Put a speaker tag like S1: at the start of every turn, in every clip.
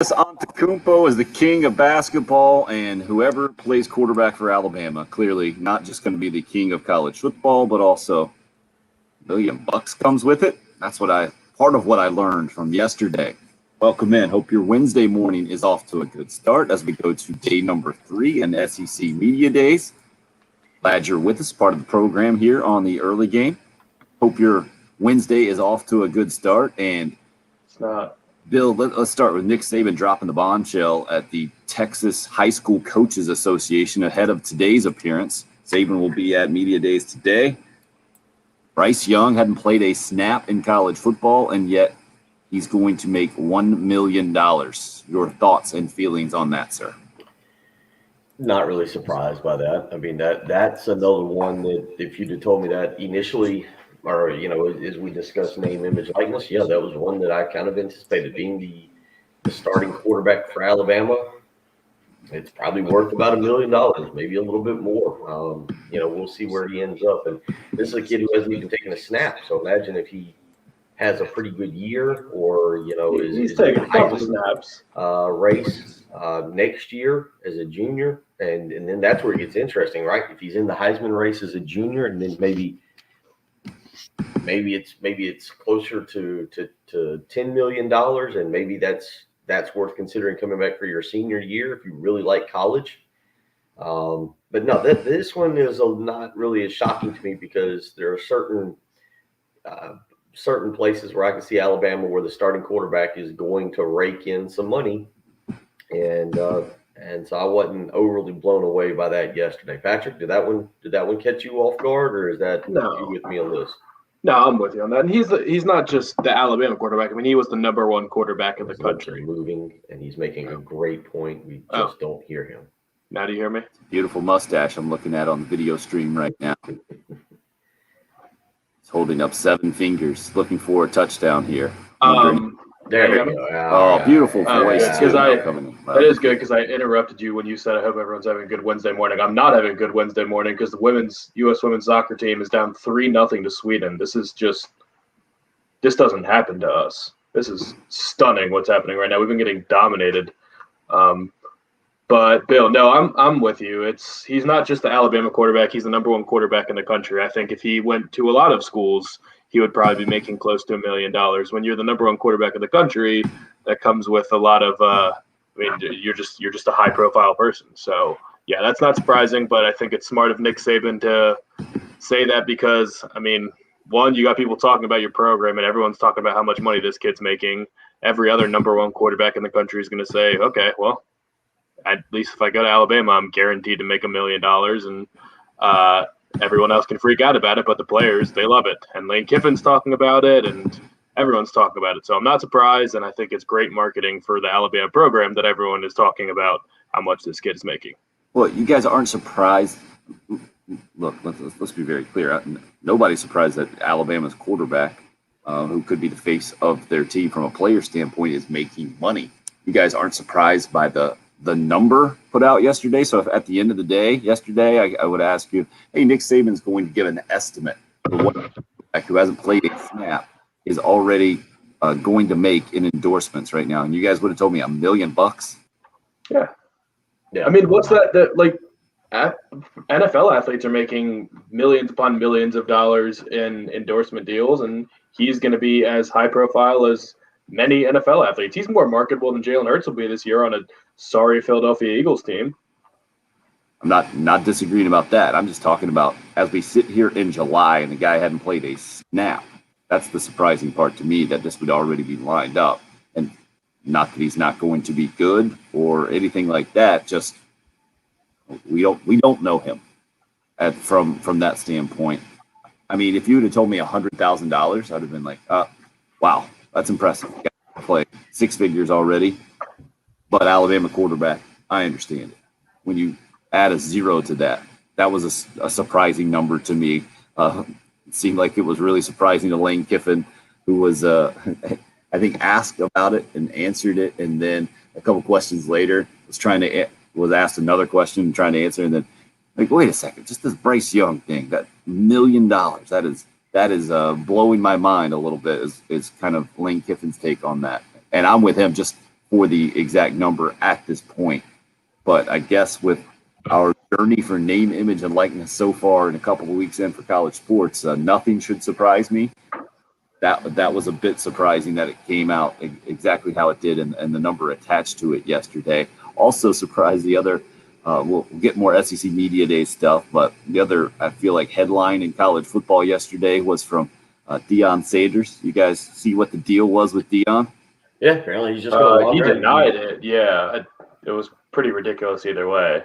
S1: Antetokounmpo is the king of basketball, and whoever plays quarterback for Alabama, clearly not just going to be the king of college football, but also $1 million comes with it. That's part of what I learned from yesterday. Welcome in. Hope your Wednesday morning is off to a good start as we go to day number 3 in SEC Media Days. Glad you're with us, part of the program here on the early game. Hope your Wednesday is off to a good start. And
S2: it's not.
S1: Bill, let's start with Nick Saban dropping the bombshell at the Texas High School Coaches Association ahead of today's appearance. Saban will be at Media Days today. Bryce Young hadn't played a snap in college football, and yet he's going to make $1 million. Your thoughts and feelings on that, sir?
S3: Not really surprised by that. I mean, that's another one that if you'd have told me that initially, or, as we discussed name, image, likeness, yeah, that was one that I kind of anticipated being the starting quarterback for Alabama. It's probably worth about $1 million, maybe a little bit more. We'll see where he ends up. And this is a kid who hasn't even taken a snap. So imagine if he has a pretty good year, or
S2: he's taking a couple snaps
S3: race next year as a junior, and then that's where it gets interesting, right? If he's in the Heisman race as a junior, and then maybe it's closer to $10 million, and maybe that's worth considering coming back for your senior year if you really like college. But no, this one is not really as shocking to me because there are certain places where I can see Alabama where the starting quarterback is going to rake in some money, and so I wasn't overly blown away by that yesterday. Patrick, did that one catch you off guard, or is that you with me on this?
S2: No, I'm with you on that. And he's not just the Alabama quarterback. I mean, he was the number 1 quarterback in the country.
S3: Moving, and he's making a great point. We just don't hear him.
S2: Now do you hear me?
S1: Beautiful mustache I'm looking at on the video stream right now. He's holding up 7 fingers, looking for a touchdown here.
S3: There we go.
S1: Oh, beautiful voice.
S2: That is good because I interrupted you when you said I hope everyone's having a good Wednesday morning. I'm not having a good Wednesday morning because the U.S. women's soccer team is down 3-0 to Sweden. This doesn't happen to us. This is stunning what's happening right now. We've been getting dominated. But Bill, no, I'm with you. He's not just the Alabama quarterback. He's the number 1 quarterback in the country. I think if he went to a lot of schools, he would probably be making close to $1 million. When you're the number 1 quarterback in the country, that comes with a lot of. You're just a high profile person. So yeah, that's not surprising. But I think it's smart of Nick Saban to say that because one, you got people talking about your program, and everyone's talking about how much money this kid's making. Every other number 1 quarterback in the country is going to say, okay, well, at least if I go to Alabama, I'm guaranteed to make $1 million, and everyone else can freak out about it, but the players, they love it. And Lane Kiffin's talking about it, and everyone's talking about it. So I'm not surprised, and I think it's great marketing for the Alabama program that everyone is talking about how much this kid is making.
S1: Well, you guys aren't surprised. Look, let's be very clear. Nobody's surprised that Alabama's quarterback, who could be the face of their team from a player standpoint, is making money. You guys aren't surprised by the number put out yesterday. So if at the end of the day, yesterday, I would ask you, hey, Nick Saban's going to give an estimate for what who hasn't played a snap is already going to make in endorsements right now. And you guys would have told me $1 million.
S2: Yeah. I mean, what's that like NFL athletes are making millions upon millions of dollars in endorsement deals, and he's going to be as high profile as many NFL athletes. He's more marketable than Jalen Hurts will be this year on a sorry Philadelphia Eagles team.
S1: I'm not disagreeing about that. I'm just talking about as we sit here in July and the guy hadn't played a snap. That's the surprising part to me, that this would already be lined up. And not that he's not going to be good or anything like that. Just we don't know him from that standpoint. I mean, if you would have told me $100,000, I'd have been like, wow, that's impressive. Play 6 figures already. But Alabama quarterback, I understand it. When you add a 0 to that, that was a surprising number to me. It seemed like it was really surprising to Lane Kiffin, who was, I think, asked about it and answered it. And then a couple questions later was asked another question and trying to answer. And then, like, wait a second, just this Bryce Young thing, that $1 million, that is blowing my mind a little bit, is kind of Lane Kiffin's take on that. And I'm with him just for the exact number at this point. But I guess with our journey for name, image, and likeness so far in a couple of weeks in for college sports, nothing should surprise me. That was a bit surprising that it came out exactly how it did and the number attached to it yesterday. Also surprised the other, we'll get more SEC Media Day stuff, but the other, I feel like, headline in college football yesterday was from Deion Sanders. You guys see what the deal was with Deion?
S3: Yeah, apparently he's just going to walk
S2: he
S3: out.
S2: denied it. Yeah, it was pretty ridiculous either way.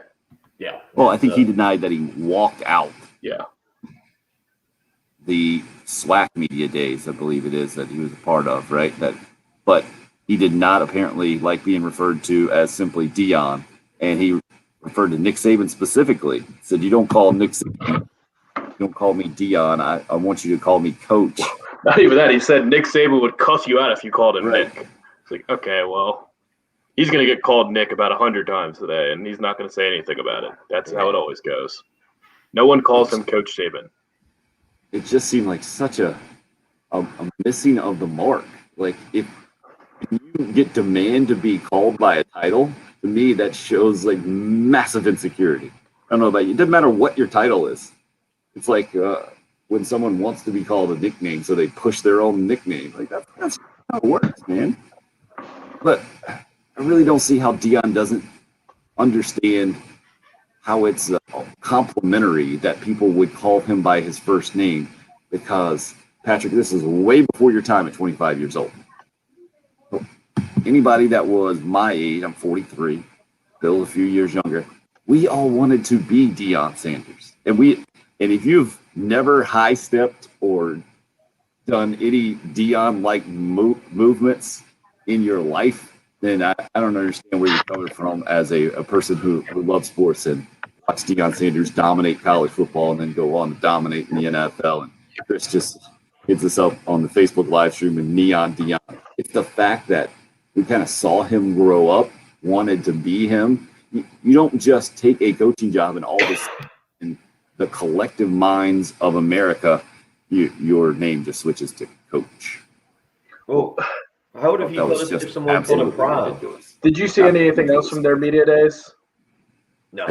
S3: Yeah.
S1: Well, I think he denied that he walked out.
S2: Yeah.
S1: The SWAC Media Days, I believe it is, that he was a part of, right? But he did not apparently like being referred to as simply Deion, and he referred to Nick Saban specifically. He said, "You don't call Nick Saban, you don't call me Deion. I want you to call me Coach."
S2: Not even that. He said Nick Saban would cuss you out if you called him
S1: Right.
S2: Nick. It's like, okay, well, he's going to get called Nick about 100 times today, and he's not going to say anything about it. That's how it always goes. No one calls him Coach Saban.
S1: It just seemed like such a missing of the mark. Like, if you get demand to be called by a title, to me that shows like massive insecurity. I don't know about you. It doesn't matter what your title is. It's like when someone wants to be called a nickname, so they push their own nickname. Like that's how it works, man. But I really don't see how Deion doesn't understand how it's complimentary that people would call him by his first name, because, Patrick, this is way before your time at 25 years old. Anybody that was my age, I'm 43, Bill a few years younger, we all wanted to be Deion Sanders. And if you've never high-stepped or done any Deion-like movements in your life, then I don't understand where you're coming from as a person who loves sports and watch Deion Sanders dominate college football and then go on to dominate in the NFL. And Chris just hits us up on the Facebook live stream and Neon Deion. It's the fact that we kind of saw him grow up, wanted to be him. You don't just take a coaching job and all this in the collective minds of America, your name just switches to coach.
S3: Well, how would have you felt if someone called him Prime?
S2: Did you see anything else from their media days?
S3: No.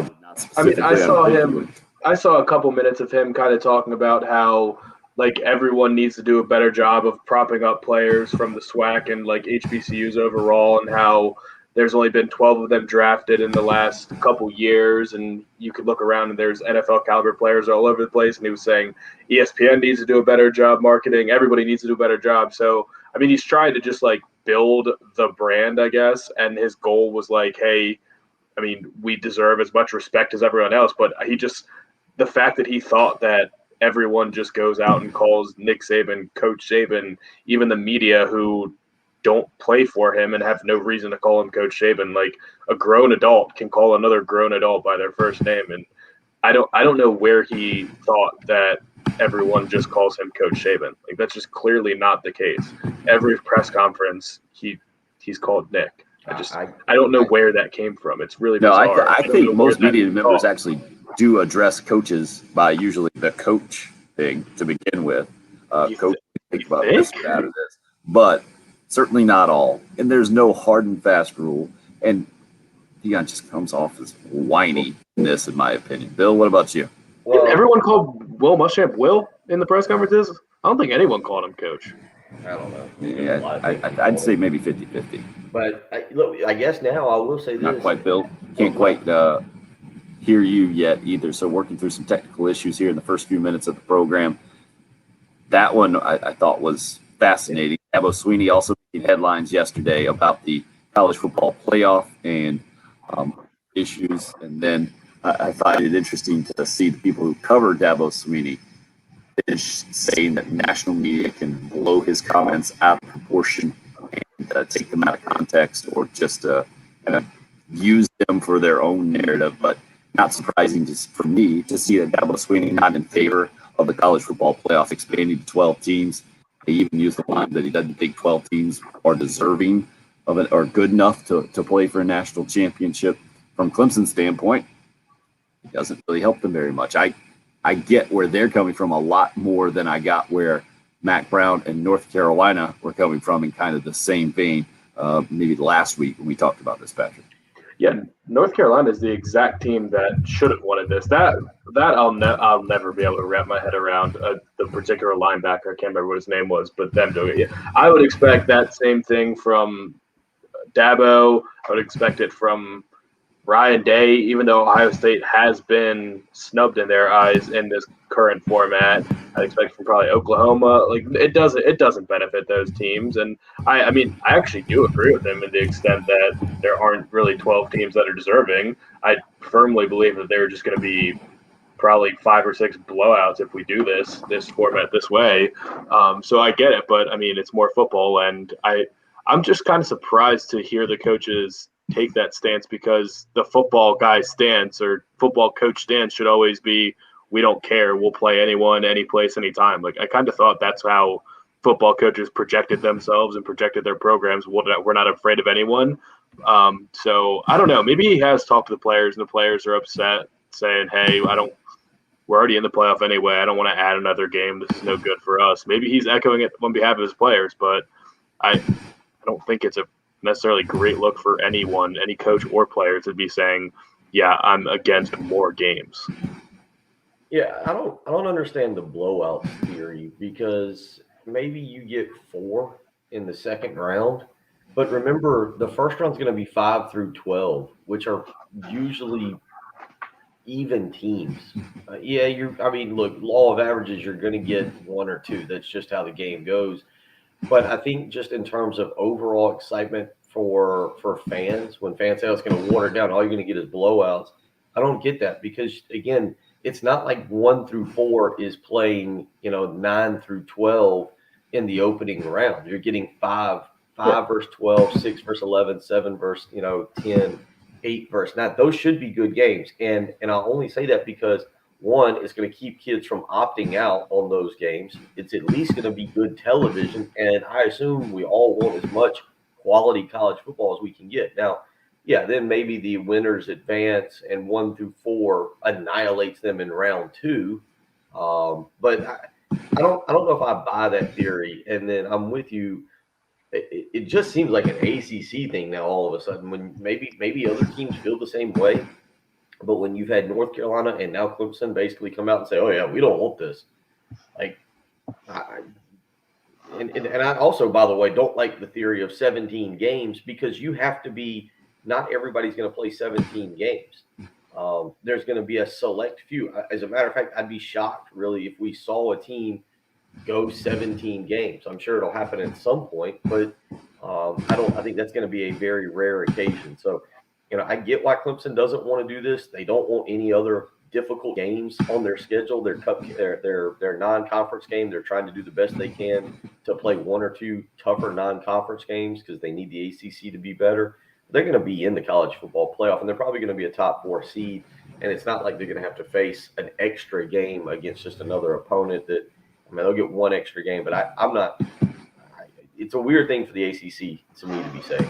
S2: I mean, I saw a couple minutes of him kind of talking about how, like, everyone needs to do a better job of propping up players from the SWAC and, like, HBCUs overall, and how there's only been 12 of them drafted in the last couple years, and you could look around and there's NFL caliber players all over the place. And he was saying ESPN needs to do a better job marketing. Everybody needs to do a better job. So, I mean, he's trying to just, like, build the brand, I guess, and his goal was like, hey, I mean, we deserve as much respect as everyone else, but the fact that he thought that everyone just goes out and calls Nick Saban Coach Saban, even the media who don't play for him and have no reason to call him Coach Saban, like, a grown adult can call another grown adult by their first name. And I don't know where he thought that everyone just calls him Coach Saban. Like, that's just clearly not the case. Every press conference, he's called Nick. I don't know where that came from. It's really bizarre.
S1: I think most media members actually do address coaches by usually the coach thing to begin with. Coach, think about this or out of this, but certainly not all. And there's no hard and fast rule. And Deion just comes off as whiny in this, in my opinion. Bill, what about you?
S2: Well, everyone called Will Muschamp Will in the press conferences. I don't think anyone called him Coach.
S3: I don't know.
S1: Yeah, I'd say maybe 50-50.
S3: But look, I guess now I will say this.
S1: Not quite, Bill. Can't quite hear you yet either. So working through some technical issues here in the first few minutes of the program. That one I thought was fascinating. Dabo Swinney also made headlines yesterday about the college football playoff and issues. And then I find it interesting to see the people who cover Dabo Swinney is saying that national media can blow his comments out of proportion and take them out of context or just kind of use them for their own narrative. But not surprising for me to see that Dabo Swinney not in favor of the college football playoff expanding to 12 teams. He even used the line that he doesn't think 12 teams are deserving of it or good enough to play for a national championship. From Clemson's standpoint, it doesn't really help them very much. I get where they're coming from a lot more than I got where Mack Brown and North Carolina were coming from in kind of the same vein. maybe last week when we talked about this, Patrick.
S2: Yeah, North Carolina is the exact team that should have wanted this. I'll never be able to wrap my head around the particular linebacker. I can't remember what his name was, but them doing it. I would expect that same thing from Dabo. I would expect it from Ryan Day, even though Ohio State has been snubbed in their eyes in this current format. I expect from probably Oklahoma. Like it doesn't benefit those teams. And I mean, I actually do agree with them in the extent that there aren't really 12 teams that are deserving. I firmly believe that they're just going to be probably 5 or 6 blowouts if we do this format this way. So I get it, but I mean, it's more football, and I'm just kind of surprised to hear the coaches take that stance, because the football guy's stance or football coach stance should always be, we don't care, we'll play anyone, any place, anytime. Like I kind of thought that's how football coaches projected themselves and projected their programs. We're not afraid of anyone. So I don't know, maybe he has talked to the players and the players are upset, saying, hey, we're already in the playoff anyway, I don't want to add another game, this is no good for us. Maybe he's echoing it on behalf of his players, but I don't think it's a necessarily great look for anyone, any coach or player, to be saying, yeah, I'm against more games.
S3: Yeah, I don't understand the blowout theory, because maybe you get 4 in the second round, but remember the first round's going to be 5 through 12, which are usually even teams. Look, law of averages, you're going to get 1 or 2. That's just how the game goes. But I think just in terms of overall excitement for fans, when fans say, oh, it's going to water down, all you're going to get is blowouts. I don't get that, because again, it's not like 1 through 4 is playing, 9 through 12 in the opening round. You're getting 5 versus 12, 6 versus 11, 7 versus 10, 8 versus 9. Those should be good games, and I'll only say that because, one, it's going to keep kids from opting out on those games. It's at least going to be good television, and I assume we all want as much quality college football as we can get. Now, yeah, then maybe the winners advance and 1 through 4 annihilates them in round 2. But I don't know if I buy that theory. And then I'm with you. It just seems like an ACC thing now all of a sudden, when maybe other teams feel the same way. But when you've had North Carolina and now Clemson basically come out and say, oh, yeah, we don't want this. Like, and I also, by the way, don't like the theory of 17 games, because you have to be – not everybody's going to play 17 games. There's going to be a select few. As a matter of fact, I'd be shocked, really, if we saw a team go 17 games. I'm sure it'll happen at some point, but I think that's going to be a very rare occasion. So, I get why Clemson doesn't want to do this. They don't want any other difficult games on their schedule. Their non-conference game, they're trying to do the best they can to play 1 or 2 tougher non-conference games, because they need the ACC to be better. They're going to be in the college football playoff, and they're probably going to be a top 4 seed. And it's not like they're going to have to face an extra game against just another opponent they'll get 1 extra game, but I'm not. It's a weird thing for the ACC to me to be saying.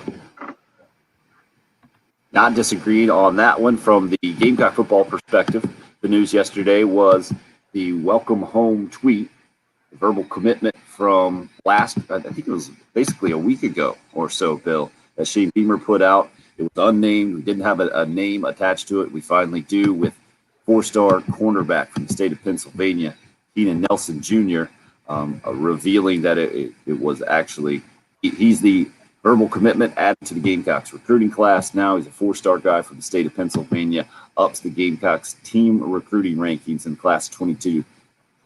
S1: Not disagreed on that one from the Gamecock football perspective. The news yesterday was the welcome home tweet, the verbal commitment from I think it was basically a week ago or so, Bill, that Shane Beamer put out. It was unnamed. We didn't have a name attached to it. We finally do, with 4-star cornerback from the state of Pennsylvania, Keenan Nelson Jr., revealing that it was actually, he's the verbal commitment added to the Gamecocks recruiting class. Now he's a 4-star guy from the state of Pennsylvania, ups the Gamecocks team recruiting rankings in class 22,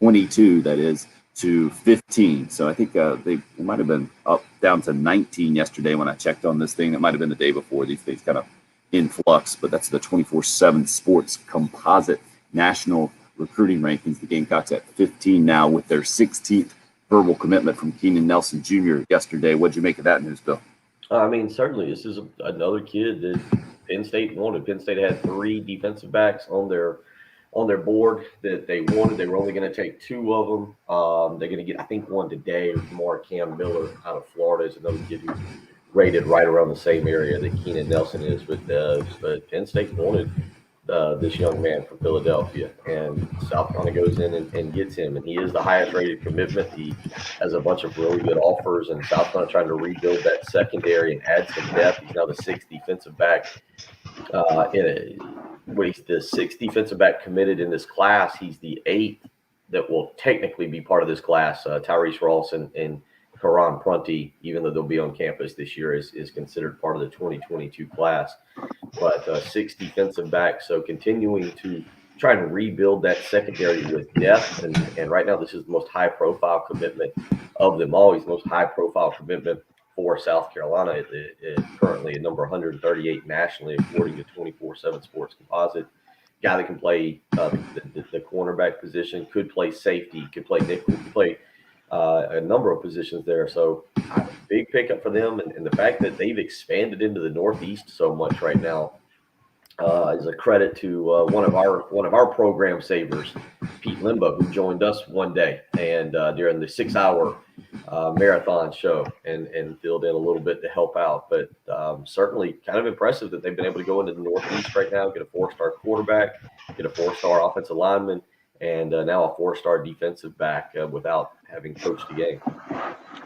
S1: that is, to 15. So I think they might have been up down to 19 yesterday when I checked on this thing. It might have been the day before. These things kind of in flux, but that's the 24/7 Sports Composite National Recruiting Rankings. The Gamecocks at 15 now, with their 16th verbal commitment from Keenan Nelson Jr. yesterday. What'd you make of that news, Bill?
S3: Certainly this is another kid that Penn State wanted. Penn State had 3 defensive backs on their board that they wanted. They were only going to take 2 of them. They're going to get, I think, 1 today from Cam Miller out of Florida. Is another kid who's rated right around the same area that Keenan Nelson is. But Penn State wanted this young man from Philadelphia, and South Carolina goes in and gets him, and he is the highest rated commitment. He has a bunch of really good offers, and South Carolina trying to rebuild that secondary and add some depth. He's now the sixth defensive back he's the sixth defensive back committed in this class. He's the eighth that will technically be part of this class. Tyrese Ross and Karan Prunty, even though they'll be on campus this year, is considered part of the 2022 class. But six defensive backs, so continuing to try and rebuild that secondary with depth. And right now, this is the most high-profile commitment of them all. He's the most high-profile commitment for South Carolina. It currently at number 138 nationally, according to 24/7 Sports Composite. Guy that can play the cornerback position, could play safety, could play nickel, could play a number of positions there. So big pickup for them, and the fact that they've expanded into the Northeast so much right now is a credit to one of our program savers, Pete Limbo, who joined us one day and during the 6-hour marathon show and filled in a little bit to help out. But certainly kind of impressive that they've been able to go into the Northeast right now, get a 4-star quarterback, get a 4-star offensive lineman, and now a 4-star defensive back without having coached a game.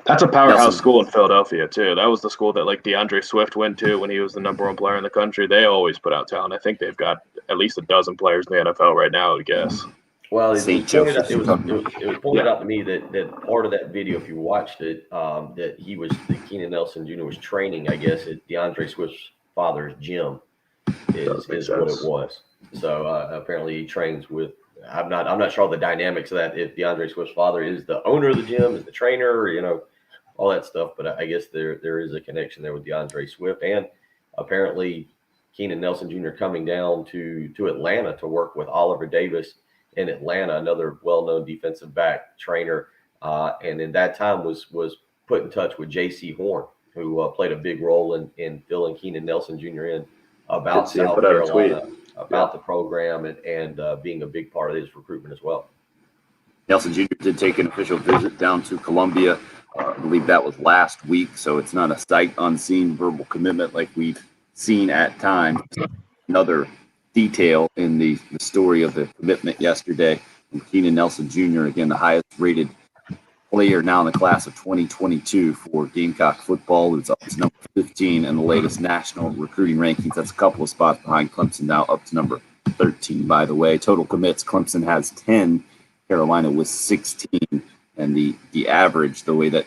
S2: That's a powerhouse school in Philadelphia, too. That was the school that, like, DeAndre Swift went to when he was the number one player in the country. They always put out talent. I think they've got at least a dozen players in the NFL right now, I guess.
S3: Well, it was pointed out to me that part of that video, if you watched it, that Keenan Nelson Jr. was training, I guess, at DeAndre Swift's father's gym is what it was. So apparently he trains with. I'm not sure all the dynamics of that. If DeAndre Swift's father is the owner of the gym, is the trainer, all that stuff. But I guess there is a connection there with DeAndre Swift, and apparently Keenan Nelson Jr. coming down to Atlanta to work with Oliver Davis in Atlanta, another well-known defensive back trainer, and in that time was put in touch with J.C. Horn, who played a big role in filling Keenan Nelson Jr. in about South Carolina, about the program, and being a big part of his recruitment as well.
S1: Nelson Jr. did take an official visit down to Columbia. I believe that was last week, so it's not a sight unseen verbal commitment like we've seen at times. Another detail in the story of the commitment yesterday. And Keenan Nelson Jr., again, the highest rated player now in the class of 2022 for Gamecock football. It's up to number 15 in the latest national recruiting rankings. That's a couple of spots behind Clemson, now up to number 13, by the way. Total commits, Clemson has 10, Carolina with 16. And the average, the way that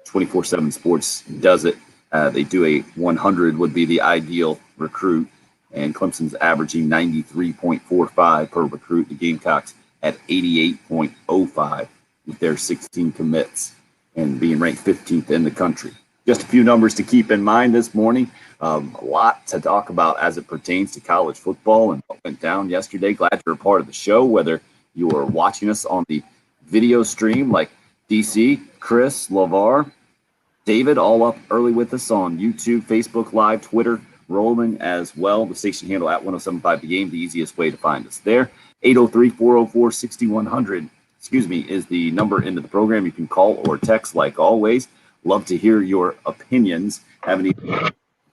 S1: 24/7 Sports does it, they do a 100 would be the ideal recruit. And Clemson's averaging 93.45 per recruit. The Gamecocks at 88.05 with their 16 commits and being ranked 15th in the country. Just a few numbers to keep in mind this morning. A lot to talk about as it pertains to college football and what went down yesterday. Glad you're a part of the show, whether you are watching us on the video stream like DC, Chris, LaVar, David, all up early with us on YouTube, Facebook Live, Twitter, rolling as well. The station handle at 1075 The Game, the easiest way to find us there. 803-404-6100, is the number into the program. You can call or text like always. Love to hear your opinions. Have any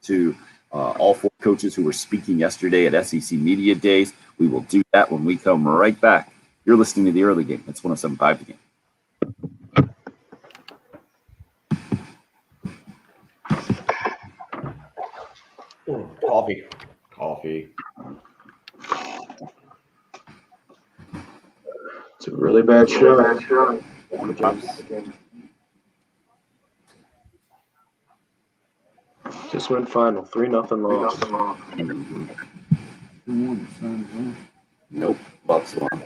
S1: to all four coaches who were speaking yesterday at SEC Media Days. We will do that when we come right back. You're listening to The Early Game. It's 1075 The Game.
S3: Coffee.
S2: It's a really bad show. Just went final, 3-0 loss.
S1: Nope, Bucks won.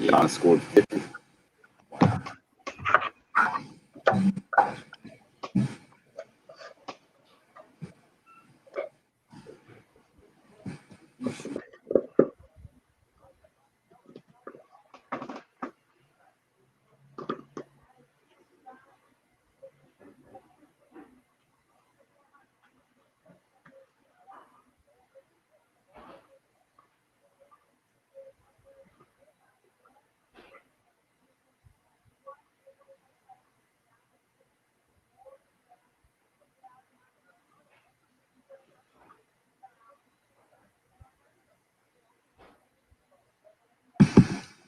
S1: John scored 50.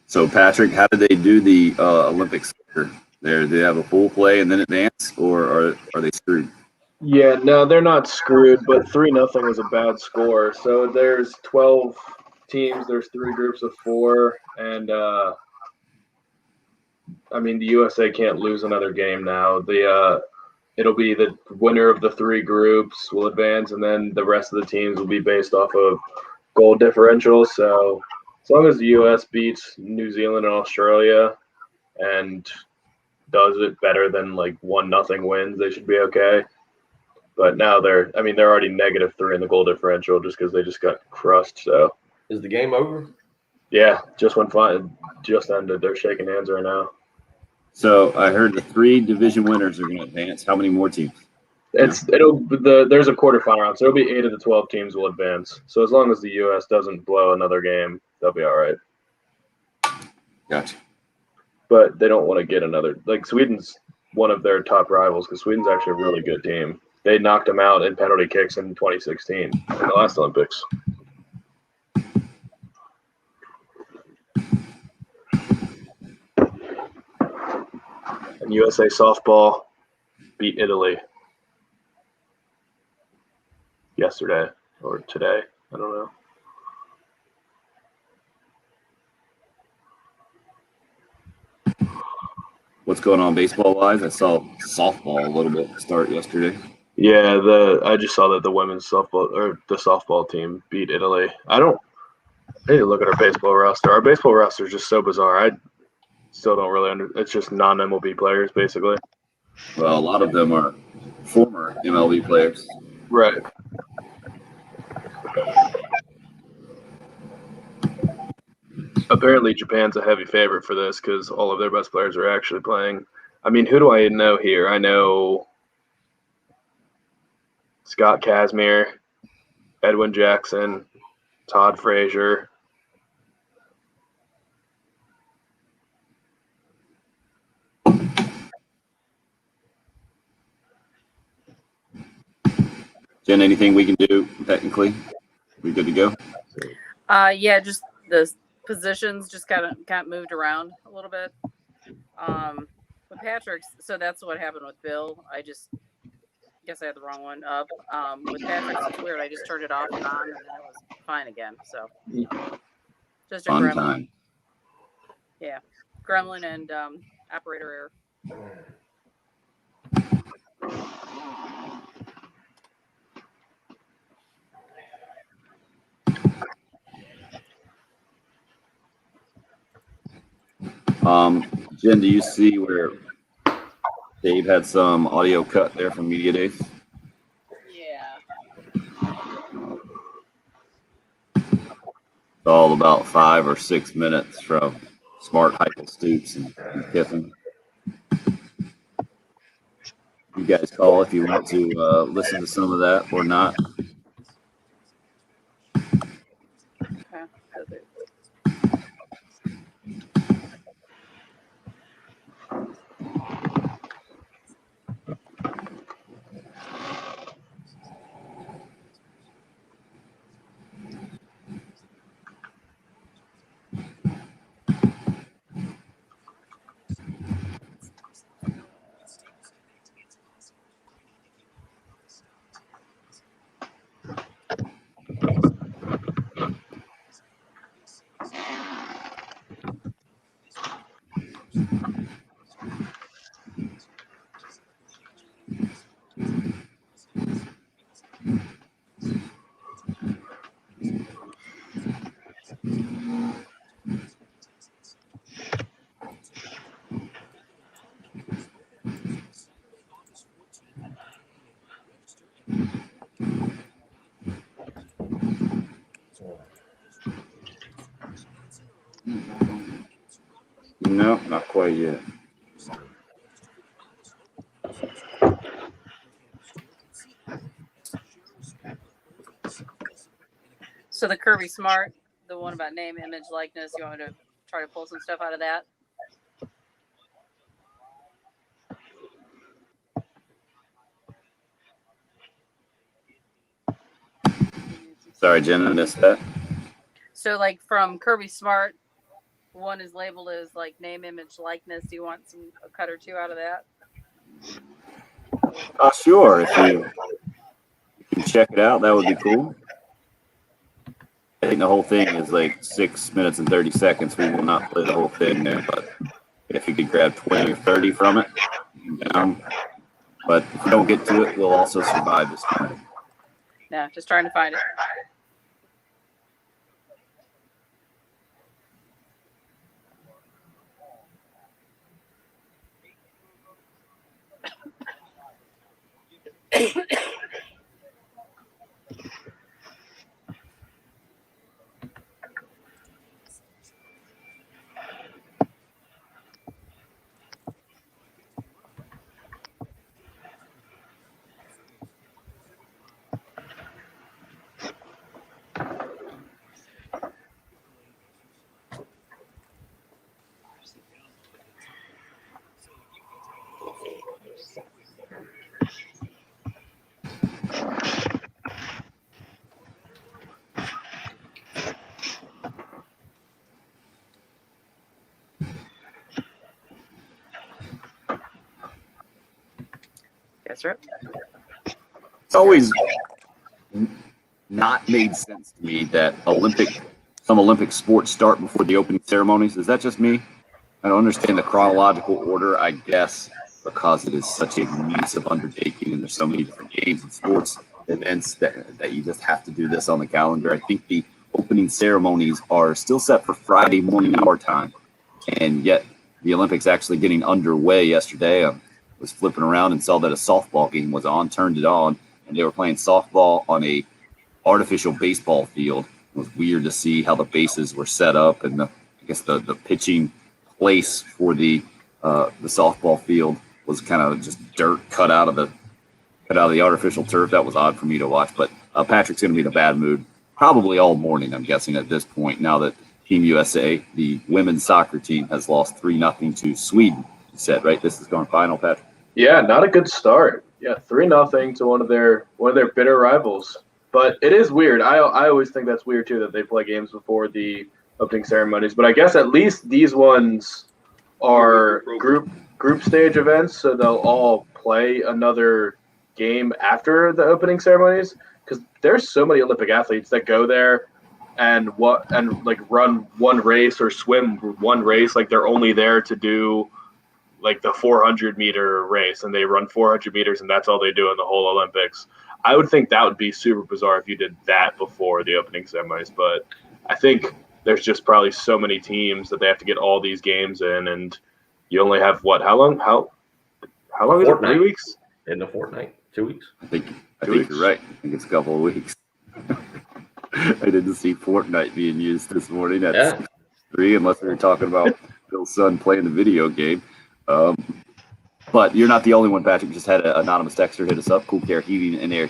S1: So, Patrick, how did they do the Olympic soccer? Do they have a pool play and then advance, or are they screwed?
S2: Yeah, no, they're not screwed, but 3-0 is a bad score. So there's 12 teams, there's 3 groups of 4, and I mean the USA can't lose another game now. It'll be the winner of the 3 groups will advance, and then the rest of the teams will be based off of goal differential. So as long as the US beats New Zealand and Australia and does it better than like 1-0 wins, they should be okay. But now they're already -3 in the goal differential just because they just got crushed. So
S3: Is the game over?
S2: yeah, just went fine, just ended. They're shaking hands right now.
S1: So, I heard the 3 division winners are going to advance. How many more teams?
S2: There's a quarterfinal round, so it'll be 8 of the 12 teams will advance. So as long as the US doesn't blow another game, they'll be all right.
S1: Gotcha.
S2: But they don't want to get another, like Sweden's one of their top rivals because Sweden's actually a really good team. They knocked them out in penalty kicks in 2016 in the last Olympics. And USA softball beat Italy yesterday or today. I don't know.
S1: What's going on baseball wise? I saw softball a little bit start yesterday.
S2: Yeah, I just saw that the women's softball or the softball team beat Italy. I need to look at our baseball roster. Our baseball roster is just so bizarre. I still don't really it's just non-MLB players basically.
S1: Well, a lot of them are former MLB players.
S2: Right. Apparently Japan's a heavy favorite for this because all of their best players are actually playing. I mean, who do I know here? I know Scott Kazmir, Edwin Jackson, Todd Frazier.
S1: Jen, anything we can do technically? We good to go?
S4: Yeah, just the positions just kind of moved around a little bit. With Patrick's, so that's what happened with Bill. I just guess I had the wrong one up. With Patrick's, it's weird. I just turned it off and on, and then it was fine again. So just a
S1: Fun
S4: gremlin.
S1: time.
S4: Yeah, gremlin and operator error.
S1: Jen, do you see where Dave had some audio cut there from Media Days?
S4: Yeah.
S1: It's all about 5 or 6 minutes from Smart, Heupel, Stoops, and Kiffin. You guys call if you want to listen to some of that or not.
S4: Okay.
S1: No, not quite yet.
S4: So the Kirby Smart, the one about name, image, likeness. You want me to try to pull some stuff out of that?
S1: Sorry, Jen, I missed that.
S4: So like from Kirby Smart, one is labeled as like name, image, likeness. Do you want a cut or two out of that?
S1: Sure. If you can check it out, that would be cool. I think the whole thing is like 6 minutes and 30 seconds. We will not play the whole thing there, but if you could grab 20 or 30 from it, but if we don't get to it, we'll also survive this morning.
S4: Yeah, just trying to find it. That's right.
S1: It's always not made sense to me that some Olympic sports start before the opening ceremonies. Is that just me? I don't understand the chronological order, I guess, because it is such a massive undertaking and there's so many different games and sports events that you just have to do this on the calendar. I think the opening ceremonies are still set for Friday morning our time, and yet the Olympics actually getting underway yesterday. I was flipping around and saw that a softball game was on, turned it on, and they were playing softball on a artificial baseball field. It was weird to see how the bases were set up, and I guess the pitching place for the softball field was kind of just dirt cut out of the artificial turf. That was odd for me to watch. But Patrick's going to be in a bad mood probably all morning, I'm guessing, at this point, now that Team USA, the women's soccer team, has lost 3-0 to Sweden. You said, right? This is going final, Patrick.
S2: Yeah, not a good start. Yeah, 3-0 to one of their bitter rivals. But it is weird. I always think that's weird too, that they play games before the opening ceremonies. But I guess at least these ones are group stage events, so they'll all play another game after the opening ceremonies. Because there's so many Olympic athletes that go there and run one race or swim one race. Like they're only there to do like the 400-meter race, and they run 400 meters, and that's all they do in the whole Olympics. I would think that would be super bizarre if you did that before the opening ceremonies, but I think there's just probably so many teams that they have to get all these games in, and you only have what? How long is it? 3 weeks?
S3: In the fortnight, 2 weeks.
S1: I think you're right. I think it's a couple of weeks. I didn't see Fortnite being used this morning at 3, unless we were talking about Bill's son playing the video game. But you're not the only one, Patrick. Just had an anonymous texter hit us up. Cool Care Heating and Air,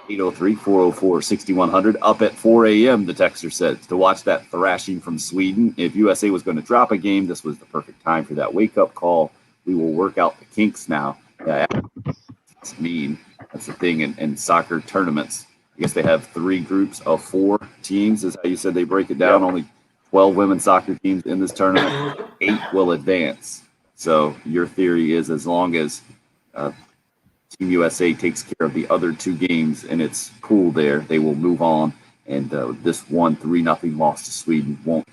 S1: 803-404-6100. Up at 4 a.m., the texter says, to watch that thrashing from Sweden. If USA was going to drop a game, this was the perfect time for that wake-up call. We will work out the kinks now. That's mean. That's the thing in soccer tournaments. I guess they have 3 groups of 4 teams, is how you said they break it down. Yep. Only 12 women's soccer teams in this tournament. 8 will advance. So your theory is as long as Team USA takes care of the other 2 games and it's cool there, they will move on. And this 3-0 loss to Sweden won't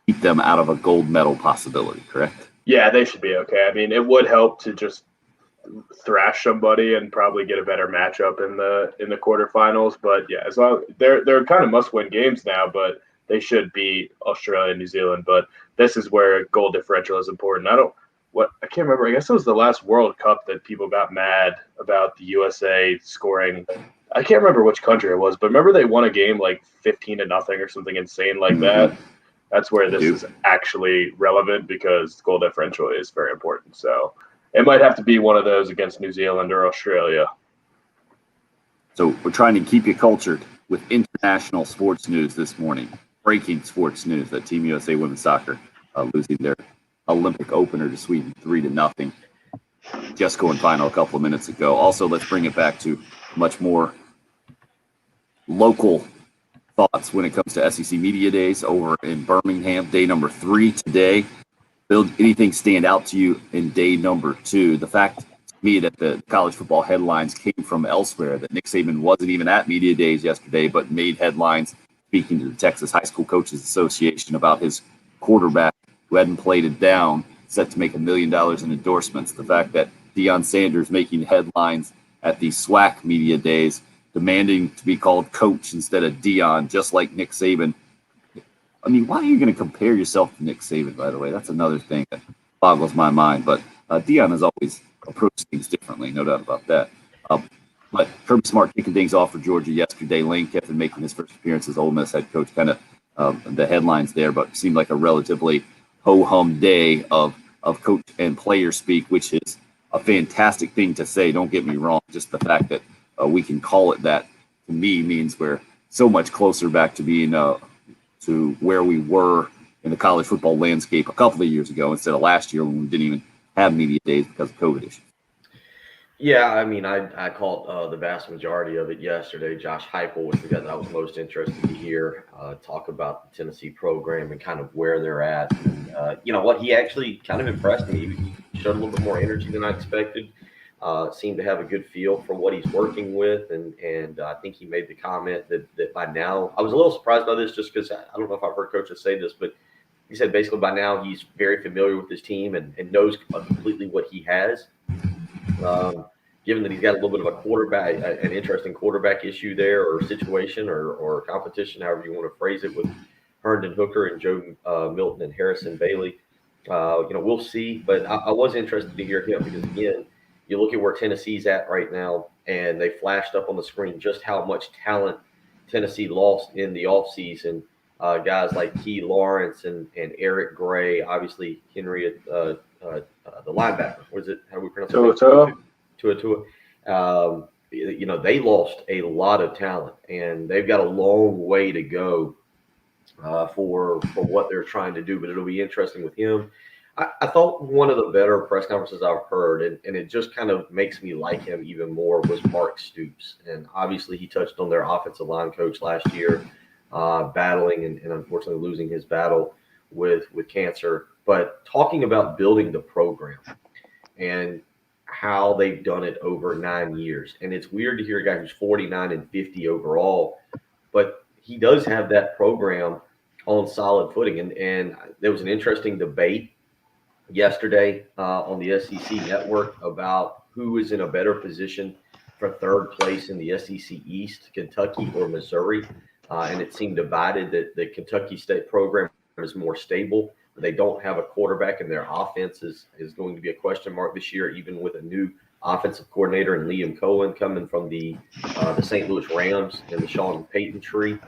S1: keep them out of a gold medal possibility, correct?
S2: Yeah, they should be okay. I mean, it would help to just thrash somebody and probably get a better matchup in the quarterfinals. But yeah, as long they're kind of must-win games now, but they should beat Australia and New Zealand. But this is where goal differential is important. I can't remember. I guess it was the last World Cup that people got mad about the USA scoring. I can't remember which country it was, but remember they won a game like 15-0 or something insane like that. That's where this is actually relevant because goal differential is very important. So it might have to be one of those against New Zealand or Australia.
S1: So we're trying to keep you cultured with international sports news this morning. Breaking sports news that Team USA Women's Soccer losing their Olympic opener to Sweden 3-0. Just going final a couple of minutes ago. Also, let's bring it back to much more local thoughts when it comes to SEC Media Days over in Birmingham, day number 3 today. Bill, anything stand out to you in day number 2? The fact to me that the college football headlines came from elsewhere, that Nick Saban wasn't even at Media Days yesterday, but made headlines speaking to the Texas High School Coaches Association about his quarterback who hadn't played it down, set to make $1 million in endorsements. The fact that Deion Sanders making headlines at the SWAC Media Days, demanding to be called Coach instead of Deion, just like Nick Saban. I mean, why are you going to compare yourself to Nick Saban, by the way? That's another thing that boggles my mind. But Deion has always approached things differently, no doubt about that. But Kirby Smart kicking things off for Georgia yesterday. Lane Kiffin making his first appearance as Ole Miss head coach, kind of the headlines there, but seemed like a relatively ho-hum day of coach and player speak, which is a fantastic thing to say. Don't get me wrong. Just the fact that we can call it that, to me, means we're so much closer back to being to where we were in the college football landscape a couple of years ago instead of last year when we didn't even have media days because of COVID issues.
S3: Yeah, I mean, I caught the vast majority of it yesterday. Josh Heupel was the guy that I was most interested to hear talk about the Tennessee program and kind of where they're at. And, you know what, he actually kind of impressed me. He showed a little bit more energy than I expected. Seemed to have a good feel for what he's working with, and I think he made the comment that by now, I was a little surprised by this just because I don't know if I've heard coaches say this, but he said basically by now he's very familiar with his team and knows completely what he has. Given that he's got a little bit of a quarterback, an interesting quarterback issue there or situation or competition, however you want to phrase it, with Herndon Hooker and Joe Milton and Harrison Bailey. We'll see, but I was interested to hear him because, again, you look at where Tennessee's at right now, and they flashed up on the screen just how much talent Tennessee lost in the offseason. Guys like Key Lawrence and Eric Gray, obviously Henry, the linebacker. What is it? How do we pronounce it? Tua. They lost a lot of talent, and they've got a long way to go for what they're trying to do. But it'll be interesting with him. I thought one of the better press conferences I've heard, and it just kind of makes me like him even more, was Mark Stoops. And obviously he touched on their offensive line coach last year, battling and unfortunately losing his battle with cancer. But talking about building the program and how they've done it over 9 years. And it's weird to hear a guy who's 49 and 50 overall, but he does have that program on solid footing. And there was an interesting debate yesterday on the SEC network about who is in a better position for third place in the SEC East, Kentucky or Missouri. And it seemed divided that the Kentucky State program is more stable. They don't have a quarterback, and their offense is going to be a question mark this year, even with a new offensive coordinator and Liam Cohen coming from the St. Louis Rams and the Sean Payton tree.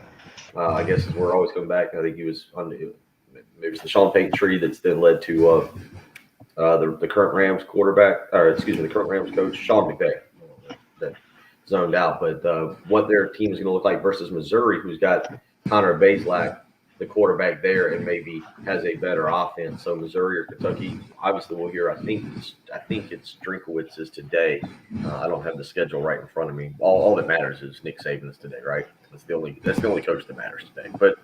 S3: I guess we're always coming back. I think he was on maybe it's the Sean Payton tree that's then led to the current Rams quarterback, the current Rams coach, Sean McVay, that zoned out. But what their team is going to look like versus Missouri, who's got Connor Bazelak, the quarterback there, and maybe has a better offense. So Missouri or Kentucky, obviously we'll hear. I think it's Drinkwitz is today. I don't have the schedule right in front of me. All that matters is Nick Saban is today, right? That's the only coach that matters today. But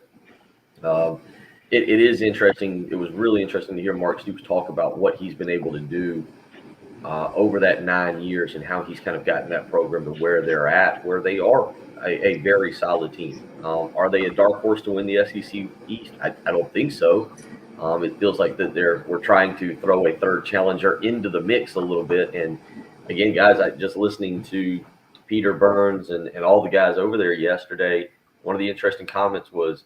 S3: it is interesting. It was really interesting to hear Mark Stoops talk about what he's been able to do over that 9 years and how he's kind of gotten that program to where they're at, where they are a very solid team. Are they a dark horse to win the SEC East? I don't think so. It feels like that we're trying to throw a third challenger into the mix a little bit. And again, guys, I just listening to Peter Burns and all the guys over there yesterday, one of the interesting comments was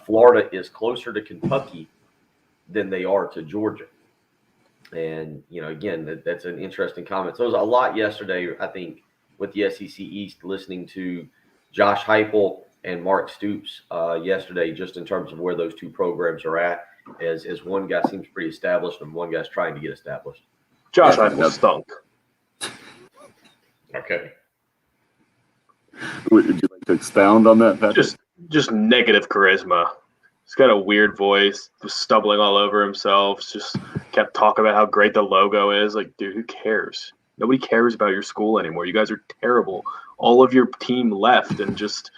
S3: Florida is closer to Kentucky than they are to Georgia. And, again, that's an interesting comment. So it was a lot yesterday, I think, with the SEC East, listening to Josh Heupel and Mark Stoops yesterday, just in terms of where those two programs are at, as one guy seems pretty established and one guy's trying to get established.
S2: Josh Heupel stunk.
S3: Okay.
S1: Would you like to expound on that, Patrick?
S2: Just negative charisma. He's got a weird voice, was stumbling all over himself, just kept talking about how great the logo is. Like, dude, who cares? Nobody cares about your school anymore. You guys are terrible. All of your team left, and just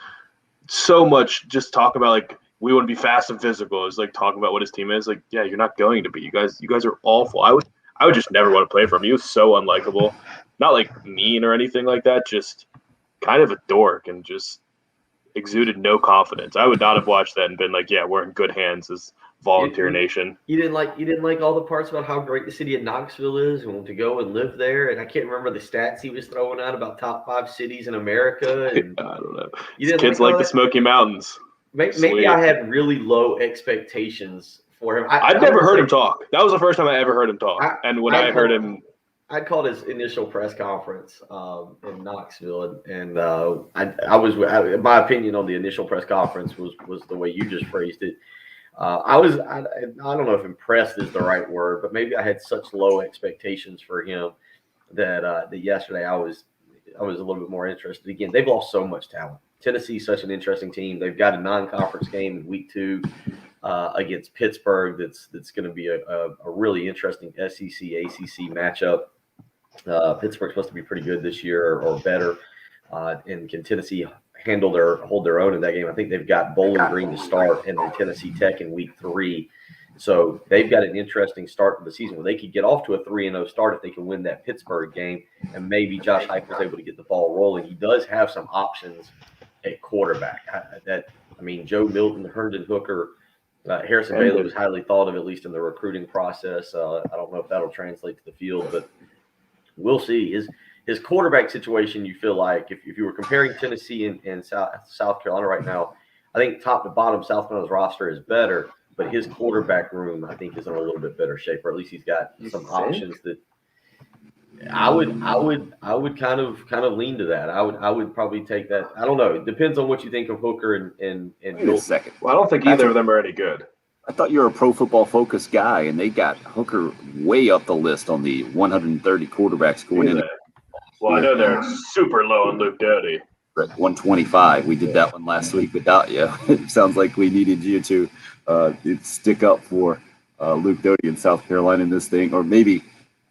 S2: so much just talk about like we want to be fast and physical. Is like talking about what his team is. Like, yeah, you're not going to be. You guys are awful. I would just never want to play for him. He was so unlikable. Not like mean or anything like that. Just kind of a dork and just exuded no confidence. I would not have watched that and been like, yeah, we're in good hands as Volunteer Nation.
S3: You didn't like all the parts about how great the city of Knoxville is and to go and live there. And I can't remember the stats he was throwing out about top 5 cities in America. And
S2: I don't know.
S3: Kids
S2: like the Smoky Mountains.
S3: Maybe I had really low expectations for him.
S2: I've never heard him talk. That was the first time I ever heard him talk. And when I heard him,
S3: I called his initial press conference in Knoxville, and my opinion on the initial press conference was the way you just phrased it. I don't know if impressed is the right word, but maybe I had such low expectations for him that yesterday I was a little bit more interested. Again, they've lost so much talent. Tennessee's such an interesting team. They've got a non-conference game in week 2 against Pittsburgh. That's going to be a really interesting SEC ACC matchup. Pittsburgh's supposed to be pretty good this year or better. And can Tennessee hold their own in that game? I think they've got Bowling Green to start and then Tennessee Tech in week 3. So they've got an interesting start to the season where they could get off to a 3-0 start if they can win that Pittsburgh game. And maybe Josh Heupel's able to get the ball rolling. He does have some options at quarterback. Joe Milton, Herndon Hooker, Harrison Bailey was highly thought of, at least in the recruiting process. I don't know if that'll translate to the field, but we'll see. His quarterback situation, you feel like, if you were comparing Tennessee and South Carolina right now, I think top to bottom, South Carolina's roster is better, but his quarterback room, I think, is in a little bit better shape, or at least he's got some options that I would kind of lean to that. I would probably take that. I don't know. It depends on what you think of Hooker and
S1: Wait a second.
S2: Well, I don't think either of them are any good.
S1: I thought you were a Pro Football Focus guy, and they got Hooker way up the list on the 130 quarterbacks going in.
S2: Well, I know they're super low on Luke Doty.
S1: 125. We did that one last week without you. It sounds like we needed you to stick up for Luke Doty in South Carolina in this thing, or maybe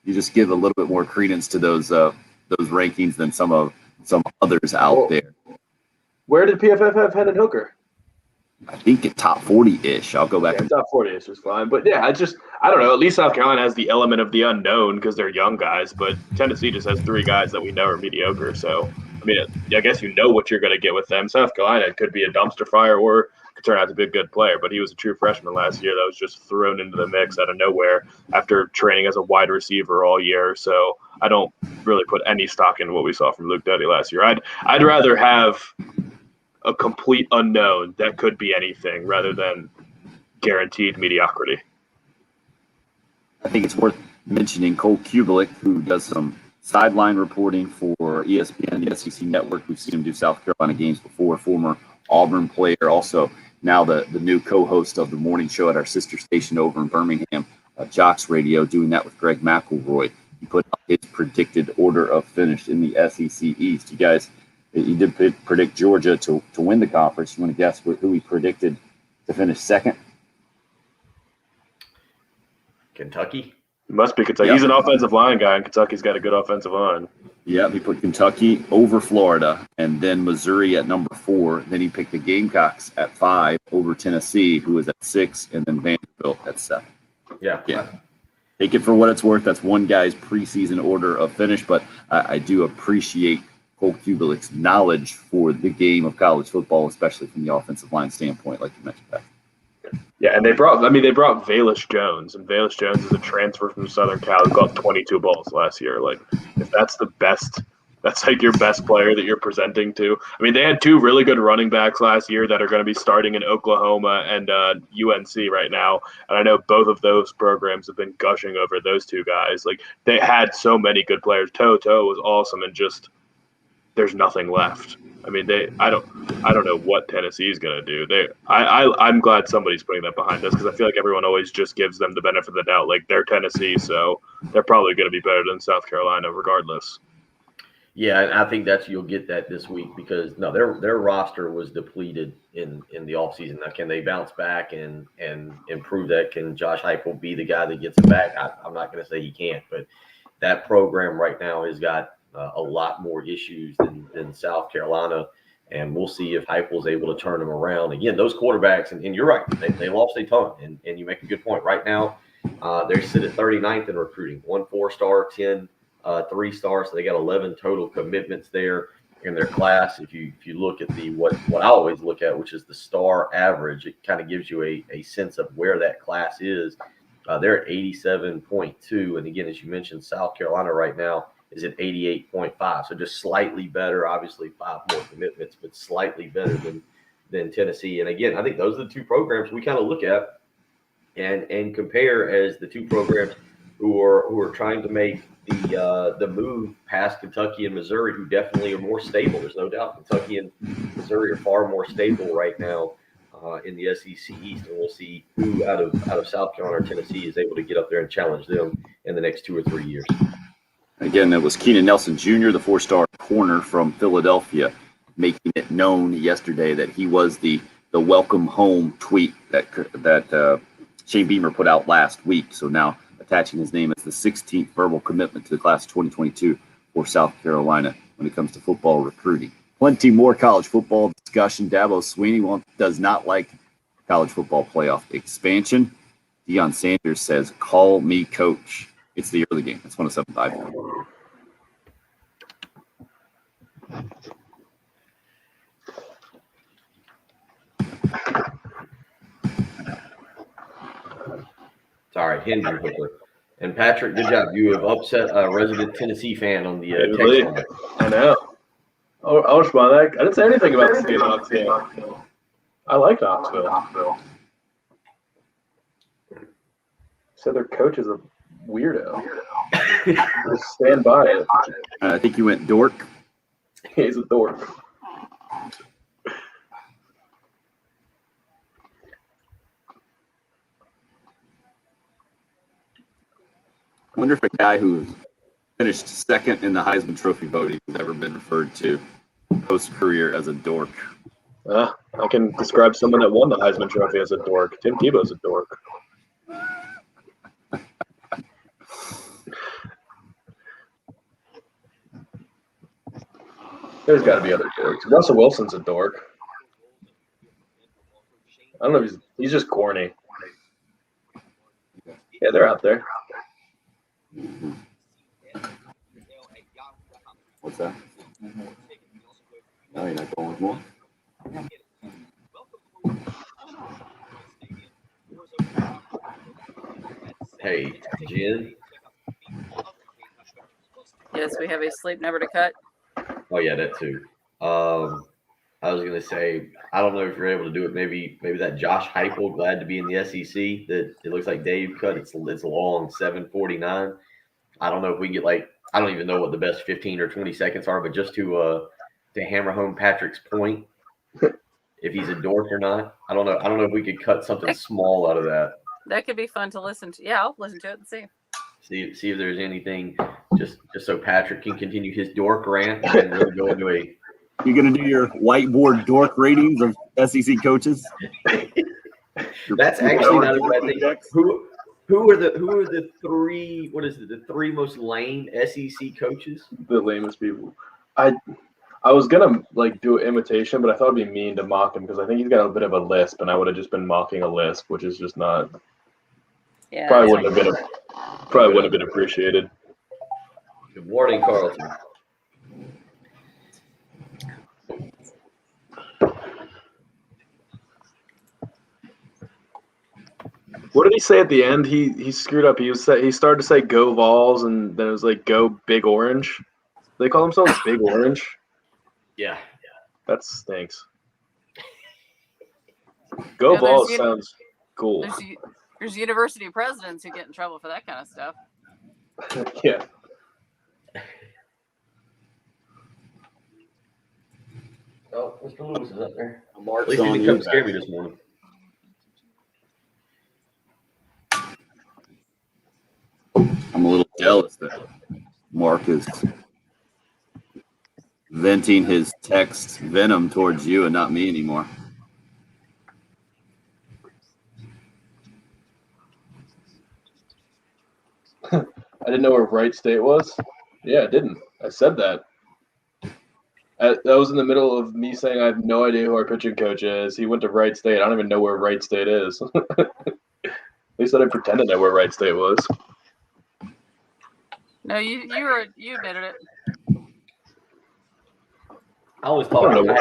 S1: you just give a little bit more credence to those rankings than some others out there.
S2: Where did PFF have Hendon Hooker?
S1: I think at top 40-ish. I'll go back.
S2: Yeah, top 40-ish is fine. But yeah, I don't know. At least South Carolina has the element of the unknown because they're young guys. But Tennessee just has 3 guys that we know are mediocre. So, I mean, I guess you know what you're going to get with them. South Carolina could be a dumpster fire or could turn out to be a good player. But he was a true freshman last year that was just thrown into the mix out of nowhere after training as a wide receiver all year. So I don't really put any stock in what we saw from Luke Doty last year. I'd rather have a complete unknown that could be anything rather than guaranteed mediocrity.
S1: I think it's worth mentioning Cole Kubelik, who does some sideline reporting for ESPN, the SEC network. We've seen him do South Carolina games before, former Auburn player, also now the new co-host of the morning show at our sister station over in Birmingham, Jocks Radio, doing that with Greg McElroy. He put out his predicted order of finish in the SEC East. You guys, he did predict Georgia to win the conference. You want to guess who he predicted to finish second?
S3: Kentucky.
S2: It must be Kentucky.
S1: Yep.
S2: He's an offensive line guy, and Kentucky's got a good offensive line.
S1: Yeah, he put Kentucky over Florida, and then Missouri at number 4. Then he picked the Gamecocks at 5 over Tennessee, who was at 6, and then Vanderbilt at 7.
S3: Yeah.
S1: Take it for what it's worth. That's one guy's preseason order of finish, but I do appreciate Cole Kubelik's knowledge for the game of college football, especially from the offensive line standpoint, like you mentioned, Pat.
S2: Yeah, and they brought Velus Jones, and Velus Jones is a transfer from Southern Cal who caught 22 balls last year. Like, if that's the best, that's like your best player that you're presenting to. I mean, they had 2 really good running backs last year that are going to be starting in Oklahoma and UNC right now. And I know both of those programs have been gushing over those 2 guys. Like, they had so many good players. Toto was awesome, and just there's nothing left. I mean, I don't know what Tennessee is going to do. I'm glad somebody's putting that behind us because I feel like everyone always just gives them the benefit of the doubt. Like, they're Tennessee, so they're probably going to be better than South Carolina regardless.
S3: Yeah, and I think you'll get that this week because their roster was depleted in the offseason. Now, can they bounce back and improve that? Can Josh Heupel be the guy that gets it back? I'm not going to say he can't, but that program right now has got a lot more issues than South Carolina. And we'll see if Heupel's able to turn them around. Again, those quarterbacks, and you're right, they lost a ton. And you make a good point. Right now, they sit at 39th in recruiting, 1 4-star, 10 3-star. So they got 11 total commitments there in their class. If you look at the what I always look at, which is the star average, it kind of gives you a sense of where that class is. They're at 87.2. And again, as you mentioned, South Carolina right now is at 88.5. So just slightly better, obviously 5 more commitments, but slightly better than Tennessee. And again, I think those are the 2 programs we kind of look at and compare as the 2 programs who are trying to make the move past Kentucky and Missouri, who definitely are more stable. There's no doubt Kentucky and Missouri are far more stable right now in the SEC East, and we'll see who out of South Carolina or Tennessee is able to get up there and challenge them in the next 2 or 3 years.
S1: Again, it was Keenan Nelson Jr., the 4-star corner from Philadelphia, making it known yesterday that he was the welcome home tweet that Shane Beamer put out last week. So now attaching his name as the 16th verbal commitment to the class of 2022 for South Carolina when it comes to football recruiting. Plenty more college football discussion. Dabo Swinney does not like college football playoff expansion. Deion Sanders says, "Call me coach." It's the early game. It's 107.5.
S3: Sorry, Hendry Hooker. And Patrick, good job. You have upset a resident Tennessee fan on the text line.
S2: I know. I'll respond to that. I didn't say anything about the state of Knoxville. I like Knoxville. Said their coach is a weirdo. Just stand by it.
S1: I think you went dork.
S2: He's a dork.
S1: I wonder if a guy who finished second in the Heisman Trophy voting has ever been referred to post-career as a dork.
S2: I can describe someone that won the Heisman Trophy as a dork. Tim Tebow's a dork. There's got to be other dorks. Russell Wilson's a dork. I don't know if he's just corny. Yeah, they're out there.
S1: What's that? No, you're not going with more?
S3: Hey, Jen.
S4: Yes, we have a sleep never to cut.
S3: Oh yeah, that too. I was gonna say, I don't know if you're able to do it. Maybe that Josh Heupel, glad to be in the SEC. That it looks like Dave cut. It's long, 7:49. I don't know if we get I don't even know what the best 15 or 20 seconds are, but just to hammer home Patrick's point, if he's a dork or not, I don't know. I don't know if we could cut something small out of that.
S4: That could be fun to listen to. Yeah, I'll listen to it and see.
S3: See if there's anything just so Patrick can continue his dork rant and really go into a.
S1: You gonna do your whiteboard dork ratings of SEC coaches?
S3: That's actually not a bad thing. Who are the 3? What is it? The 3 most lame SEC coaches?
S2: The lamest people. I was gonna do an imitation, but I thought it'd be mean to mock him because I think he's got a bit of a lisp, and I would have just been mocking a lisp, which is just not.
S4: Yeah.
S2: Probably wouldn't have been appreciated.
S3: Good morning, Carlton.
S2: What did he say at the end? He screwed up. He started to say "Go Vols," and then it was "Go Big Orange." They call themselves Big Orange.
S3: Yeah.
S2: That stinks. Go Vols sounds cool.
S4: There's university presidents who get in trouble for that kind of stuff.
S2: Yeah.
S3: Oh, Mr. Lewis is up there.
S1: At
S3: least he didn't come scare me this morning.
S1: I'm a little jealous that Mark is venting his text venom towards you and not me anymore.
S2: I didn't know where Wright State was. Yeah, I didn't. I said that. That was in the middle of me saying I have no idea who our pitching coach is. He went to Wright State. I don't even know where Wright State is. At least I pretended to know where Wright State was.
S4: No, you admitted it.
S3: I was talking. I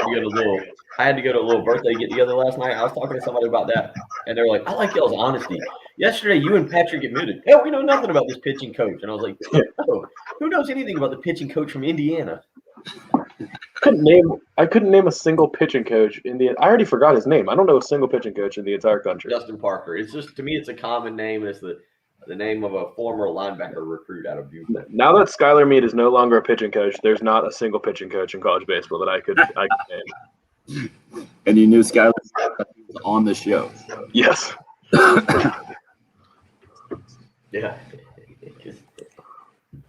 S3: had to go to a little birthday get together last night. I was talking to somebody about that, and they were like, "I like y'all's honesty." Yesterday, you and Patrick admitted, "Yeah, we know nothing about this pitching coach," and I was like, "Oh, who knows anything about the pitching coach from Indiana?"
S2: I couldn't name a single pitching coach in the. I already forgot his name. I don't know a single pitching coach in the entire country.
S3: Justin Parker. It's just, to me, it's a common name, and it's the name of a former linebacker recruit out of Butte.
S2: Now that Skylar Meade is no longer a pitching coach, there's not a single pitching coach in college baseball that I could name.
S1: And you knew Skylar was on the show.
S2: Yes.
S3: Yeah.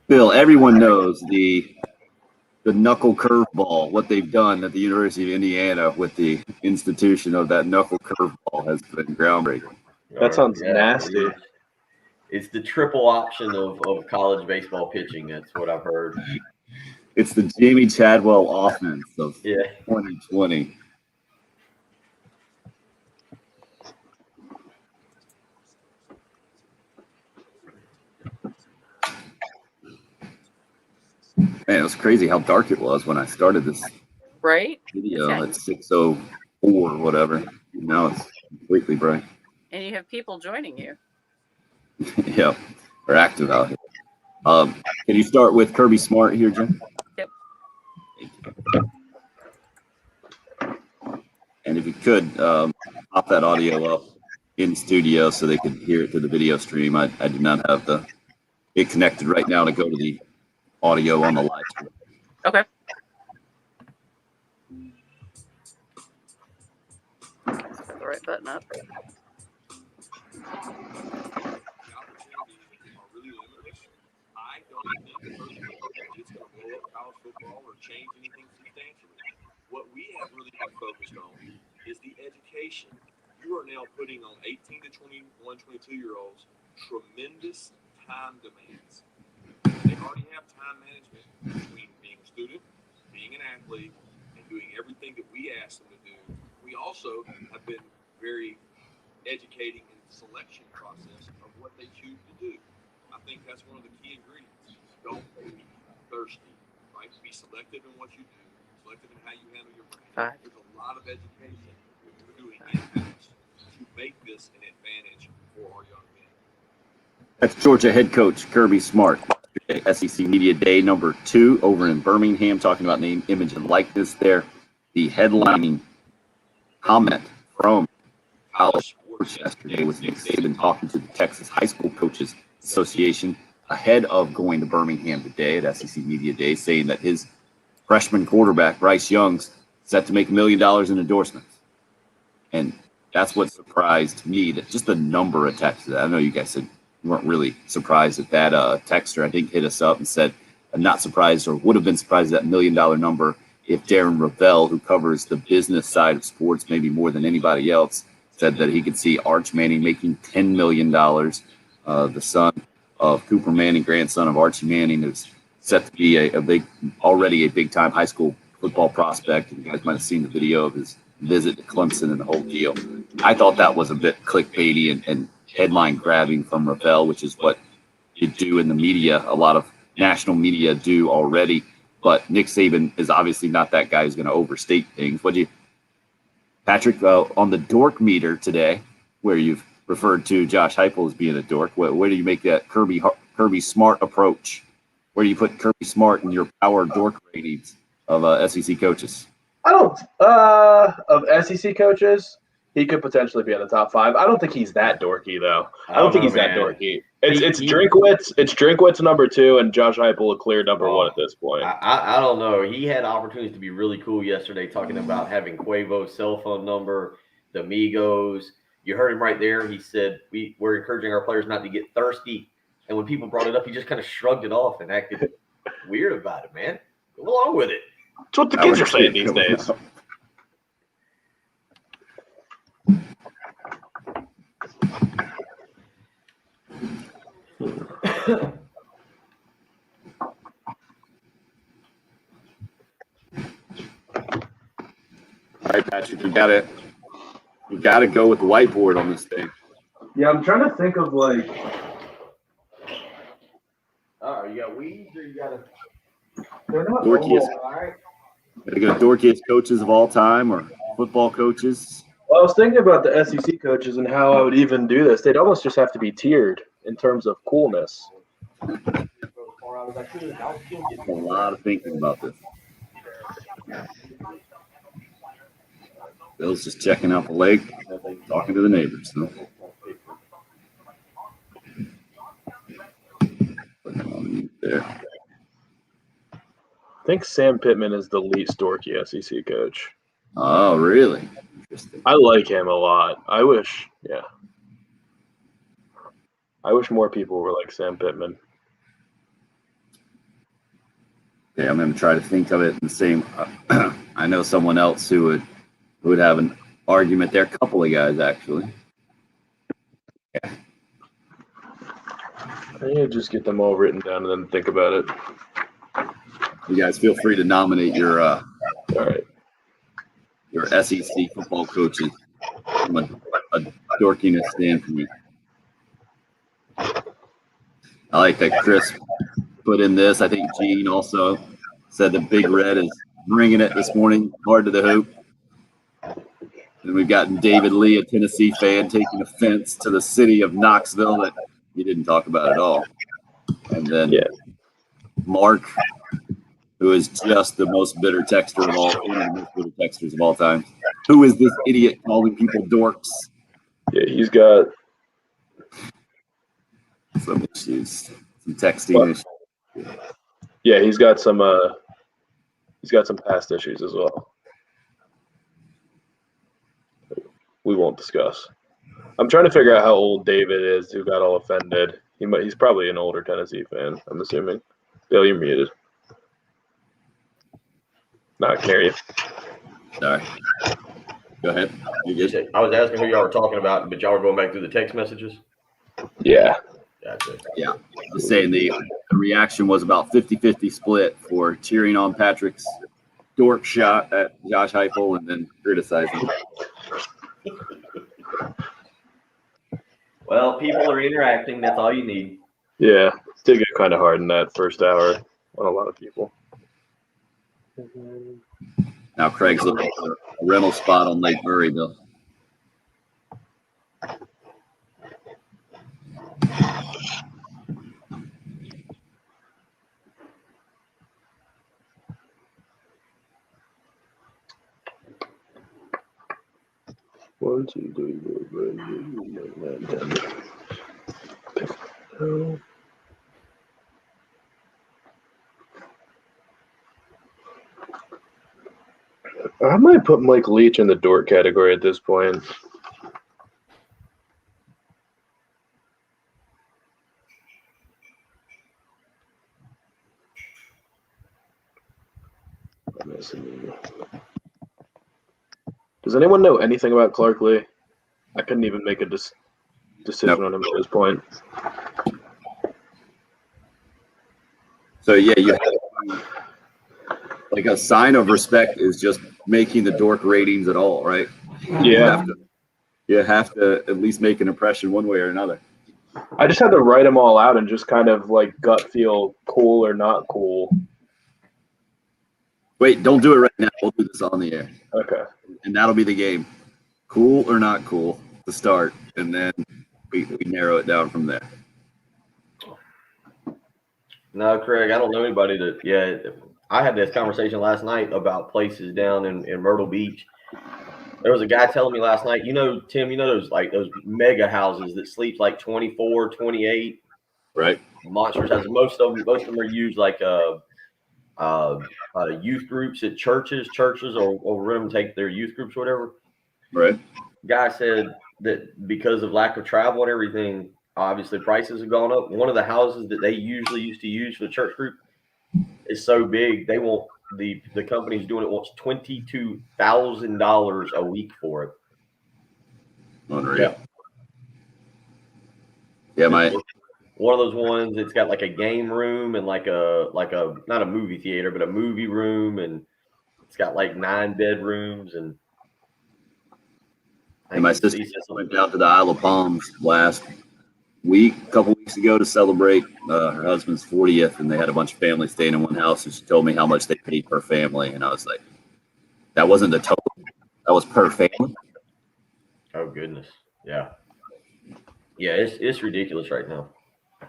S1: Bill, everyone knows the knuckle curveball, what they've done at the University of Indiana with the institution of that knuckle curveball has been groundbreaking.
S2: That sounds nasty.
S3: It's the triple option of college baseball pitching. That's what I've heard.
S1: It's the Jamie Chadwell offense of 2020. Man, it was crazy how dark it was when I started this video at 6:04 or whatever. Now it's completely bright.
S4: And you have people joining you.
S1: Yeah, we're active out here. Can you start with Kirby Smart here, Jim?
S4: Yep.
S1: And if you could, pop that audio up in studio so they could hear it through the video stream. I do not have it connected right now to go to the audio on the live stream.
S4: Okay. Put the right button up.
S5: I don't think the first it's going to blow up college football or change anything substantially. What we have really been focused on is the education. You are now putting on 18 to 21, 22-year-olds tremendous time demands. They already have time management between being a student, being an athlete, and doing everything that we ask them to do. We also have been very educating in the selection process of what they choose to do. I think that's one of the key ingredients. Don't be thirsty, right? Be selective in what you do, selective in how you handle your brand. There's a lot of education that we're doing in-house to make this an advantage for our young men.
S1: That's Georgia head coach Kirby Smart. SEC Media Day number 2 over in Birmingham, talking about name, image, and likeness there. The headlining comment from college sports yesterday was Nick Saban talking to the Texas High School Coaches Association ahead of going to Birmingham today at SEC Media Day, saying that his freshman quarterback, Bryce Young's set to make $1 million in endorsements. And that's what surprised me, that just the number attached to that. I know you guys said you weren't really surprised at that. Texter, I think, hit us up and said, I'm not surprised, or would have been surprised at that $1 million number if Darren Ravel, who covers the business side of sports maybe more than anybody else, said that he could see Arch Manning making $10 million. The son of Cooper Manning, grandson of Archie Manning, who's set to be already a big-time high school football prospect. You guys might have seen the video of his visit to Clemson and the whole deal. I thought that was a bit clickbaity and headline grabbing from Ravel, which is what you do in the media. A lot of national media do already, but Nick Saban is obviously not that guy who's going to overstate things. Patrick, on the dork meter today, where you've referred to Josh Heupel as being a dork, where do you make that Kirby Smart approach? Where do you put Kirby Smart in your power dork ratings of SEC coaches?
S2: I don't of SEC coaches, he could potentially be in the top 5. I don't think he's that dorky though. I don't think he's that dorky. It's Drinkwitz. It's Drinkwitz number 2 and Josh Heupel a clear number 1 at this point.
S3: I don't know. He had opportunities to be really cool yesterday, talking about having Quavo's cell phone number, the Migos. You heard him right there. He said we're encouraging our players not to get thirsty. And when people brought it up, he just kind of shrugged it off and acted weird about it, man. Go along with it.
S2: That's what the kids are saying these days.
S1: right, Patrick, you gotta go with the whiteboard on this thing.
S2: Yeah, I'm trying to think of like.
S3: All right, you got weeds or you got a
S2: They're not
S1: Dorkiest,
S3: all right?
S1: gotta go dorkiest coaches of all time or football coaches.
S2: Well, I was thinking about the SEC coaches and how I would even do this. They'd almost just have to be tiered in terms of coolness.
S1: A lot of thinking about this. Bill's just checking out the lake, talking to the neighbors. Huh? Put him on mute there.
S2: I think Sam Pittman is the least dorky SEC coach.
S1: Oh, really? Interesting.
S2: I like him a lot. I wish more people were like Sam Pittman.
S1: Okay, I'm going to try to think of it in the same. I know someone else who would have an argument there. A couple of guys, actually.
S2: I need to just get them all written down and then think about it.
S1: You guys feel free to nominate your
S2: All right.
S1: your SEC football coaches from a dorkiness standpoint. I like that Chris put in this. I think Gene also said that Big Red is bringing it this morning, hard to the hoop. And we've gotten David Lee, a Tennessee fan, taking offense to the city of Knoxville that he didn't talk about at all. And then Mark, who is just the most bitter texter of all, one of the most bitter texters of all time. Who is this idiot calling people dorks?
S2: Yeah, he's got
S1: Some issues, some texting issues.
S2: yeah, he's got some past issues as well. We won't discuss. I'm trying to figure out how old David is who got all offended. He's probably an older Tennessee fan, I'm assuming. Bill, you're muted. No, I can't hear you.
S1: Sorry. Go ahead. You good?
S3: I was asking who y'all were talking about, but y'all were going back through the text messages.
S2: Yeah.
S3: Gotcha.
S1: Yeah. I was saying the reaction was about 50-50 split for cheering on Patrick's dork shot at Josh Heupel and then criticizing.
S3: Well, people are interacting. That's all you need.
S2: Yeah. It did get kind of hard in that first hour on a lot of people.
S1: Now Craig's looking for a rental spot on Lake Murray, Bill.
S2: One, two, three, four. I might put Mike Leach in the dork category at this point. Does anyone know anything about Clark Lee? I couldn't even make a decision on him at this point.
S1: So yeah, you have, like a sign of respect is just making the dork ratings at all, right?
S2: Yeah.
S1: You have to at least make an impression one way or another.
S2: I just had to write them all out and just kind of like gut feel cool or not cool.
S1: Wait, don't do it right now. We'll do this on the air.
S2: Okay.
S1: And that'll be the game. Cool or not cool to start. And then we narrow it down from there.
S3: No, Craig, I don't know anybody that. Yeah, I had this conversation last night about places down in Myrtle Beach. There was a guy telling me last night, Tim, those mega houses that sleeps like 24, 28.
S1: Right.
S3: Monsters houses. Most of them are used like youth groups at churches or room take their youth groups or whatever.
S1: Right.
S3: Guy said that because of lack of travel and everything, obviously prices have gone up. One of the houses that they usually used to use for the church group is so big they want the company's doing it wants $22,000 a week for it.
S1: Unreal. Yeah,
S3: one of those ones. It's got like a game room and like a not a movie theater, but a movie room, and it's got like 9 bedrooms, and
S1: And my sister just went down to the Isle of Palms last week, a couple weeks ago, to celebrate her husband's 40th, and they had a bunch of families staying in one house. And she told me how much they paid per family, and I was like, "That wasn't the total; that was per family."
S3: Oh goodness, yeah, yeah. It's ridiculous right now.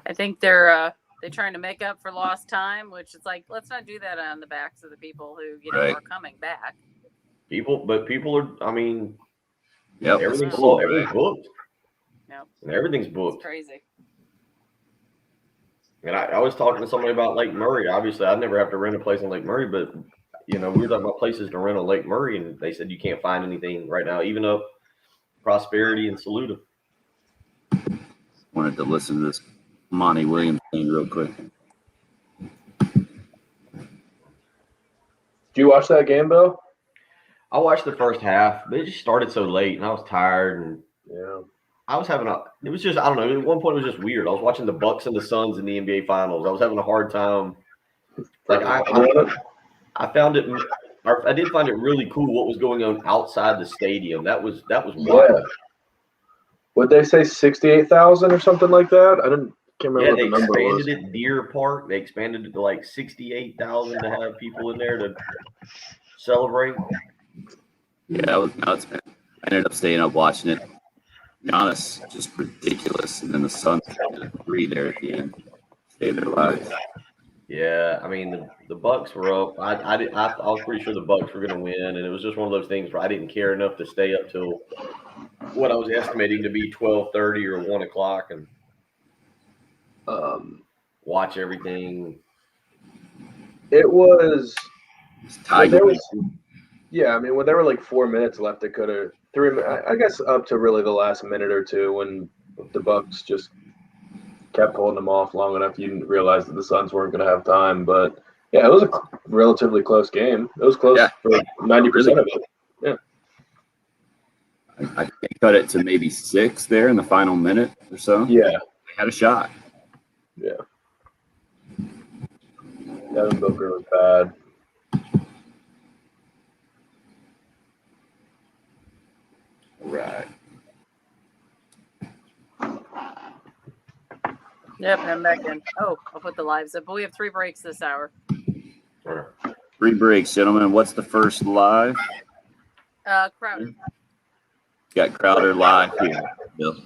S4: I think they're trying to make up for lost time, which is like, let's not do that on the backs of the people who
S1: Right.
S4: are coming back.
S3: People are. I mean,
S1: Yep,
S3: everything's
S1: full,
S3: full. Everything's booked.
S4: Yep.
S3: And everything's
S4: It's
S3: booked.
S4: crazy.
S3: And I was talking to somebody about Lake Murray. Obviously, I'd never have to rent a place on Lake Murray, but we were talking about places to rent on Lake Murray, and they said you can't find anything right now, even up Prosperity and Saluda.
S1: Wanted to listen to this Monty Williams thing real quick.
S2: Did you watch that game, Bill?
S3: I watched the first half, but it just started so late, and I was tired, and
S2: Yeah.
S3: I was having it was just, I don't know, at one point it was just weird. I was watching the Bucks and the Suns in the NBA Finals. I was having a hard time. Like, I found it, I did find it really cool what was going on outside the stadium. That was wild.
S2: Yeah. Would they say 68,000 or something like that? Can't remember
S3: Yeah,
S2: what
S3: they
S2: the number was.
S3: expanded it, Deer Park. They expanded it to like 68,000 to have people in there to celebrate.
S1: Yeah, that was nuts, man. I ended up staying up watching it. Giannis, just ridiculous. And then the Suns had 3 there at the end. Saved their lives.
S3: Yeah, I mean the Bucks were up. I was pretty sure the Bucks were going to win, and it was just one of those things where I didn't care enough to stay up till what I was estimating to be 12:30 or 1 o'clock and watch everything.
S2: It was.
S1: It's Tiger.
S2: Yeah, I mean, when there were like 4 minutes left, it could have 3. I guess up to really the last minute or two when the Bucks just kept holding them off long enough, you didn't realize that the Suns weren't going to have time. But yeah, it was a relatively close game. It was close for 90% of it. Yeah.
S1: I cut it to maybe 6 there in the final minute or so.
S2: Yeah.
S1: They had a shot.
S2: Yeah. Devin Booker was bad.
S1: Right.
S4: Yep, I'm back in. Oh, I'll put the lives up. But we have 3 breaks this hour.
S1: 3 breaks, gentlemen. What's the first live?
S4: Crowder.
S1: Got Crowder live here, Bill.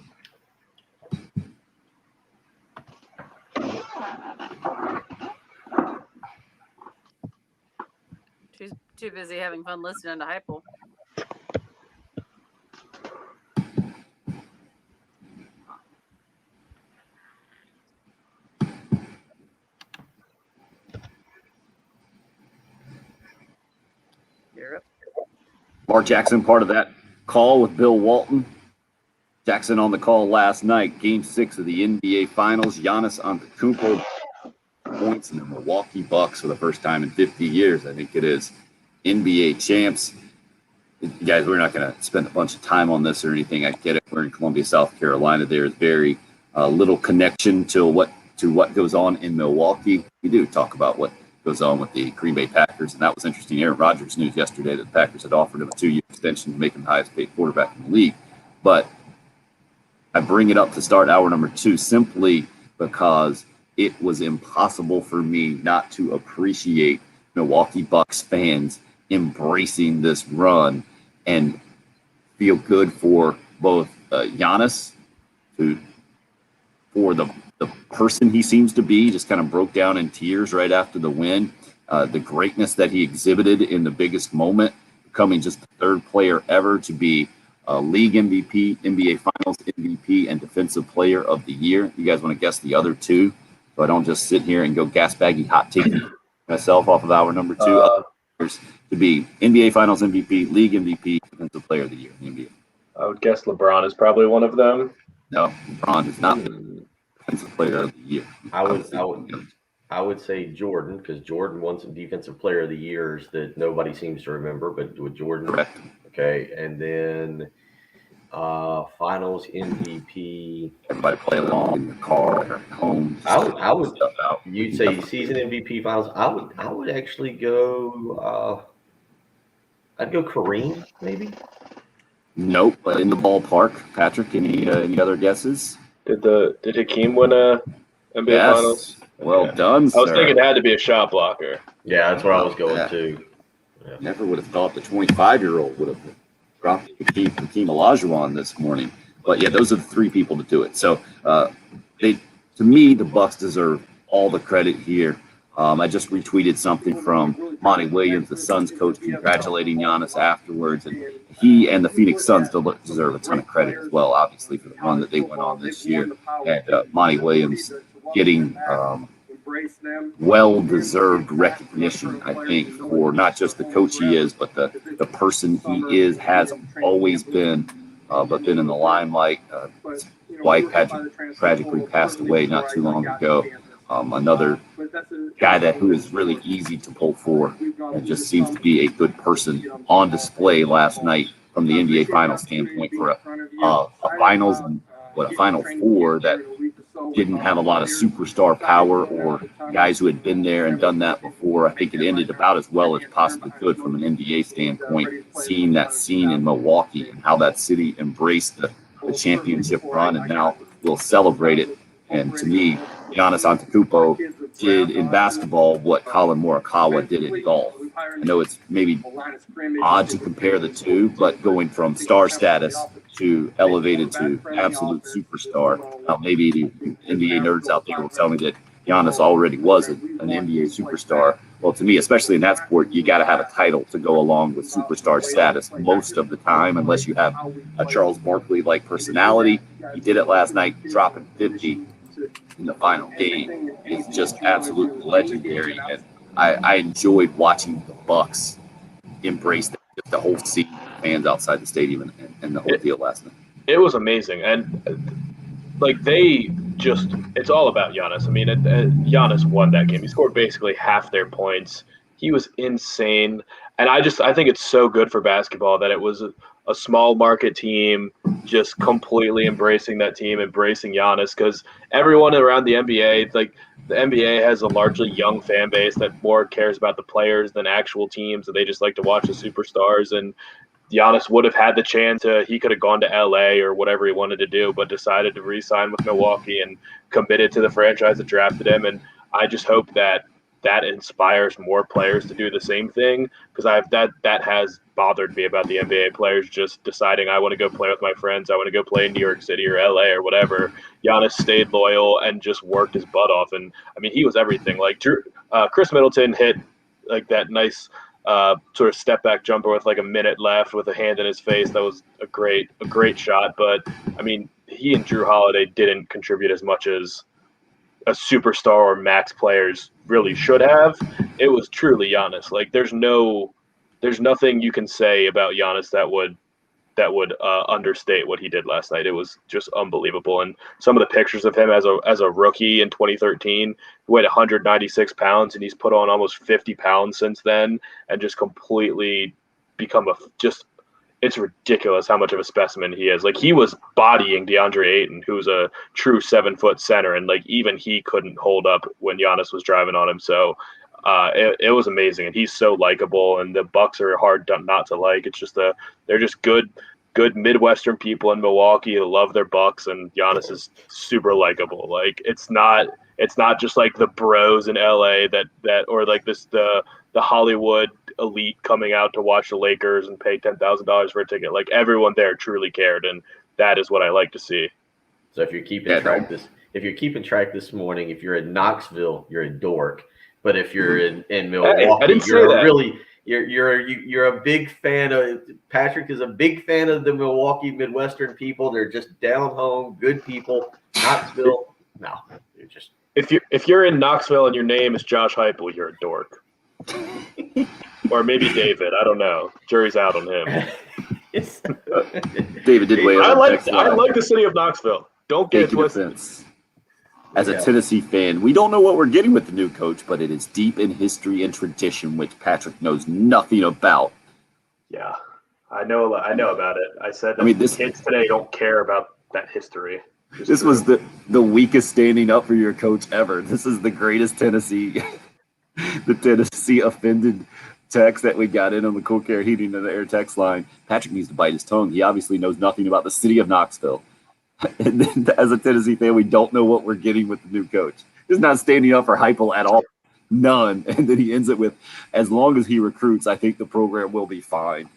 S4: She's too busy having fun listening to Heupel. You're up.
S1: Mark Jackson, part of that call with Bill Walton. Jackson on the call last night, Game 6 of the NBA Finals. Giannis Antetokounmpo points in the Milwaukee Bucks for the first time in 50 years. I think it is. NBA champs. You guys, we're not going to spend a bunch of time on this or anything. I get it. We're in Columbia, South Carolina. There is very little connection to what goes on in Milwaukee. We do talk about what goes on with the Green Bay Packers, and that was interesting. Aaron Rodgers news yesterday that the Packers had offered him a 2-year extension to make him the highest paid quarterback in the league. But I bring it up to start hour number 2 simply because it was impossible for me not to appreciate Milwaukee Bucks fans embracing this run and feel good for both Giannis, for the person he seems to be, just kind of broke down in tears right after the win. The greatness that he exhibited in the biggest moment, becoming just the 3rd player ever to be league MVP, NBA Finals MVP, and Defensive Player of the Year. You guys want to guess the other 2? So I don't just sit here and go gas baggy hot taking myself off of hour number 2. To be NBA Finals MVP, League MVP, Defensive Player of the Year in the NBA.
S2: I would guess LeBron is probably one of them.
S1: No, LeBron is not the Defensive Player of the Year.
S3: I would say Jordan, because Jordan won some Defensive Player of the Years that nobody seems to remember, but with Jordan.
S1: Correct.
S3: Okay, and then Finals MVP.
S1: Everybody play along in your car or at home.
S3: I would.
S1: Stuff out.
S3: You'd say season MVP Finals. I would actually go. I'd go Kareem maybe.
S1: Nope, but in the ballpark. Patrick, any other guesses?
S2: Did Hakeem win a NBA
S1: Yes.
S2: Finals?
S1: Well
S2: Okay.
S1: done, sir.
S2: I was thinking it had to be a shot blocker.
S3: Yeah, that's where I was going
S1: Yeah.
S3: to.
S1: Never would have thought the 25-year-old would have dropped Hakeem Olajuwon this morning. But yeah, those are the three people to do it. So to me, the Bucks deserve all the credit here. I just retweeted something from Monty Williams, the Suns coach, congratulating Giannis afterwards, and he and the Phoenix Suns deserve a ton of credit as well, obviously, for the run that they went on this year. And Monty Williams getting well-desered recognition, I think, for not just the coach he is, but the person he is, has always been, but been in the limelight. His wife tragically passed away not too long ago. Another guy who is really easy to pull for and just seems to be a good person on display last night from the NBA Finals standpoint for a Finals and a Final Four that didn't have a lot of superstar power or guys who had been there and done that before. I think it ended about as well as possibly could from an NBA standpoint, seeing that scene in Milwaukee and how that city embraced the championship run and now will celebrate it. And to me, Giannis Antetokounmpo did in basketball what Colin Morikawa did in golf. I know it's maybe odd to compare the two, but going from star status to elevated to absolute superstar. Maybe the NBA nerds out there will tell me that Giannis already was an NBA superstar. Well, to me, especially in that sport, you got to have a title to go along with superstar status most of the time, unless you have a Charles Barkley-like personality. He did it last night, dropping 50 in the final game. It's just absolutely legendary, and I enjoyed watching the Bucks embrace the whole scene, fans outside the stadium, and the whole deal last night.
S2: It was amazing, and like it's all about Giannis. I mean, Giannis won that game. He scored basically half their points. He was insane, and I think it's so good for basketball that it was a small market team just completely embracing that team, embracing Giannis, because everyone around the NBA, like the NBA has a largely young fan base that more cares about the players than actual teams, and they just like to watch the superstars. And Giannis would have had the chance he could have gone to LA or whatever he wanted to do, but decided to re-sign with Milwaukee and committed to the franchise that drafted him. And I just hope that inspires more players to do the same thing, because that has bothered me about the NBA players just deciding, I want to go play with my friends, I want to go play in New York City or LA or whatever. Giannis stayed loyal and just worked his butt off, and I mean, he was everything. Like Chris Middleton hit like that nice sort of step back jumper with like a minute left with a hand in his face. That was a great shot, but I mean, he and Drew Holiday didn't contribute as much as a superstar or max players really should have. It was truly Giannis. Like there's nothing you can say about Giannis that would understate what he did last night. It was just unbelievable. And some of the pictures of him as a rookie in 2013, he weighed 196 pounds and he's put on almost 50 pounds since then and just completely become it's ridiculous how much of a specimen he is. Like he was bodying DeAndre Ayton, who's a true 7-foot center, and like even he couldn't hold up when Giannis was driving on him. So it was amazing, and he's so likable. And the Bucks are hard not to like. It's just they're just good Midwestern people in Milwaukee who love their Bucks, and Giannis is super likable. Like it's not just like the bros in LA that or like the Hollywood elite coming out to watch the Lakers and pay $10,000 for a ticket. Like everyone there truly cared, and that is what I like to see.
S3: So if you're keeping track this morning, if you're in Knoxville, you're a dork. But if you're in Milwaukee, you're a big fan of Patrick is a big fan of the Milwaukee Midwestern people. They're just down home, good people. Knoxville, no, you're just
S2: if you're in Knoxville and your name is Josh Heupel, you're a dork. Or maybe David. I don't know. Jury's out on him.
S1: David did weigh in.
S2: I like the city of Knoxville. Don't get it twisted.
S1: As a Tennessee fan, we don't know what we're getting with the new coach, but it is deep in history and tradition, which Patrick knows nothing about.
S2: Yeah, I know about it. I said that the kids today don't care about that history.
S1: This was the weakest standing up for your coach ever. This is the greatest Tennessee. The Tennessee offended text that we got in on the Cool Care Heating and Air text line. Patrick needs to bite his tongue. He obviously knows nothing about the city of Knoxville. And then as a Tennessee fan, we don't know what we're getting with the new coach. He's not standing up for Heupel at all. None. And then he ends it with, as long as he recruits, I think the program will be fine.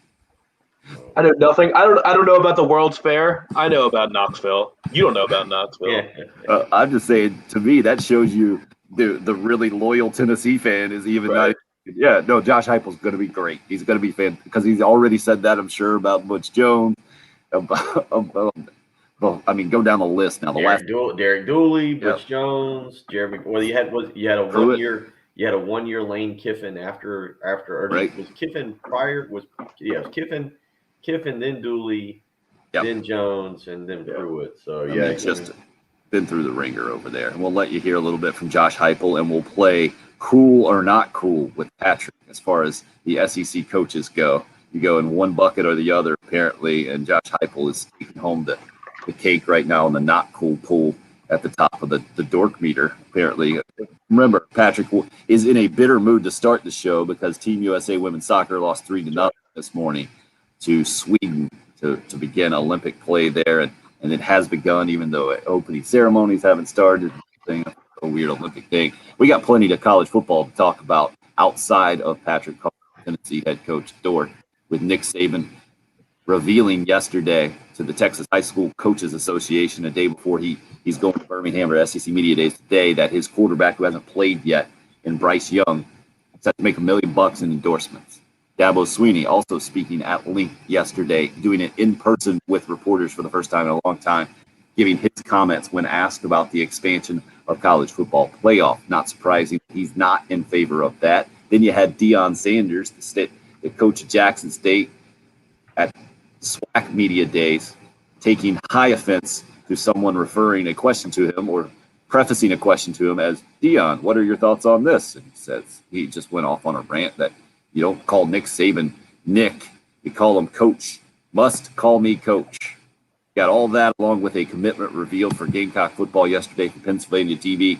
S2: I know nothing. I don't know about the World's Fair. I know about Knoxville. You don't know about Knoxville.
S3: Yeah.
S1: I'm just saying, to me, that shows you the really loyal Tennessee fan is even
S2: Right.
S1: not. Yeah, no, Josh Heupel's going to be great. He's going to be fan because he's already said that, I'm sure, about Butch Jones. Well, I mean, go down the list now. The last
S3: Derek Dooley,
S1: Yep.
S3: Butch Jones, Jeremy. Well, you had a
S1: Pruitt.
S3: 1 year. You had a 1 year Lane Kiffin after or
S1: Right.
S3: was Kiffin prior was it was Kiffin then Dooley,
S1: Yep.
S3: then Jones, and then
S2: Yeah.
S3: Pruitt. So
S1: I
S3: yeah,
S1: mean, it's just been through the ringer over there. And we'll let you hear a little bit from Josh Heupel, and we'll play cool or not cool with Patrick as far as the SEC coaches go. You go in one bucket or the other, apparently, and Josh Heupel is taking home the cake right now in the not cool pool at the top of the dork meter, apparently. Remember, Patrick is in a bitter mood to start the show because Team USA Women's Soccer lost 3-0 this morning to Sweden to begin Olympic play there. And it has begun, even though opening ceremonies haven't started. A weird Olympic thing. We got plenty of college football to talk about outside of Patrick Carr, Tennessee head coach Dork, with Nick Saban revealing yesterday to the Texas High School Coaches Association a day before he's going to Birmingham or SEC Media Days today that his quarterback who hasn't played yet in Bryce Young is set to make $1 million in endorsements. Dabo Swinney also speaking at length yesterday, doing it in person with reporters for the first time in a long time, giving his comments when asked about the expansion of college football playoff. Not surprising, he's not in favor of that. Then you had Deion Sanders, the coach of Jackson State, at SWAC Media Days, taking high offense to someone referring a question to him or prefacing a question to him as, Deion, what are your thoughts on this? And he just went off on a rant that you don't call Nick Saban Nick, you call him Coach. Must call me Coach. Got all that along with a commitment revealed for Gamecock football yesterday from Pennsylvania TV.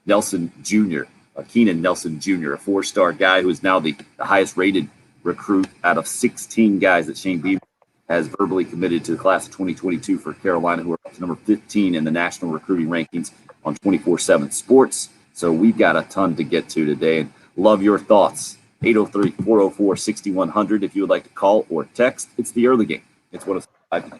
S1: Nelson Jr., Keenan Nelson Jr., a 4-star guy who is now the highest rated recruit out of 16 guys that Shane Beamer has verbally committed to the class of 2022 for Carolina, who are up to number 15 in the national recruiting rankings on 24/7 Sports. So we've got a ton to get to today, and love your thoughts. 803-404-6100 if you would like to call or text. It's the early game. It's 105.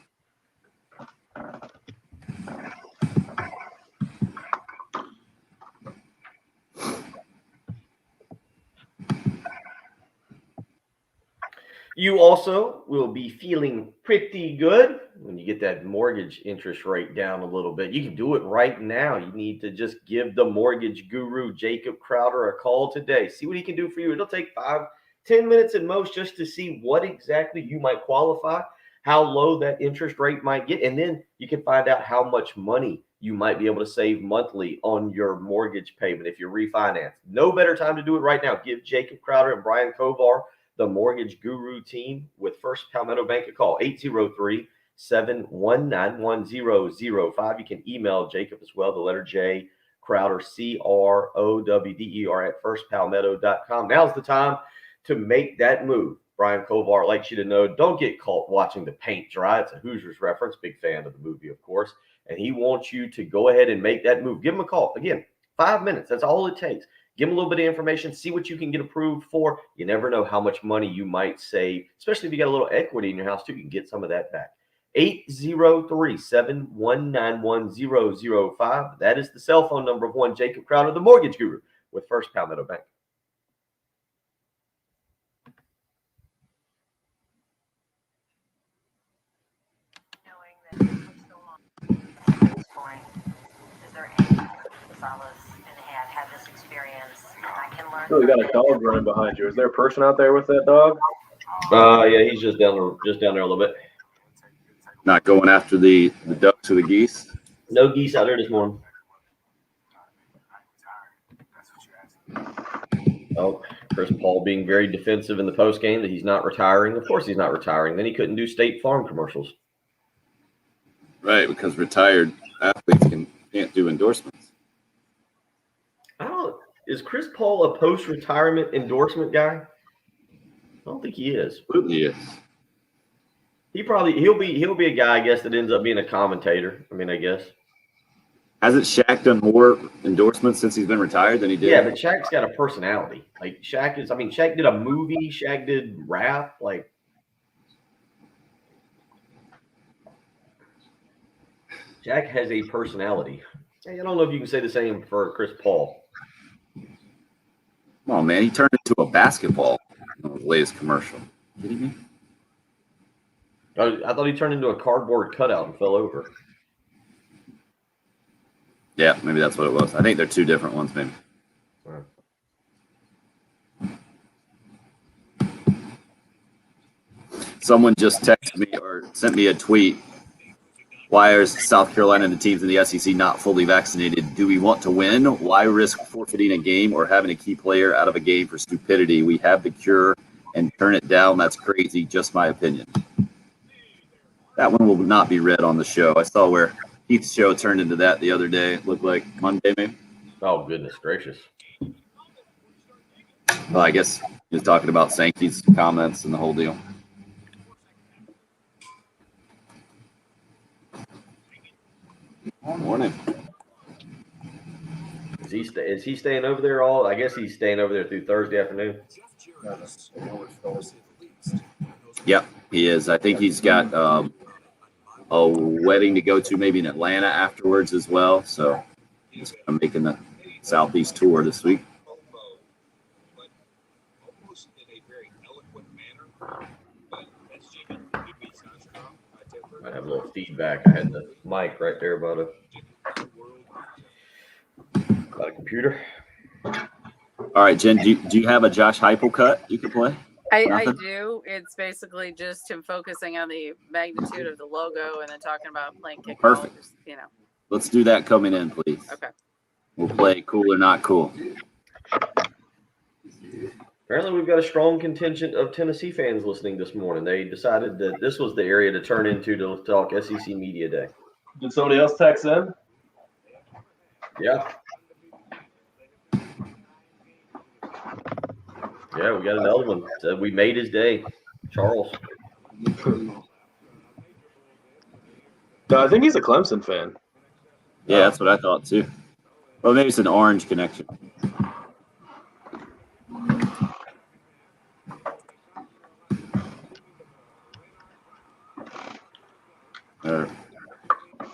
S3: You also will be feeling pretty good when you get that mortgage interest rate down a little bit. You can do it right now. You need to just give the mortgage guru, Jacob Crowder, a call today. See what he can do for you. It'll take 5-10 minutes at most just to see what exactly you might qualify, how low that interest rate might get, and then you can find out how much money you might be able to save monthly on your mortgage payment if you refinance. No better time to do it right now. Give Jacob Crowder and Brian Kovar, the Mortgage Guru team with First Palmetto Bank, a call, 803-719-1005. You can email Jacob as well, the letter J, Crowder, CROWDER at firstpalmetto.com. Now's the time to make that move. Brian Kovar likes you to know, don't get caught watching the paint dry. It's a Hoosiers reference, big fan of the movie, of course. And he wants you to go ahead and make that move. Give him a call. Again, 5 minutes. That's all it takes. Give him a little bit of information. See what you can get approved for. You never know how much money you might save, especially if you got a little equity in your house too. You can get some of that back. 803-719-1005. That is the cell phone number of one Jacob Crowder, the Mortgage Guru with First Palmetto Bank.
S6: Is there any solace in had this experience? And I can learn.
S2: Oh, you got a dog running behind you. Is there a person out there with that dog?
S3: Yeah, he's just down there a little bit.
S1: Not going after the ducks or the geese.
S3: No geese out there this morning. Oh, Chris Paul being very defensive in the postgame that he's not retiring. Of course he's not retiring. Then he couldn't do State Farm commercials.
S1: Right, because retired athletes can't do endorsements.
S3: Is Chris Paul a post-retirement endorsement guy? don't think he is.
S1: Absolutely is.
S3: He'll be a guy, I guess, that ends up being a commentator. I mean, I guess.
S1: Hasn't Shaq done more endorsements since he's been retired than he did?
S3: Yeah, but Shaq's got a personality. Like Shaq did a movie, Shaq did rap, like Shaq has a personality. I don't know if you can say the same for Chris Paul.
S1: Come on, man. He turned into a basketball in his latest commercial. Kidding me?
S3: I thought he turned into a cardboard cutout and fell over.
S1: Yeah, maybe that's what it was. I think they're two different ones, maybe.
S3: Right.
S1: Someone just texted me or sent me a tweet. Why are South Carolina and the teams in the SEC not fully vaccinated? Do we want to win? Why risk forfeiting a game or having a key player out of a game for stupidity? We have the cure and turn it down. That's crazy. Just my opinion. That one will not be read on the show. I saw where Keith's show turned into that the other day. It looked like Monday, maybe.
S3: Oh, goodness gracious.
S1: Well, I guess he was talking about Sankey's comments and the whole deal. Morning.
S3: Is he staying over there all? I guess he's staying over there through Thursday afternoon.
S1: Yep, he is. I think he's got a wedding to go to maybe in Atlanta afterwards as well. So he's kind of making the Southeast tour this week.
S3: I have a little feedback. I had the mic right there about a computer.
S1: All right, Jen, do you have a Josh Heupel cut you can play?
S4: I
S1: Nothing?
S4: do. It's basically just him focusing on the magnitude of the logo and then talking about playing kickball.
S1: Perfect.
S4: Just,
S1: Let's do that coming in, please.
S4: Okay.
S1: We'll play cool or not cool.
S3: Apparently, we've got a strong contingent of Tennessee fans listening this morning. They decided that this was the area to turn into to talk SEC Media Day.
S2: Did somebody else text in?
S3: Yeah. Yeah, we got another one. We made his day. Charles.
S2: No, I think he's a Clemson fan.
S1: Yeah, that's what I thought too. Well, maybe it's an orange connection. Or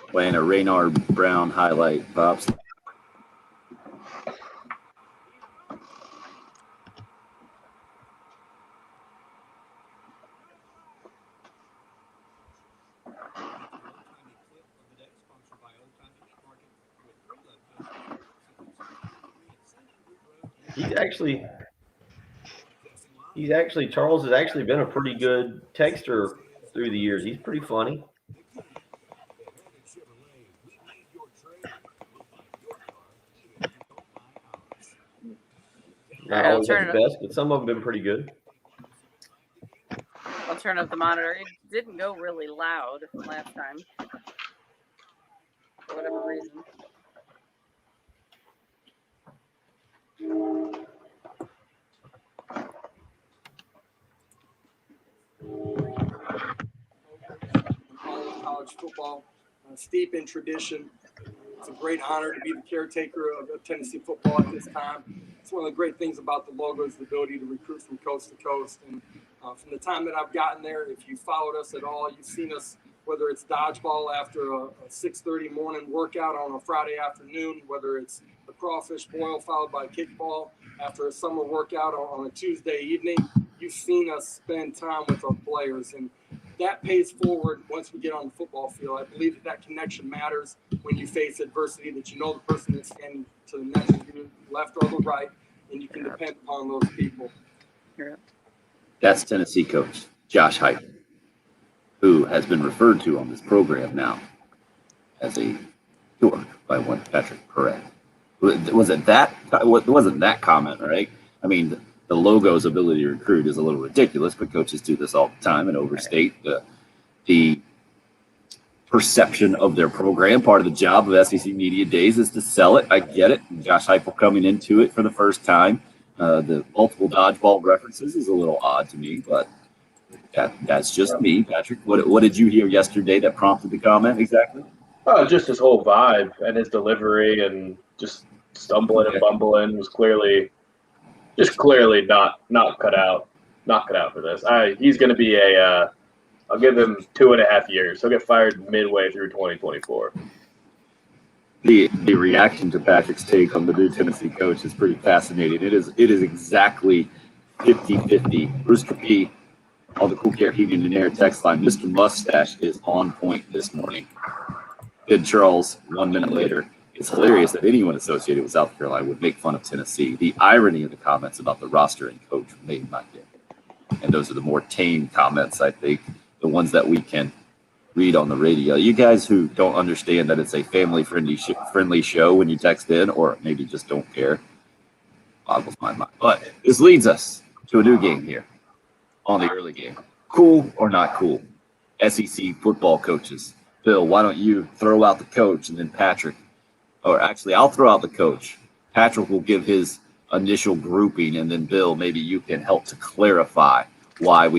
S1: playing a Raynard Brown highlight, Pops.
S3: Charles has actually been a pretty good texter through the years. He's pretty funny. Not always at the best, but some of them have been pretty good.
S4: I'll turn up the monitor. It didn't go really loud last time. For whatever reason.
S7: College football, steep in tradition. It's a great honor to be the caretaker of Tennessee football at this time. It's one of the great things about the logo is the ability to recruit from coast to coast. And from the time that I've gotten there, if you followed us at all, you've seen us, whether it's dodgeball after a 6:30 morning workout on a Friday afternoon, whether it's a crawfish boil followed by kickball after a summer workout on a Tuesday evening. You've seen us spend time with our players, and that pays forward once we get on the football field. I believe that connection matters when you face adversity, that you know the person that's standing to the next to you, left or the right, and you can depend upon those people.
S1: That's Tennessee coach Josh Heupel, who has been referred to on this program now as a dork by one Patrick Perret. Wasn't that comment, right? I mean, the logo's ability to recruit is a little ridiculous, but coaches do this all the time and overstate the perception of their program. Part of the job of SEC Media Days is to sell it. I get it. Josh Heupel coming into it for the first time. The multiple dodgeball references is a little odd to me, but that's just me. Patrick, what did you hear yesterday that prompted the comment exactly?
S2: Just his whole vibe and his delivery and just stumbling and bumbling was clearly not cut out for this. He's going to be I'll give him 2.5 years. He'll get fired midway through 2024.
S1: The reaction to Patrick's take on the new Tennessee coach is pretty fascinating. It is exactly 50-50. Bruce Capee on the Cool Care Heating and Air text line. Mr. Mustache is on point this morning. Ed Charles, 1 minute later. It's hilarious that anyone associated with South Carolina would make fun of Tennessee. The irony of the comments about the roster and coach made my day. And those are the more tame comments, I think, the ones that we can read on the radio. You guys who don't understand that it's a family-friendly show when you text in, or maybe just don't care, boggles my mind. But this leads us to a new game here on the early game. Cool or not cool? SEC football coaches. Bill, why don't you throw out the coach and then Patrick, or actually I'll throw out the coach. Patrick will give his initial grouping, and then Bill, maybe you can help to clarify why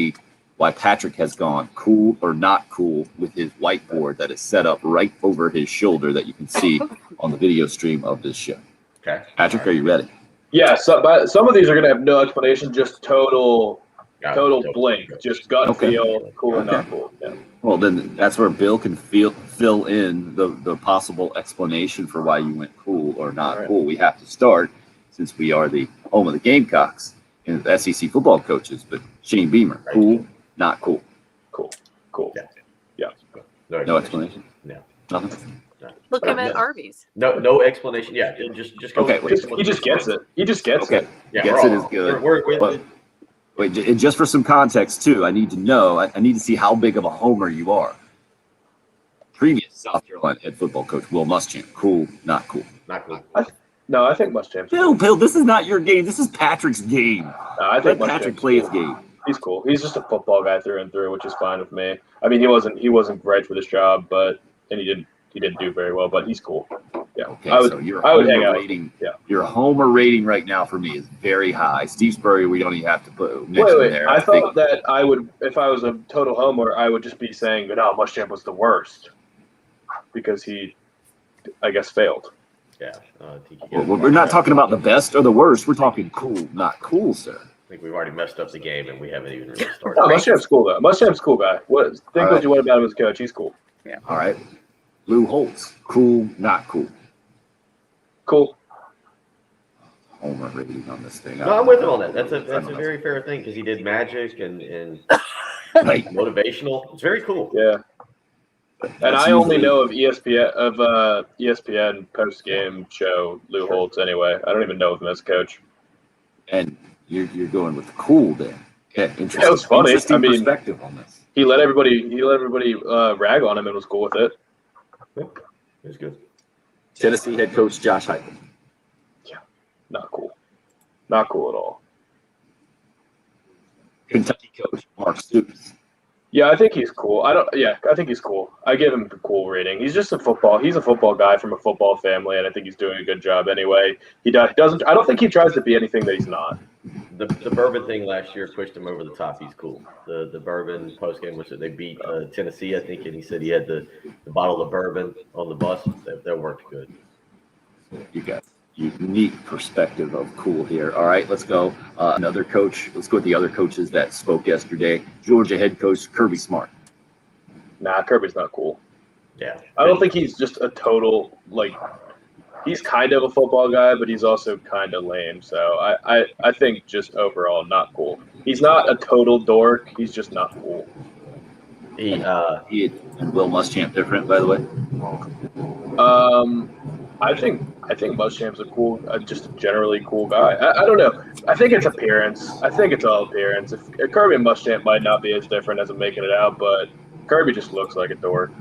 S1: Patrick has gone cool or not cool with his whiteboard that is set up right over his shoulder that you can see on the video stream of this show.
S3: Okay.
S1: Patrick, are you ready?
S2: Yeah, but some of these are going to have no explanation, just total blank, just gut feel, cool or not cool. Yeah.
S1: Well, then that's where Bill can fill in the possible explanation for why you went cool or not cool. We have to start, since we are the home of the Gamecocks and the SEC football coaches, but Shane Beamer, cool, not cool.
S2: Cool. Yeah.
S1: No explanation?
S3: No.
S1: Nothing?
S4: Look him at Arby's.
S3: No explanation. Yeah, just go.
S1: Okay, wait.
S2: He just gets it. He just gets it.
S3: Yeah,
S1: gets it is good.
S3: We're
S1: Wait, and just for some context too, I need to know, I need to see how big of a homer you are. Previous South Carolina head football coach Will Muschamp, cool, not cool?
S3: not cool.
S2: No, I think Muschamp's
S1: Bill, this is not your game. This is Patrick's game.
S2: I
S1: Let
S2: think
S1: Patrick
S2: Muschamp's
S1: play his game.
S2: He's cool. He's just a football guy through and through, which is fine with me. I mean, he wasn't great for this job, and he didn't do very well, but he's cool. Yeah.
S1: Okay,
S2: I would hang
S1: homer
S2: out.
S1: rating.
S2: Yeah.
S1: Your homer rating right now for me is very high. Steve Spurrier, we don't even have to mention
S2: Wait.
S1: there.
S2: I thought that I would, if I was a total homer, I would just be saying that Muschamp was the worst because he, I guess, failed.
S3: Yeah.
S1: We're not talking about the best or the worst. We're talking cool, not cool, sir.
S3: I think we've already messed up the game, and we haven't even really
S2: No,
S3: started.
S2: Muschamp's cool though. Muschamp's a cool guy. Think
S1: right.
S2: what you want about him as a coach. He's cool.
S1: All right. Lou Holtz, cool, not cool.
S2: Cool.
S1: Homer rating on this thing.
S3: No, I'm with him on that. That's a very fair thing because he did magic and
S1: Right.
S3: motivational. It's very cool.
S2: Yeah. And
S1: That's
S2: I only
S1: usually-
S2: know of ESPN post game show Lou Holtz anyway. I don't even know him as a coach.
S1: And you're going with the cool then. Okay, interesting.
S2: Yeah, it was funny.
S1: Interesting
S2: I mean-
S1: perspective on this.
S2: He let everybody rag on him and was cool with it.
S3: It was good.
S1: Tennessee head coach Josh Heupel.
S2: Not cool. Not cool at all.
S1: Kentucky coach Mark Stoops.
S2: Yeah, I think he's cool. I think he's cool. I give him the cool rating. He's just he's a football guy from a football family, and I think he's doing a good job anyway. I don't think he tries to be anything that he's not.
S3: The bourbon thing last year pushed him over the top. He's cool. The bourbon post game was that they beat Tennessee, I think, and he said he had the bottle of bourbon on the bus. That worked good.
S1: You got unique perspective of cool here. All right, let's go. Another coach. Let's go with the other coaches that spoke yesterday. Georgia head coach Kirby Smart.
S2: Nah, Kirby's not cool.
S3: Yeah.
S2: I don't think he's just a total he's kind of a football guy, but he's also kind of lame. So I think just overall not cool. He's not a total dork. He's just not cool.
S3: He
S1: And Will Muschamp different, by the way.
S2: I think Muschamp's a cool, just a generally cool guy. I don't know. I think it's appearance. I think it's all appearance. If Kirby and Muschamp might not be as different as I'm making it out, but Kirby just looks like a dork.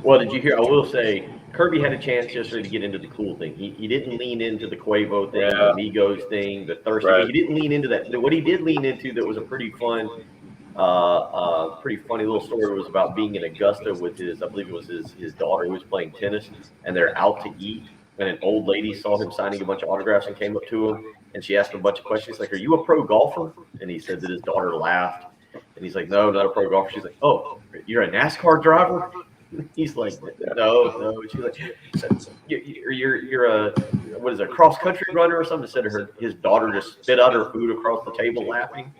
S3: Well, did you hear? I will say Kirby had a chance yesterday to get into the cool thing. He didn't lean into the Quavo thing, the Migos thing, the Thirsty.
S2: Right.
S3: He didn't lean into that. What he did lean into that was a pretty funny little story was about being in Augusta with I believe it was his daughter who was playing tennis, and they're out to eat, and an old lady saw him signing a bunch of autographs and came up to him and she asked him a bunch of questions. She's like, "Are you a pro golfer?" And he said that his daughter laughed, and he's like, "No, not a pro golfer." She's like, "Oh, you're a NASCAR driver?" He's like, "No." She's like, "You're a what is it, a cross country runner or something?" Said his daughter just spit out her food across the table laughing,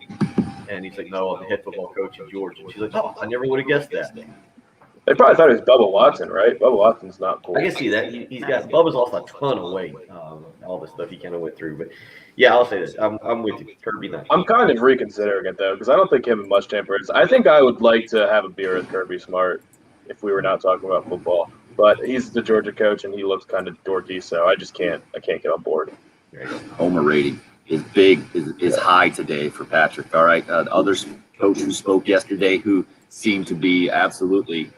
S3: and he's like, "No, I'm the head football coach in Georgia." And she's like, "Oh, I never would have guessed that."
S2: They probably thought it was Bubba Watson, right? Bubba Watson's not cool.
S3: I can see that. He's got Bubba's lost a ton of weight. All the stuff he kind of went through, but yeah, I'll say this. I'm with you, Kirby.
S2: I'm kind of reconsidering it though, because I don't think him and Muschamp is. I think I would like to have a beer with Kirby Smart if we were not talking about football. But he's the Georgia coach, and he looks kind of dorky, so I can't get on board.
S1: Homer rating is high today for Patrick. All right, other coach who spoke yesterday who seemed to be absolutely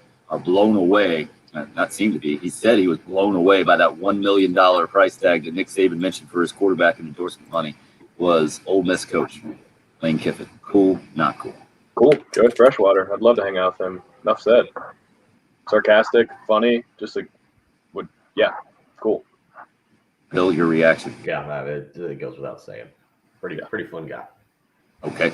S1: blown away. Not seemed to be. He said he was blown away by that $1 million price tag that Nick Saban mentioned for his quarterback and endorsement money. Was Ole Miss coach Lane Kiffin. Cool, not cool.
S2: Cool. Joe Freshwater. I'd love to hang out with him. Enough said. Sarcastic, funny, just like cool.
S1: Bill, your reaction?
S3: Yeah, it goes without saying. Pretty fun guy.
S1: Okay,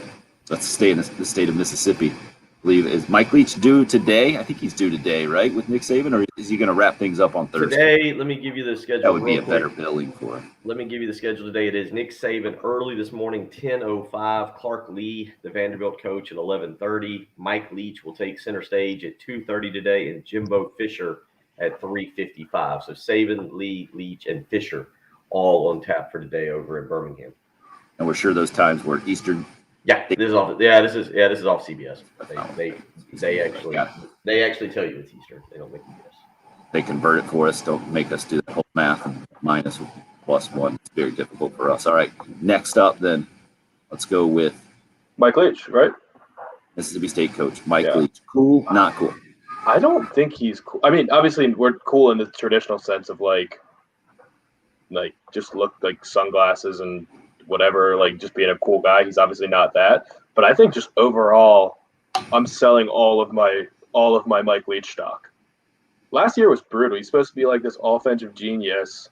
S1: let's stay in the state of Mississippi. I believe is Mike Leach due today? I think he's due today, right, with Nick Saban, or is he going to wrap things up on Thursday?
S3: Today, let me give you the schedule.
S1: That would be
S3: real
S1: a
S3: quick.
S1: better billing for him.
S3: Let me give you the schedule today. It is Nick Saban early this morning, 10:05. Clark Lee, the Vanderbilt coach, at 11:30. Mike Leach will take center stage at 2:30 today, and Jimbo Fisher at 3:55. So Saban, Lee, Leach, and Fisher all on tap for today over in Birmingham.
S1: And we're sure those times were Eastern.
S3: Yeah, this is off CBS. They actually tell you it's Eastern. They don't make you guess.
S1: They convert it for us. Don't make us do the whole math and minus plus one. It's very difficult for us. All right, next up then, let's go with
S2: Mike Leach, right?
S1: Mississippi State coach Mike Leach. Cool, not cool.
S2: I don't think he's cool. I mean, obviously we're cool in the traditional sense of like just look like sunglasses and whatever, like just being a cool guy. He's obviously not that. But I think just overall, I'm selling all of my Mike Leach stock. Last year was brutal. He's supposed to be like this offensive genius,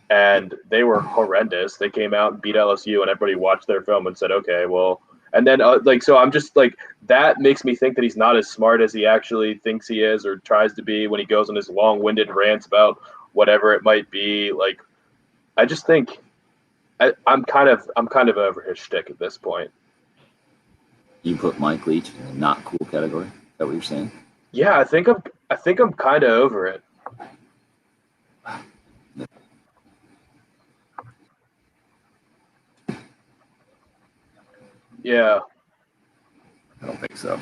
S2: and they were horrendous. They came out and beat LSU, and everybody watched their film and said, okay, well, and then so I'm just like, that makes me think that he's not as smart as he actually thinks he is or tries to be when he goes on his long-winded rants about whatever it might be. Like, I just think I'm kind of over his shtick at this point.
S1: You put Mike Leach in the not cool category? Is that what you're saying?
S2: Yeah, I think I'm kind of over it. Yeah.
S1: I don't think so.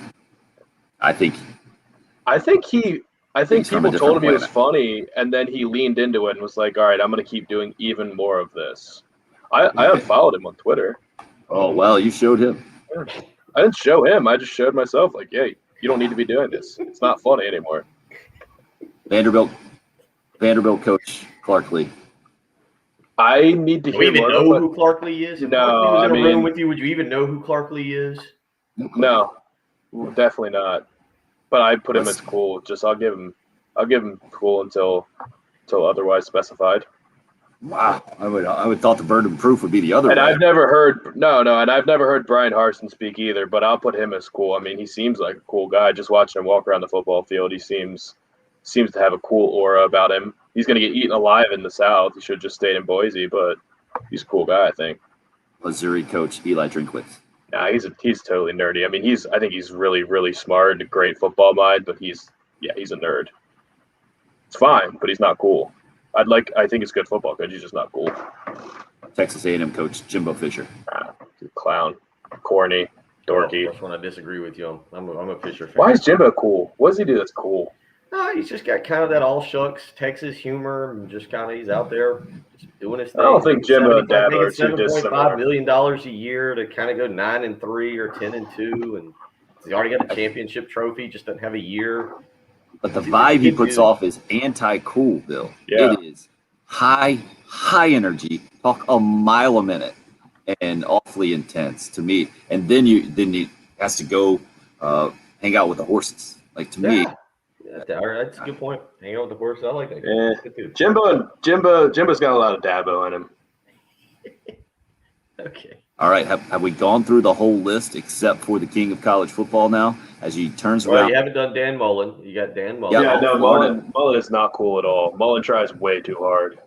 S1: I think
S2: people told him he was funny, and then he leaned into it and was like, all right, I'm going to keep doing even more of this. I unfollowed him on Twitter.
S1: Oh, well, you showed him.
S2: I didn't show him. I just showed myself, like, hey, you don't need to be doing this. It's not funny anymore.
S1: Vanderbilt coach Clark Lee.
S2: I need to
S3: Do you
S2: hear
S3: even
S2: more.
S3: know who Clark Lee is? If
S2: No,
S3: Clark Lee was in a
S2: I
S3: room
S2: mean-
S3: with you, would you even know who Clark Lee is?
S2: No, definitely not. But I put him as cool. Just I'll give him cool until otherwise specified.
S1: Wow, I would thought the burden of proof would be the other
S2: And
S1: way.
S2: I've never heard and I've never heard Brian Harsin speak either, but I'll put him as cool. I mean, he seems like a cool guy. Just watching him walk around the football field, he seems to have a cool aura about him. He's going to get eaten alive in the South. He should have just stayed in Boise, but he's a cool guy, I think.
S1: Missouri coach Eli Drinkwitz.
S2: Nah, he's totally nerdy. I mean, I think he's really, really smart and a great football mind, but he's a nerd. It's fine, but he's not cool. I think he's a good football coach. He's just not cool.
S1: Texas A&M coach Jimbo Fisher.
S2: Clown, corny, dorky.
S3: That's when I disagree with you. I'm a Fisher fan.
S2: Why is Jimbo cool? What does he do that's cool?
S3: He's just got kind of that all shucks Texas humor, and just kind of he's out there just doing his thing.
S2: I don't think Jimbo and Dabo are too
S3: $7.5
S2: dissimilar.
S3: million a year to kind of go 9-3 or 10-2, and he's already got the championship trophy. Just doesn't have a year.
S1: But the vibe he puts off is anti-cool, Bill.
S2: Yeah.
S1: It is high energy, talk a mile a minute, and awfully intense to me. And then he has to go hang out with the horses. Like, to me,
S3: That's a good point. Hang out with the horse. I like that.
S2: Yeah.
S3: Good dude.
S2: Jimbo's got a lot of Dabo in him.
S3: Okay.
S1: All right. Have we gone through the whole list except for the king of college football now? As he turns
S3: Well,
S1: around.
S3: you haven't done Dan Mullen. You got Dan Mullen.
S2: Yeah, no,
S1: Florida.
S2: Mullen is not cool at all. Mullen tries way too hard.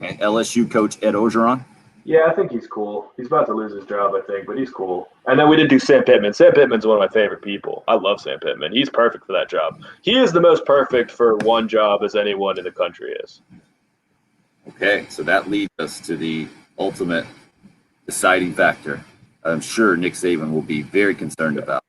S1: And LSU coach Ed Orgeron.
S2: Yeah, I think he's cool. He's about to lose his job, I think, but he's cool. And then we did do Sam Pittman. Sam Pittman's one of my favorite people. I love Sam Pittman. He's perfect for that job. He is the most perfect for one job as anyone in the country is.
S1: Okay, so that leads us to the ultimate deciding factor. I'm sure Nick Saban will be very concerned about.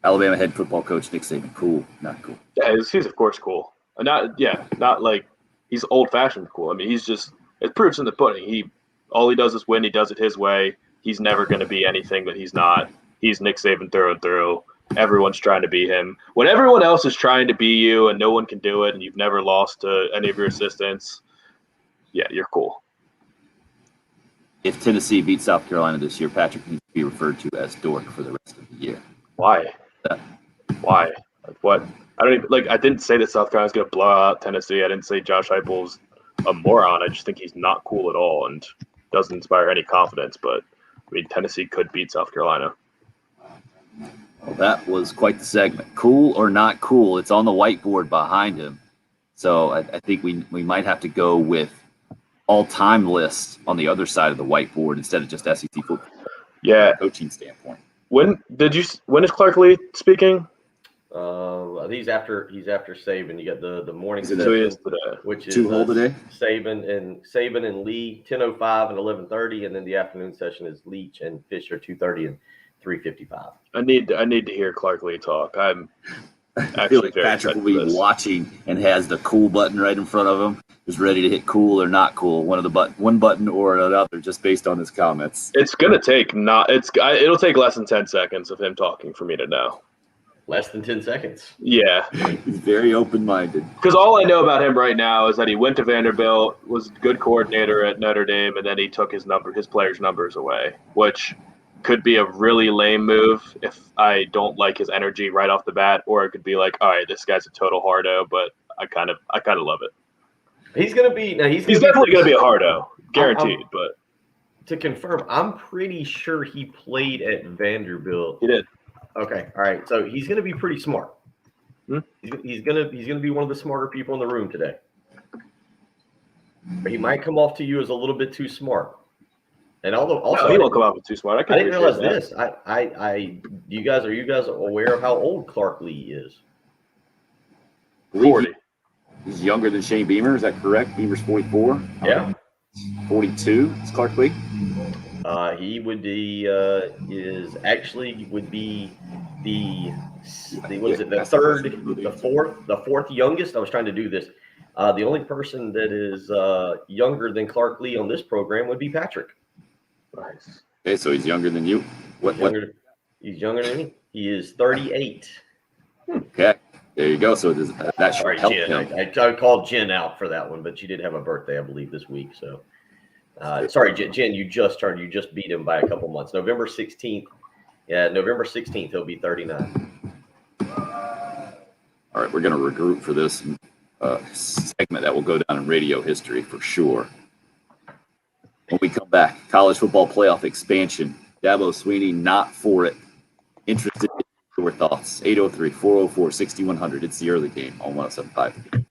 S1: Alabama head football coach Nick Saban. Cool, not cool.
S2: Yeah, he's of course cool. Not like he's old-fashioned cool. I mean, he's just – it proves in the pudding. All he does is win. He does it his way. He's never going to be anything that he's not. He's Nick Saban through and through. Everyone's trying to be him. When everyone else is trying to be you and no one can do it and you've never lost to any of your assistants, yeah, you're cool.
S1: If Tennessee beats South Carolina this year, Patrick needs to be referred to as Dork for the rest of the year.
S2: Why? Why? Like what? I don't even I didn't say that South Carolina's going to blow out Tennessee. I didn't say Josh Heupel's a moron. I just think he's not cool at all and doesn't inspire any confidence. But I mean, Tennessee could beat South Carolina.
S1: Well, that was quite the segment. Cool or not cool? It's on the whiteboard behind him. So I think we might have to go with all-time lists on the other side of the whiteboard instead of just SEC football.
S2: Yeah.
S1: Coaching standpoint.
S2: When is Clark Lee speaking?
S3: He's after Saban. You got the morning
S1: Is it
S2: So he
S3: session,
S2: is today.
S3: which is
S1: 2 whole today?
S3: Saban and Lee 10:05 and 11:30, and then the afternoon session is Leach and Fisher 2:30 and 3:55.
S2: I need to hear Clark Lee talk. I'm
S1: I feel
S2: actually
S1: like
S2: very
S1: Patrick
S2: excited
S1: will
S2: for
S1: be
S2: this.
S1: watching and has the cool button right in front of him, is ready to hit cool or not cool, one button or another, just based on his comments.
S2: It's gonna take it'll take less than 10 seconds of him talking for me to know.
S3: Less than 10 seconds.
S2: Yeah,
S1: He's very open-minded.
S2: because all I know about him right now is that he went to Vanderbilt, was a good coordinator at Notre Dame, and then he took his players' numbers away, which could be a really lame move if I don't like his energy right off the bat, or it could be like, all right, this guy's a total hardo, but I kind of love it.
S3: He's gonna be now. He's
S2: Definitely gonna be a hardo, guaranteed. But
S3: To confirm, I'm pretty sure he played at Vanderbilt.
S2: he did.
S3: Okay, all right. So he's going to be pretty smart.
S2: Hmm?
S3: He's going to be one of the smarter people in the room today. But he might come off to you as a little bit too smart. And also,
S2: No, he won't come out with too smart.
S3: I didn't realize
S2: appreciate
S3: this. Are you guys aware of how old Clark Lee is?
S2: 40.
S1: He's younger than Shane Beamer. Is that correct? Beamer's 44.
S3: Yeah.
S1: 42 is Clark Lee.
S3: He would be would be the what is it, the fourth youngest. I was trying to do this. The only person that is younger than Clark Lee on this program would be Patrick.
S2: Nice.
S1: Okay, so he's younger than you. What?
S3: He's younger than me. He is 38.
S1: Okay, there you go. So that should
S3: Sorry,
S1: help
S3: Jen.
S1: him.
S3: I called Jen out for that one, but she did have a birthday, I believe, this week. So, sorry, Jen. You just beat him by a couple months. November 16th. Yeah, November 16th, he'll be 39.
S1: All right, we're going to regroup for this segment that will go down in radio history for sure. When we come back, college football playoff expansion. Dabo Swinney, not for it. Interested in your thoughts. 803-404-6100. It's the early game on 107.5.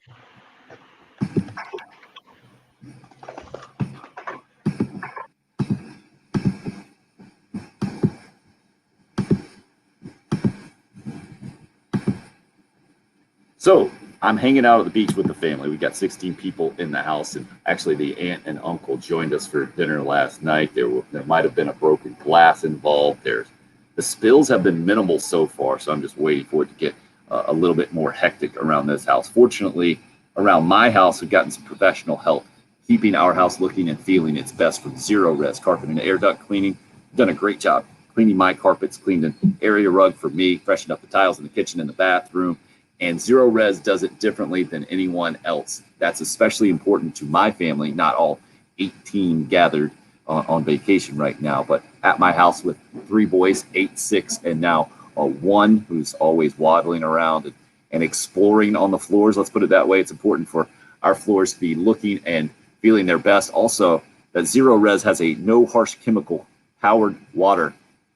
S1: So I'm hanging out at the beach with the family. We got 16 people in the house, and actually the aunt and uncle joined us for dinner last night. There might have been a broken glass involved. The spills have been minimal so far, so I'm just waiting for it to get a little bit more hectic around this house. Fortunately, around my house, we've gotten some professional help keeping our house looking and feeling its best from Zero Res Carpet and Air Duct Cleaning. Done a great job cleaning my carpets, cleaned an area rug for me, freshened up the tiles in the kitchen and the bathroom. And Zero Res does it differently than anyone else. That's especially important to my family, not all 18 gathered on vacation right now, but at my house with 3 boys, 8, 6, and now 1 who's always waddling around and exploring on the floors. Let's put it that way. It's important for our floors to be looking and feeling their best. Also, that Zero Res has a no harsh chemical powered water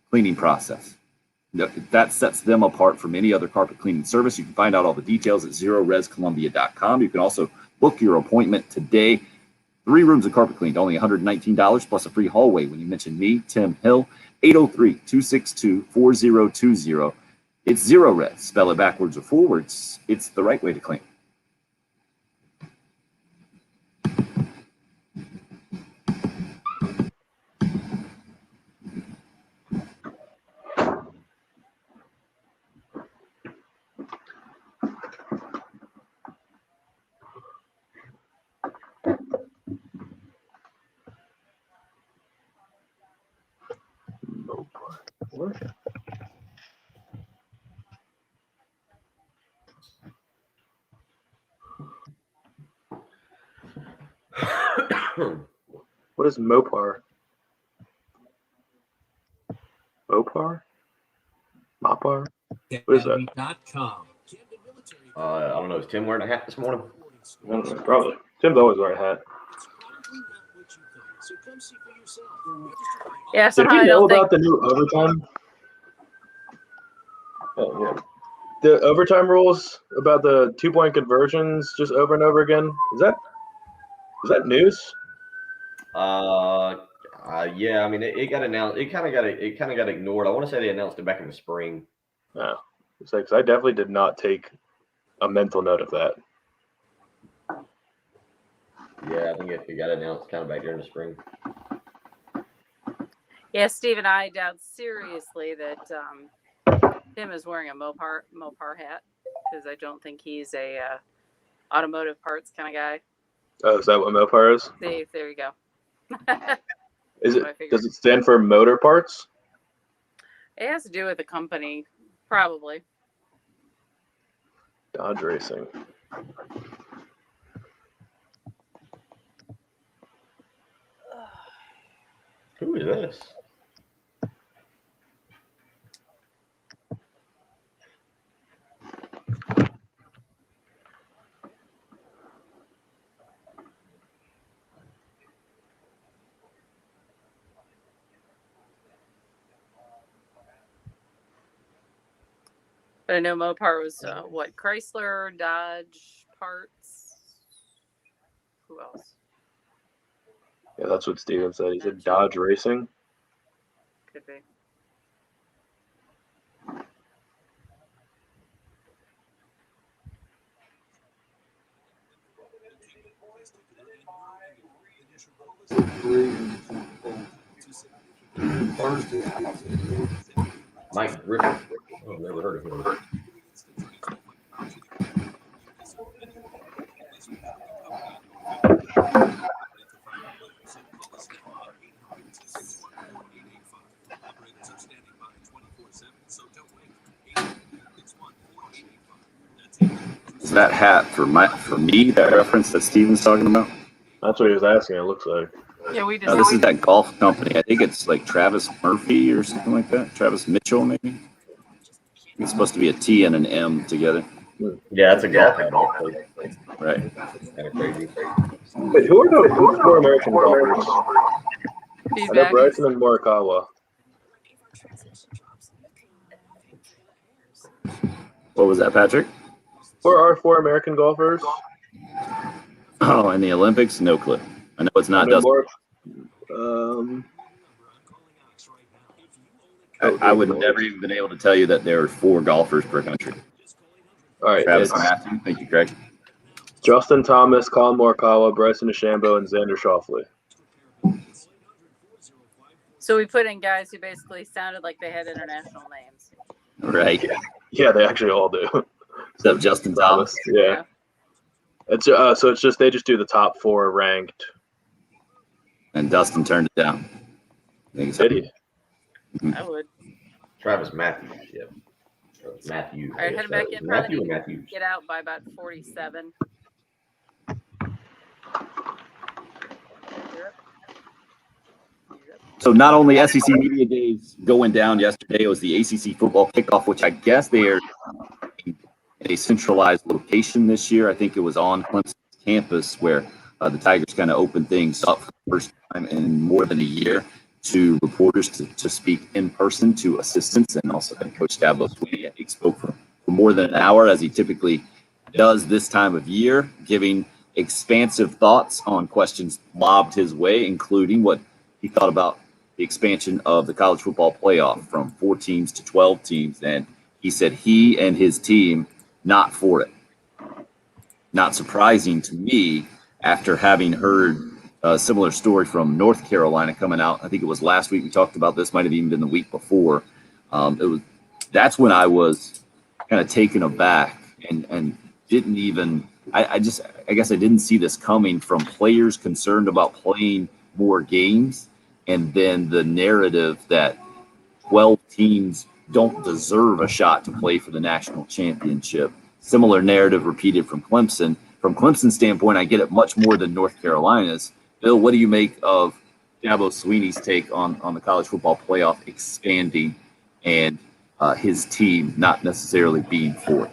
S1: cleaning process. That sets them apart from any other carpet cleaning service. You can find out all the details at ZeroResColumbia.com. You can also book your appointment today. 3 rooms of carpet cleaned, only $119 plus a free hallway when you mention me, Tim Hill, 803-262-4020. It's Zero Res. Spell it backwards or forwards. It's the right way to clean.
S2: What is Mopar? Mopar? Mopar? What is that?
S3: I don't know. Is Tim wearing a hat this morning?
S2: I don't know, probably. Tim's always wearing a hat.
S4: Yeah,
S2: Did
S4: somehow
S2: you
S4: I
S2: know
S4: don't think
S2: about the new overtime? Oh, yeah. The overtime rules about the 2-point conversions just over and over again. Is that news?
S3: Yeah. I mean, it got announced. It kind of got ignored. I want to say they announced it back in the spring.
S2: No. It's like, 'cause I definitely did not take a mental note of that.
S3: Yeah, I think it got announced kind of back there in the spring.
S4: Yeah, Steve and I doubt seriously that Tim is wearing a Mopar hat because I don't think he's a automotive parts kind of guy.
S2: Oh, is that what Mopar is?
S4: See, there you go.
S2: Is
S4: what I
S2: it?
S4: figured.
S2: Does it stand for motor parts?
S4: It has to do with the company, probably.
S2: Dodge Racing.
S3: Who is this?
S4: But I know Mopar was what, Chrysler, Dodge parts. Who else?
S2: Yeah, that's what Steven said. He said Dodge Racing.
S4: Could be.
S3: Mike Griffin. Oh, never heard of him.
S1: Is that hat for me, that reference that Steven's talking about?
S2: That's what he was asking, it looks like.
S4: Yeah, we just.
S1: No, this is that golf company. I think it's like Travis Murphy or something like that. Travis Mitchell, maybe. It's supposed to be a T and an M together.
S3: Yeah, that's a golf hat.
S1: Right.
S3: Kind of crazy.
S2: Wait, who are the 4 American golfers? I know
S4: Feedback.
S2: Bryson and Morikawa.
S1: What was that, Patrick?
S2: Where are 4 American golfers?
S1: Oh, in the Olympics? No clue. I know it's not
S2: I know
S1: Dustin. I would never even been able to tell you that there are 4 golfers per country.
S2: All right,
S1: Travis
S2: it's
S1: Matthew. Thank you, Greg.
S2: Justin Thomas, Colin Morikawa, Bryson DeChambeau, and Xander Schauffele.
S4: So we put in guys who basically sounded like they had international names.
S1: Right.
S2: Yeah, they actually all do.
S1: Except Justin Thomas.
S2: Yeah. It's so it's just they just do the top 4 ranked.
S1: And Dustin turned it down. I think
S2: Did he?
S4: I would.
S3: Travis Matthews. Yeah. Matthew.
S4: All right, heading back in.
S3: Matthew
S4: Probably
S3: or
S4: need to
S3: Matthews?
S4: get out by about 47.
S1: So not only SEC Media Days going down yesterday, it was the ACC football kickoff, which I guess they are in a centralized location this year. I think it was on Clemson's campus where the Tigers kind of opened things up for the first time in more than a year to reporters to speak in person to assistants, and also Coach Dabo Swinney, I think, spoke for more than an hour, as he typically does this time of year, giving expansive thoughts on questions lobbed his way, including what he thought about the expansion of the college football playoff from 4 teams to 12 teams. And he said he and his team not for it. Not surprising to me after having heard a similar story from North Carolina coming out. I think it was last week we talked about this, might have even been the week before. That's when I was kind of taken aback and didn't even, I guess I didn't see this coming from players concerned about playing more games, and then the narrative that 12 teams don't deserve a shot to play for the national championship. Similar narrative repeated from Clemson. From Clemson's standpoint, I get it much more than North Carolina's. Bill, what do you make of Dabo Swinney's take on the college football playoff expanding and his team not necessarily being for it?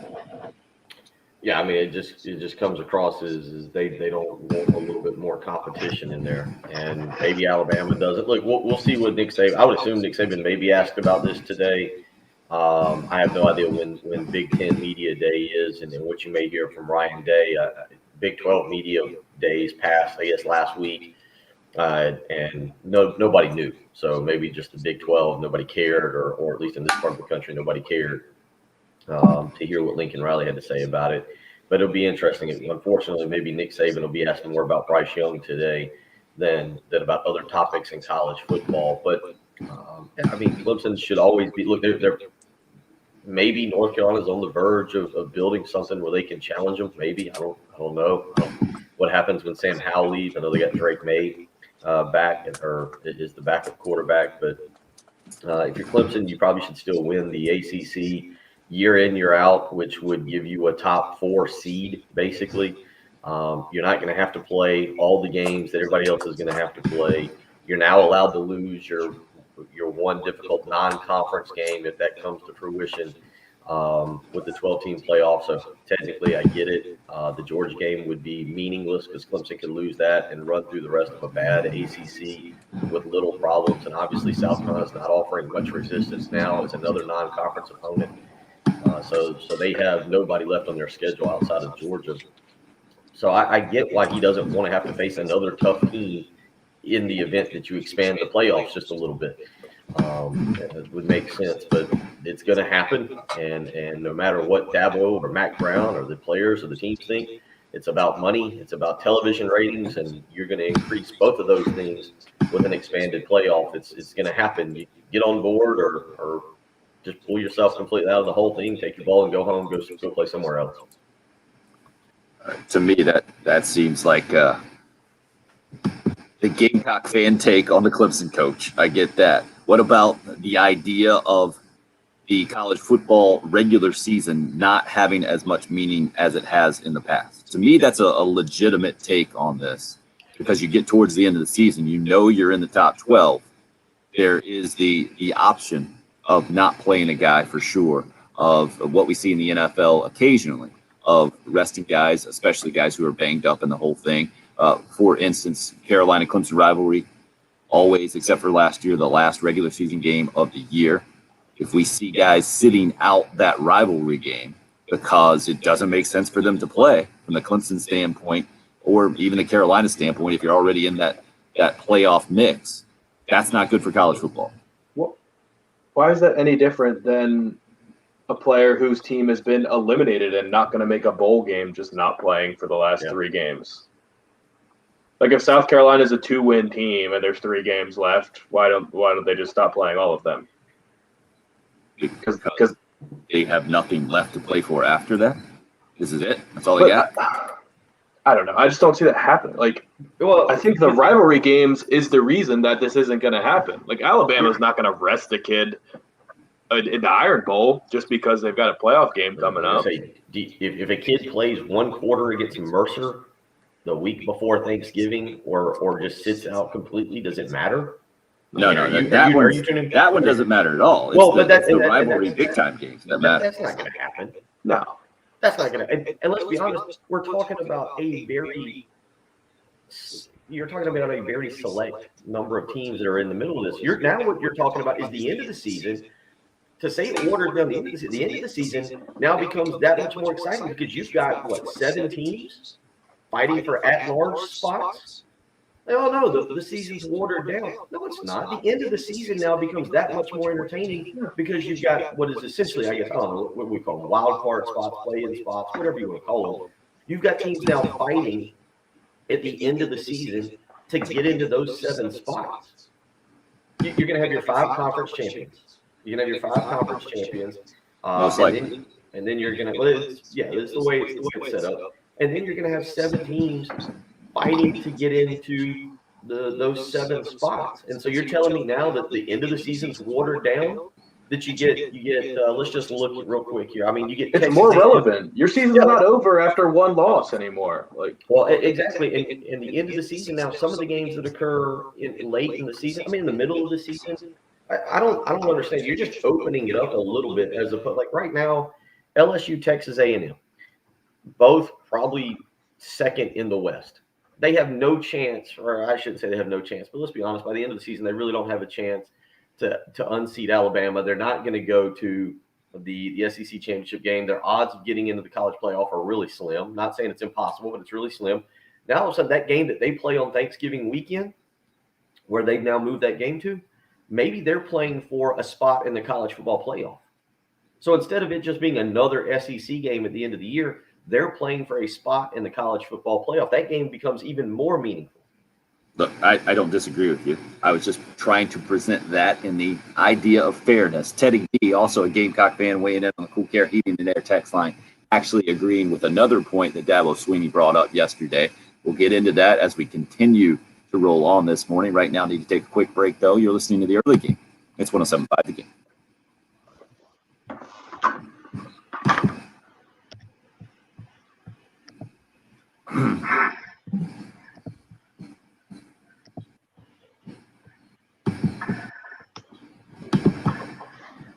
S3: Yeah, I mean, it just comes across as they don't want a little bit more competition in there, and maybe Alabama doesn't. Look, we'll see what Nick Saban. I would assume Nick Saban maybe asked about this today. I have no idea when Big Ten Media Day is, and then what you may hear from Ryan Day. Big 12 Media Days passed, I guess, last week, and nobody knew. So maybe just the Big 12, nobody cared, or at least in this part of the country, nobody cared. To hear what Lincoln Riley had to say about it. But it'll be interesting. Unfortunately, maybe Nick Saban will be asking more about Bryce Young today than about other topics in college football. But, I mean, Clemson should always be – look, they're maybe North Carolina's on the verge of building something where they can challenge them. Maybe. I don't know what happens when Sam Howell leaves. I know they got Drake May back, or is the backup quarterback. But if you're Clemson, you probably should still win the ACC year in, year out, which would give you a top 4 seed, basically. You're not going to have to play all the games that everybody else is going to have to play. You're now allowed to lose your one difficult non-conference game if that comes to fruition with the 12-team playoff. So technically, I get it. The Georgia game would be meaningless because Clemson could lose that and run through the rest of a bad ACC with little problems. And obviously, South Carolina's not offering much resistance now. It's another non-conference opponent. So they have nobody left on their schedule outside of Georgia. So I get why he doesn't want to have to face another tough team in the event that you expand the playoffs just a little bit. It would make sense, but it's going to happen. And no matter what Dabo or Mac Brown or the players or the teams think, it's about money. It's about television ratings, and you're going to increase both of those things with an expanded playoff. It's going to happen. You get on board or just pull yourself completely out of the whole thing, take your ball and go home, go play somewhere else.
S1: To me, that seems like the Gamecock fan take on the Clemson coach. I get that. What about the idea of the college football regular season not having as much meaning as it has in the past? To me, that's a legitimate take on this, because you get towards the end of the season, you're in the top 12. There is the option of not playing a guy for sure, of what we see in the NFL occasionally, of resting guys, especially guys who are banged up in the whole thing. For instance, Carolina-Clemson rivalry, always, except for last year, the last regular season game of the year. If we see guys sitting out that rivalry game because it doesn't make sense for them to play from the Clemson standpoint, or even the Carolina standpoint, if you're already in that playoff mix, that's not good for college football.
S2: Why is that any different than a player whose team has been eliminated and not going to make a bowl game, just not playing for the last 3 games? Like, if South Carolina is a 2-win team and there's 3 games left, why don't they just stop playing all of them?
S1: Because they have nothing left to play for after that. This is it. That's all they got.
S2: I don't know. I just don't see that happen. Like, I think the rivalry games is the reason that this isn't going to happen. Like, Alabama's not going to rest a kid in the Iron Bowl just because they've got a playoff game coming up.
S3: If a kid plays one quarter against Mercer the week before Thanksgiving or just sits out completely, does it matter?
S1: No, that one doesn't matter at all. It's the rivalry big-time games that matter.
S3: That's not going to happen.
S2: No.
S3: That's not going to – and let's be honest, we're talking about a very you're talking about a very select number of teams that are in the middle of this. Now what you're talking about is the end of the season. To say ordered down the end of the season now becomes that much more exciting because you've got what, 7 teams fighting for at-large spots. Oh no, the season's watered down. No, it's not. The end of the season now becomes that much more entertaining because you've got what is essentially, I guess, I don't know what we call them, wild card spots, play-in spots, whatever you want to call them. You've got teams now fighting at the end of the season to get into those 7 spots. You're going to have your 5 conference champions. You're going to have your 5 conference champions.
S1: Most likely.
S3: And then you're going to, it's the way it's set up. And then you're going to have 7 teams fighting to get into those 7 spots. And so you're telling me now that the end of the season's watered down, that you get let's just look real quick here. I mean, you get
S2: It's more relevant. Your season's not over after one loss anymore.
S3: Well, exactly. In the end of the season now, some of the games that occur late in the season, I mean, in the middle of the season, I don't understand. You're just opening it up a little bit as opposed, like right now, LSU, Texas A&M, both probably second in the West. They have no chance, or I shouldn't say they have no chance, but let's be honest, by the end of the season, they really don't have a chance to unseat Alabama. They're not going to go to the SEC championship game. Their odds of getting into the college playoff are really slim. Not saying it's impossible, but it's really slim. Now, all of a sudden, that game that they play on Thanksgiving weekend, where they've now moved that game to, maybe they're playing for a spot in the college football playoff. So instead of it just being another SEC game at the end of the year, they're playing for a spot in the college football playoff. That game becomes even more meaningful.
S1: Look, I don't disagree with you. I was just trying to present that in the idea of fairness. Teddy B, also a Gamecock fan weighing in on the Cool Care Heating and Air text line, actually agreeing with another point that Dabo Sweeney brought up yesterday. We'll get into that as we continue to roll on this morning. Right now, need to take a quick break, though. You're listening to The Early Game. It's 107.5 The Game.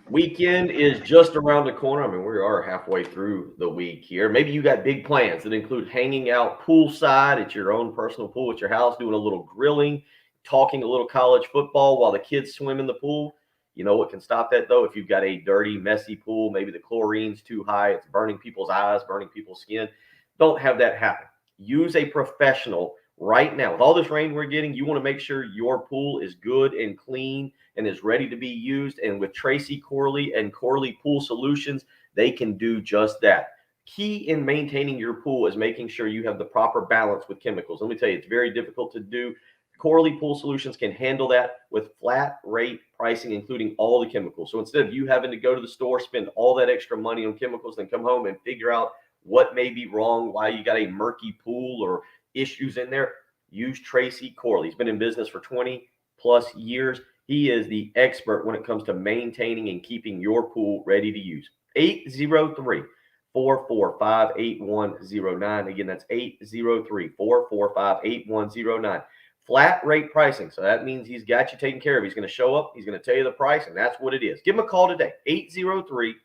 S3: Weekend is just around the corner. I mean, we are halfway through the week here. Maybe you got big plans that include hanging out poolside at your own personal pool at your house, doing a little grilling, talking a little college football while the kids swim in the pool. You know what can stop that, though? If you've got a dirty, messy pool, maybe the chlorine's too high, it's burning people's eyes, burning people's skin. Don't have that happen. Use a professional right now. With all this rain we're getting, you want to make sure your pool is good and clean and is ready to be used. And with Tracy Corley and Corley Pool Solutions, they can do just that. Key in maintaining your pool is making sure you have the proper balance with chemicals. Let me tell you, it's very difficult to do. Corley Pool Solutions can handle that with flat rate pricing, including all the chemicals. So instead of you having to go to the store, spend all that extra money on chemicals, then come home and figure out what may be wrong, why you got a murky pool or issues in there, use Tracy Corley. He's been in business for 20 plus years. He is the expert when it comes to maintaining and keeping your pool ready to use. 803-445-8109. Again, that's 803-445-8109. Flat rate pricing. So that means he's got you taken care of. He's going to show up. He's going to tell you the price, and that's what it is. Give him a call today.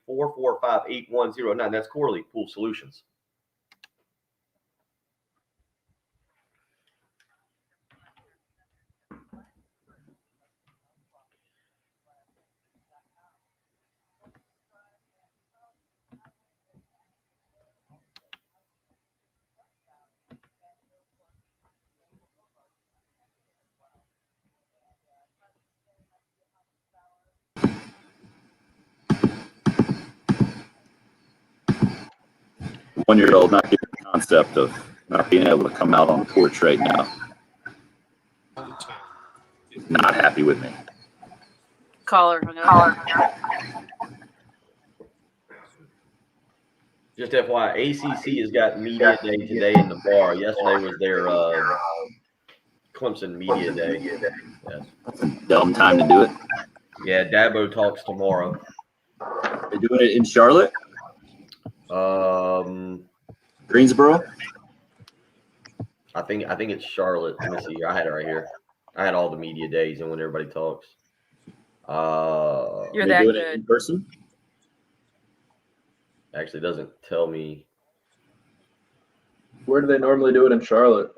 S3: 803-445-8109. That's Corley Pool Solutions.
S1: One-year-old not getting the concept of not being able to come out on the porch right now. Not happy with me.
S4: Caller.
S3: Just FYI, ACC has got media day today in the bar. Yesterday was their Clemson media day. Yes.
S1: Dumb time to do it.
S3: Yeah, Dabo talks tomorrow.
S1: They're doing it in Charlotte? Greensboro?
S3: I think it's Charlotte. Let me see here. I had it right here. I had all the media days and when everybody talks.
S4: You're
S1: They
S4: that
S1: doing it
S4: good.
S1: in person?
S3: Actually doesn't tell me.
S2: Where do they normally do it in Charlotte?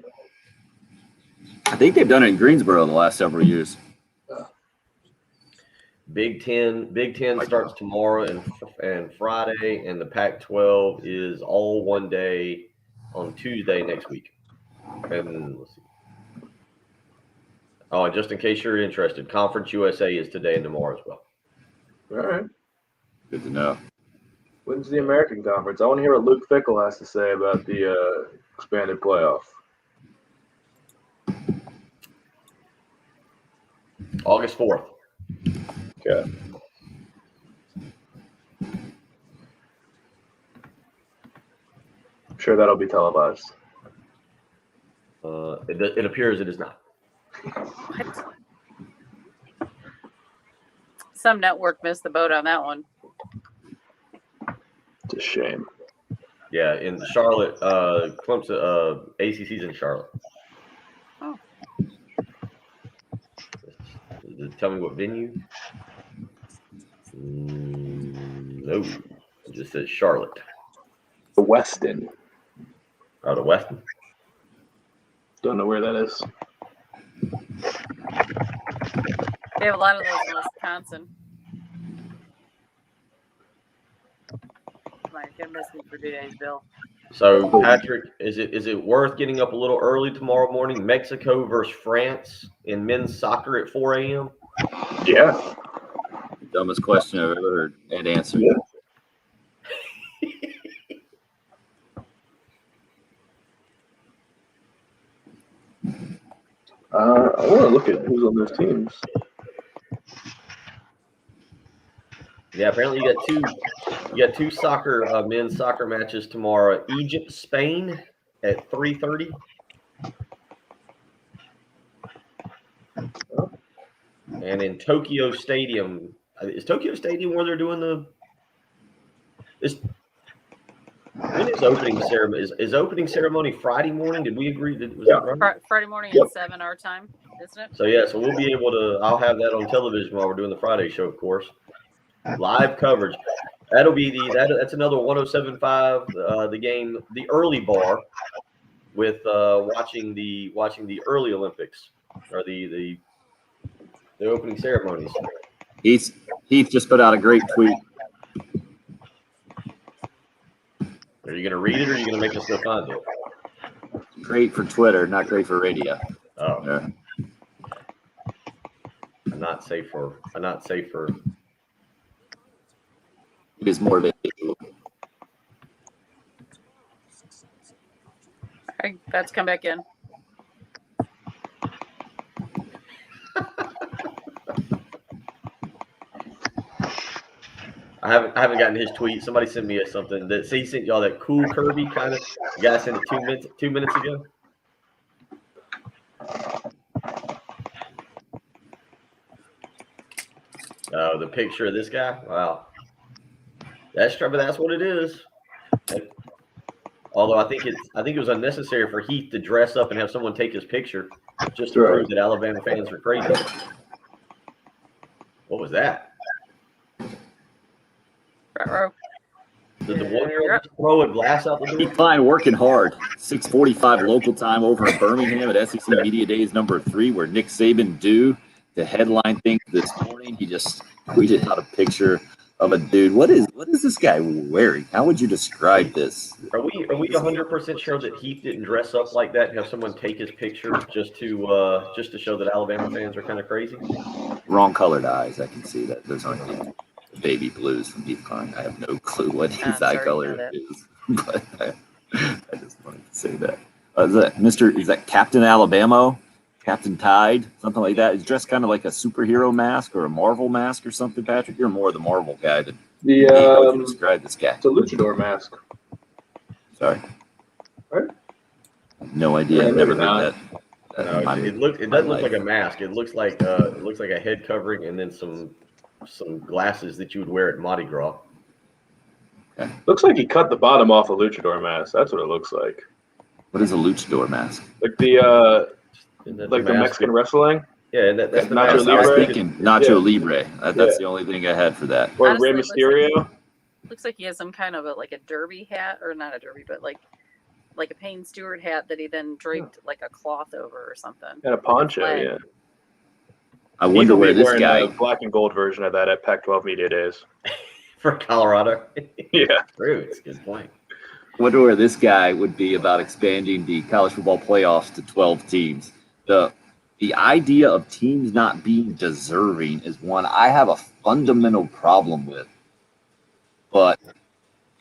S1: I think they've done it in Greensboro the last several years.
S3: Big Ten starts tomorrow and Friday, and the Pac-12 is all one day on Tuesday next week. And let's see. Oh, and just in case you're interested, Conference USA is today and tomorrow as well.
S2: All right.
S1: Good to know.
S2: When's the American Conference? I want to hear what Luke Fickle has to say about the expanded playoff.
S3: August 4th.
S2: Okay. I'm sure that'll be televised.
S3: It appears it is not.
S4: What? Some network missed the boat on that one.
S2: It's a shame.
S3: Yeah, in Charlotte, Clemson, ACC's in Charlotte.
S4: Oh.
S3: Tell me what venue? No, it just says Charlotte.
S2: The Westin.
S3: Oh, the Westin.
S2: Don't know where that is.
S4: They have a lot of those in Wisconsin. Like, you're missing for 2 days, Bill.
S3: So, Patrick, is it worth getting up a little early tomorrow morning? Mexico versus France in men's soccer at 4 a.m.?
S2: Yeah.
S1: Dumbest question I've ever heard and answered.
S2: Yeah. I want to look at who's on those teams.
S3: Yeah, apparently you got two soccer men's soccer matches tomorrow. Egypt, Spain at 3:30. And in Tokyo Stadium, is Tokyo Stadium where they're doing when is opening ceremony? Is opening ceremony Friday morning? Did we agree that was that right?
S4: Friday morning
S2: Yep.
S4: at 7 our time, isn't it?
S3: So we'll be able to. I'll have that on television while we're doing the Friday show, of course. Live coverage. That'll be that's another 107.5. The game, the early bar, with watching the early Olympics or the opening ceremonies.
S1: Heath just put out a great tweet.
S3: Are you going to read it or are you going to make us go find it?
S1: Great for Twitter, not great for radio.
S3: Oh,
S1: Yeah.
S3: I'm not safe for.
S1: It is more than
S4: Okay, that's come back in.
S3: I haven't gotten his tweet. Somebody sent me something that he sent y'all that cool Kirby kind of. The guy sent it 2 minutes ago. Oh, the picture of this guy. Wow, that's what it is. Although I think it was unnecessary for Heath to dress up and have someone take his picture just to prove that Alabama fans are crazy. What was that? Did the 1-year-old throw a glass out the door?
S1: Heath Klein working hard. 6:45 local time over in Birmingham at SEC Media Days #3, where Nick Saban due to headline things this morning. He just tweeted out a picture of a dude. What is this guy wearing? How would you describe this?
S3: Are we 100% sure that Heath didn't dress up like that and have someone take his picture just to show that Alabama fans are kind of crazy?
S1: Wrong colored eyes. I can see that. Those aren't the baby blues from Heath Klein. I have no clue what his eye color is, but I just wanted to say that. Is that Captain Alabama? Captain Tide? Something like that? He's dressed kind of like a superhero mask or a Marvel mask or something, Patrick. You're more the Marvel guy than me. How would you describe this guy?
S2: It's a luchador mask.
S1: Sorry.
S2: Right?
S1: No idea.
S2: Yeah,
S1: I've never
S2: maybe
S1: heard that.
S3: No, it doesn't look like a mask. It looks like a head covering and then some glasses that you would wear at Mardi Gras.
S2: Looks like he cut the bottom off a luchador mask. That's what it looks like.
S1: What is a luchador mask?
S2: Like the
S3: Isn't that
S2: like the
S3: mask?
S2: Mexican wrestling,
S3: Yeah, and that's the
S2: Nacho
S3: mask.
S1: I was
S2: Libre?
S1: thinking Nacho
S2: Yeah.
S1: Libre. That's the only thing I had for that.
S2: or
S4: Honestly,
S2: Rey
S4: it looks
S2: Mysterio.
S4: Looks like he has some kind of like a derby hat, or not a derby, but like like a Payne Stewart hat that he then draped like a cloth over or something.
S2: And a poncho,
S4: Flag.
S2: yeah.
S1: I
S2: Heath
S1: wonder
S2: will
S1: where
S2: be
S1: this
S2: wearing
S1: guy.
S2: the black and gold version of that at Pac-12 Media Days.
S3: For Colorado.
S2: Yeah.
S3: True, it's a good point.
S1: I wonder where this guy would be about expanding the college football playoffs to 12 teams. The idea of teams not being deserving is one I have a fundamental problem with. But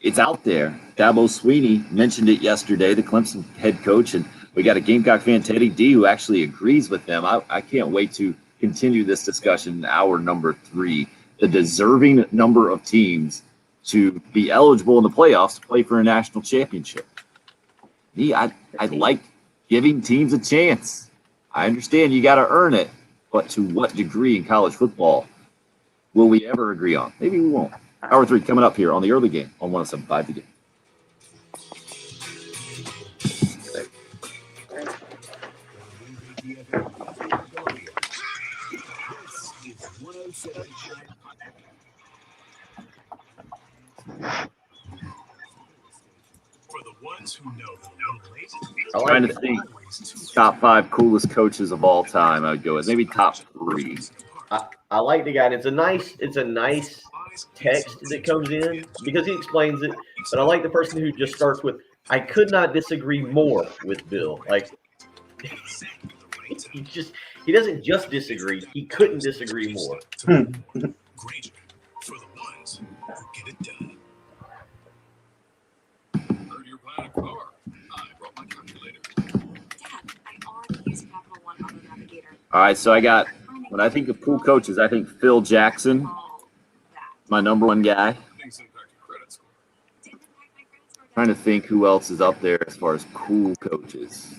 S1: it's out there. Dabo Sweeney mentioned it yesterday, the Clemson head coach, and we got a Gamecock fan, Teddy D, who actually agrees with them. I can't wait to continue this discussion in hour number 3. The deserving number of teams to be eligible in the playoffs to play for a national championship. I like giving teams a chance. I understand you got to earn it, but to what degree in college football will we ever agree on? Maybe we won't. Hour 3 coming up here on the early game on 107.5 The Game.
S8: For the ones who know the little late,
S3: I
S1: Trying
S3: like
S1: to think top 5 coolest coaches of all time. I would go with maybe top 3.
S3: I like the guy. And it's a nice text that comes in because he explains it. But I like the person who just starts with, "I could not disagree more with Bill." Like he doesn't just disagree; he couldn't disagree more.
S8: Granger, for the ones who get it done. Heard you're buying a car. I brought my calculator.
S6: Dad, I already used Capital One Auto Navigator.
S1: All right, so I got, when I think of cool coaches, I think Phil Jackson,
S6: All that.
S1: my number 1 guy.
S8: Things impact your credit score.
S6: Didn't impact my credit score.
S1: Trying to think who else is up there as far as cool coaches.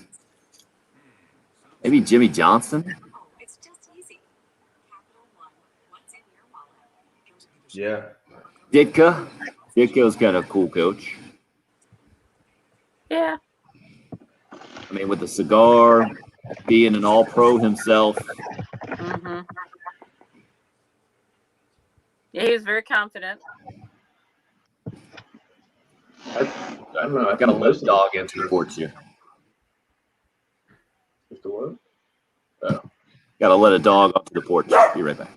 S1: Maybe Jimmy Johnson.
S6: Oh, it's just easy. Capital One, what's in your wallet?
S3: Yeah.
S1: Ditka. Ditka's kind of a cool coach.
S4: Yeah.
S1: I mean, with the cigar, being an all-pro himself.
S4: Mm-hmm. Yeah, he was very confident.
S2: I don't know.
S1: I got to let a dog answer for you.
S2: Just a what?
S1: Got to let a dog up to the porch. Be right back.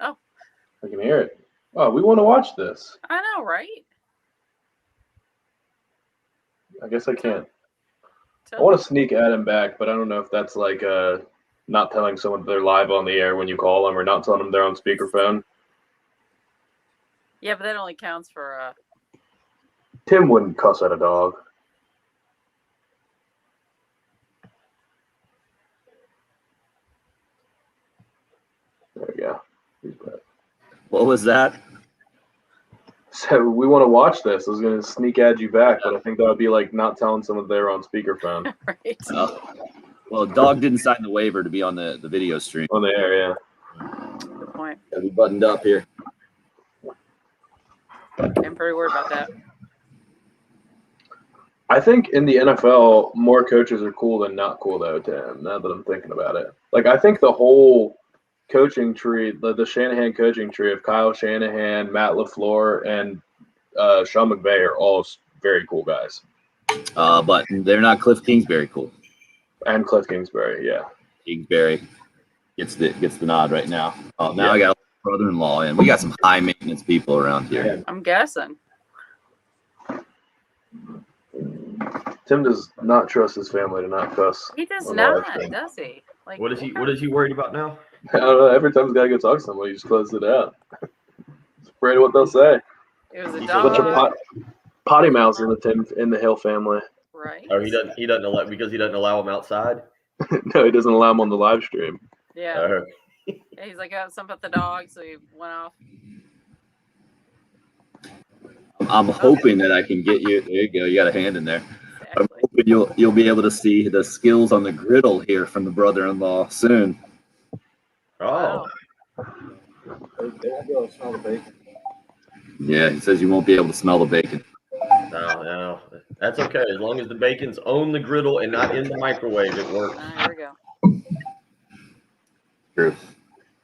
S2: I can hear it. Oh, we want to watch this.
S4: I know, right?
S2: I guess I can't. I
S4: So,
S2: want to sneak Adam back, but I don't know if that's like not telling someone they're live on the air when you call them or not telling them they're on speakerphone.
S4: yeah, but that only counts for
S2: Tim wouldn't cuss at a dog. There we go. He's back.
S1: What was that?
S2: So we want to watch this. I was going to sneak add you back, but I think that would be like not telling someone they're on speakerphone
S4: right.
S1: Well, dog didn't sign the waiver to be on the video stream.
S2: on the air. Yeah.
S4: Good point.
S1: Got to be buttoned up here.
S4: I'm pretty worried about that.
S2: I think in the NFL, more coaches are cool than not cool, though, Tim, now that I'm thinking about it. Like, I think the whole coaching tree, the Shanahan coaching tree of Kyle Shanahan, Matt LaFleur, and Sean McVay are all very cool guys.
S1: But they're not Cliff Kingsbury cool.
S2: And Cliff Kingsbury, yeah.
S1: Kingsbury gets the nod right now. Now I got a brother-in-law in. We got some high maintenance people around here.
S4: I'm guessing.
S2: Tim does not trust his family to not cuss.
S4: He does
S2: on
S4: not,
S2: live stream.
S4: does he? Like,
S3: What is he worried about now?
S2: I don't know. Every time he's got to go talk to somebody, he just closes it out. He's afraid of what they'll say.
S4: It was a
S2: Such a
S4: dog,
S2: potty mouth in the Hill family.
S4: right?
S3: Or he doesn't allow because he doesn't allow him outside.
S2: No, he doesn't allow him on the live stream.
S4: Yeah. Yeah, he's like, oh, something with the dog, so he went off.
S1: I'm hoping that I can get you. There you go. You got a hand in there. I'm
S4: Exactly.
S1: hoping you'll be able to see the skills on the griddle here from the brother-in-law soon.
S3: Oh,
S1: Yeah, he says you won't be able to smell the bacon.
S3: no, that's okay as long as the bacon's on the griddle and not in the microwave. It works.
S4: Here we go.
S1: True.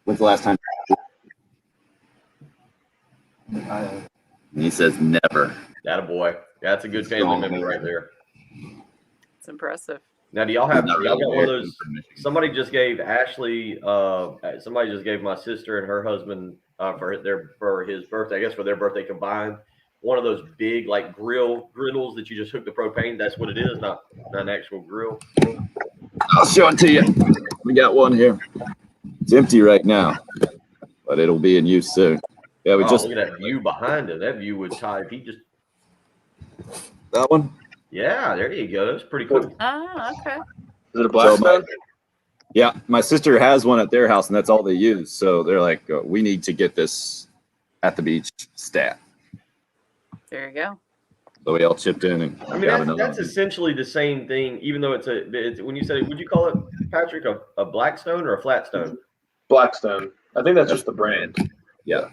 S1: When's the last time? And he says never.
S3: That a boy. That's a good family member right there.
S4: It's impressive.
S3: Now, do y'all have
S1: Not
S3: y'all
S1: really
S3: got one of
S1: American
S3: those?
S1: from Michigan.
S3: Somebody just gave Ashley. Somebody just gave my sister and her husband for his birthday. I guess for their birthday combined, one of those big like griddles that you just hook the propane. That's what it is, not an actual grill.
S1: I'll show it to you. We got one here. It's empty right now, but it'll be in use soon. Yeah, we
S3: Oh,
S1: just
S3: look at that view behind it. That view would tie if he just.
S1: that one.
S3: Yeah, there you go. That's pretty cool.
S4: Ah, okay.
S2: Is it a Blackstone?
S1: Yeah, my sister has one at their house, and that's all they use. So they're like, we need to get this at the beach stat.
S4: There you go.
S1: So we all chipped in and
S3: I mean,
S1: got another
S3: that's
S1: one.
S3: essentially the same thing, even though it's when you said, would you call it, Patrick, a Blackstone or a Flatstone?
S2: Blackstone. I think that's just the brand.
S1: Yeah.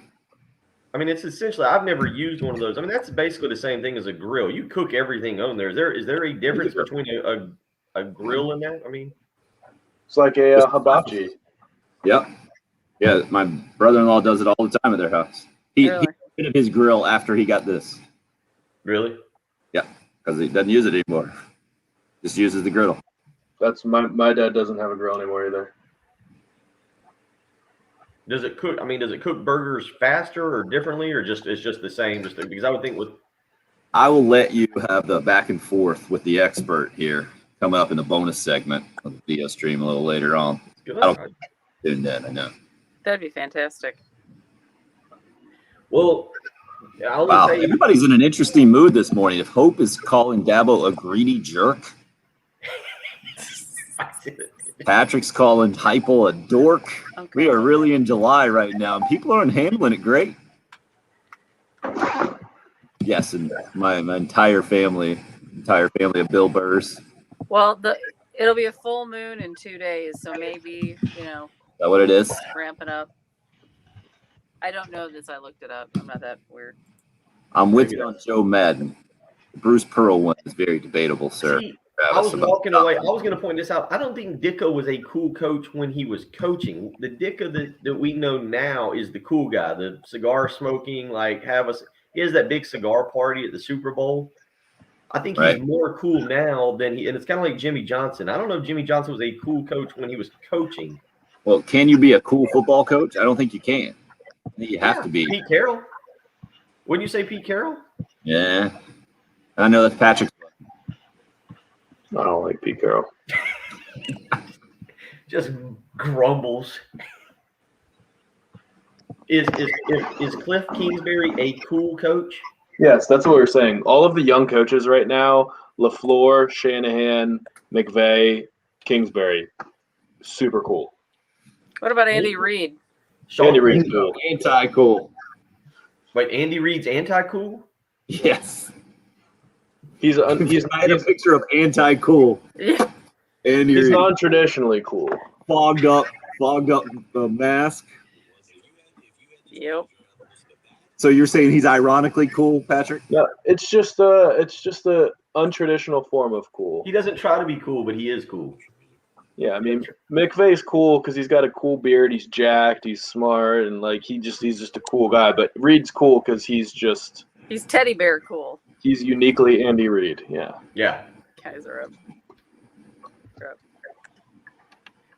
S3: I mean, it's essentially, I've never used one of those. I mean, that's basically the same thing as a grill. You cook everything on there. Is there a difference between a grill and that? I mean,
S2: It's like a hibachi.
S1: Yep. Yeah, my brother-in-law does it all the time at their house. He
S4: Really?
S1: got rid of his grill after he got this
S3: really?
S1: because he doesn't use it anymore. Just uses the griddle.
S2: That's my dad doesn't have a grill anymore either.
S3: Does it cook? I mean, does it cook burgers faster or differently, or it's just the same? Just because I would think with
S1: I will let you have the back and forth with the expert here coming up in the bonus segment of the video stream a little later on. Doing that, I know.
S4: That'd be fantastic.
S3: Well, I'll
S1: Wow,
S3: say
S1: everybody's in an interesting mood this morning. If Hope is calling Dabo a greedy jerk, Patrick's calling Heupel a dork.
S4: Okay.
S1: We are really in July right now, and people aren't handling it great. Yes, and my entire family of Bill Burrs. Is
S4: Well, it'll be a full moon in 2 days, so maybe
S1: that what it is?
S4: ramping up. I don't know this. I looked it up. I'm not that weird.
S1: I'm with you on Joe Madden. The Bruce Pearl one is very debatable, sir.
S3: See,
S1: Travis,
S3: I was
S1: about
S3: walking
S1: that.
S3: away. I was going to point this out. I don't think Dicko was a cool coach when he was coaching. The Dicko that we know now is the cool guy, the cigar smoking, he has that big cigar party at the Super Bowl. I think he's
S1: Right.
S3: more cool now and it's kind of like Jimmy Johnson. I don't know if Jimmy Johnson was a cool coach when he was coaching.
S1: Well, can you be a cool football coach? I don't think you can. I think you have to be.
S3: Pete Carroll. Wouldn't you say Pete Carroll?
S1: Yeah. I know that's Patrick.
S2: I don't like Pete Carroll.
S3: Just grumbles. Is Cliff Kingsbury a cool coach?
S2: Yes, that's what we're saying. All of the young coaches right now, LaFleur, Shanahan, McVay, Kingsbury, super cool.
S4: What about Andy Reid?
S2: Andy Reid's cool.
S1: Anti-cool.
S3: Wait, Andy Reid's anti-cool?
S1: Yes.
S2: He's
S1: I had a picture of anti-cool.
S4: Yeah.
S1: Andy
S2: he's
S1: Reid,
S2: non-traditionally cool.
S1: fogged up the mask.
S4: Yep.
S1: So you're saying he's ironically cool, Patrick?
S2: Yeah, it's just a untraditional form of cool.
S3: He doesn't try to be cool, but he is cool.
S2: Yeah, I mean McVay's cool because he's got a cool beard. He's jacked. He's smart, and he's just a cool guy. But Reid's cool because he's
S4: teddy bear cool.
S2: he's uniquely Andy Reid. Yeah.
S3: Yeah.
S4: Guys are up.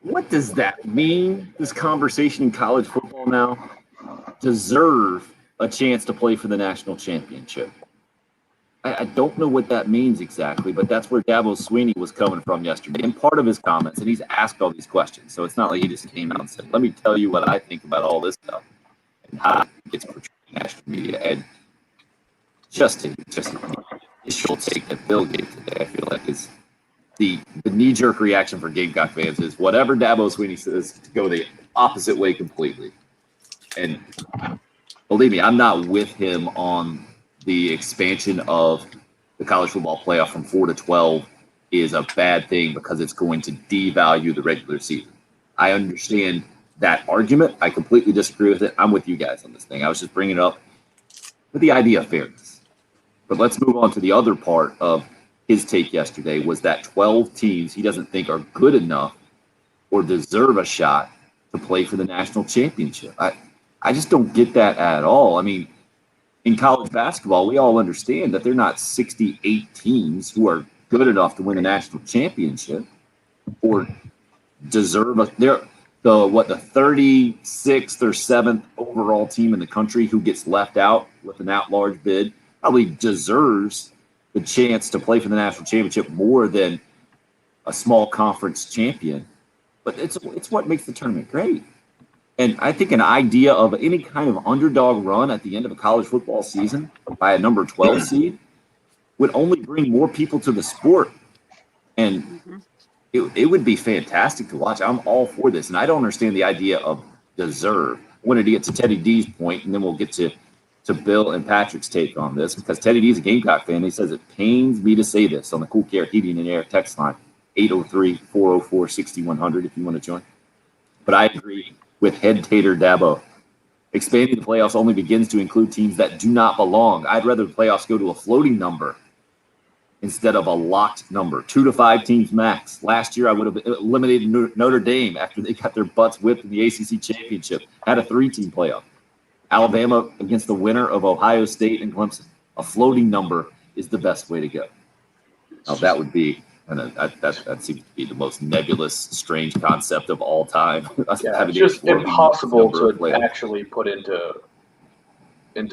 S1: What does that mean? This conversation in college football now deserve a chance to play for the national championship. I don't know what that means exactly, but that's where Dabo Swinney was coming from yesterday. And part of his comments, and he's asked all these questions. So it's not like he just came out and said, let me tell you what I think about all this stuff and how it gets portrayed in national media. And just the initial take that Bill gave today, I feel like is the knee-jerk reaction for Gamecock fans is whatever Dabo Swinney says to go the opposite way completely. And believe me, I'm not with him on the expansion of the college football playoff from 4 to 12 is a bad thing because it's going to devalue the regular season. I understand that argument. I completely disagree with it. I'm with you guys on this thing. I was just bringing it up with the idea of fairness. But let's move on to the other part of his take yesterday was that 12 teams he doesn't think are good enough or deserve a shot to play for the national championship. I just don't get that at all. I mean, in college basketball, we all understand that they're not 68 teams who are good enough to win a national championship or deserve the 36th or 7th overall team in the country who gets left out with an at-large bid probably deserves the chance to play for the national championship more than a small conference champion. But it's what makes the tournament great. And I think an idea of any kind of underdog run at the end of a college football season by a number 12 seed would only bring more people to the sport. And it would be fantastic to watch. I'm all for this. And I don't understand the idea of deserve. I wanted to get to Teddy D's point, and then we'll get to Bill and Patrick's take on this, because Teddy D's a Gamecock fan. He says, it pains me to say this on the Cool Care Heating and Air text line, 803-404-6100 if you want to join. But I agree with Head Tater Dabo. Expanding the playoffs only begins to include teams that do not belong. I'd rather the playoffs go to a floating number instead of a locked number. 2 to 5 teams max. Last year, I would have eliminated Notre Dame after they got their butts whipped in the ACC championship. Had a 3-team playoff. Alabama against the winner of Ohio State and Clemson. A floating number is the best way to go. Now, that would be, and that seems to be the most nebulous, strange concept of all time.
S2: Yeah, it's just impossible to actually put into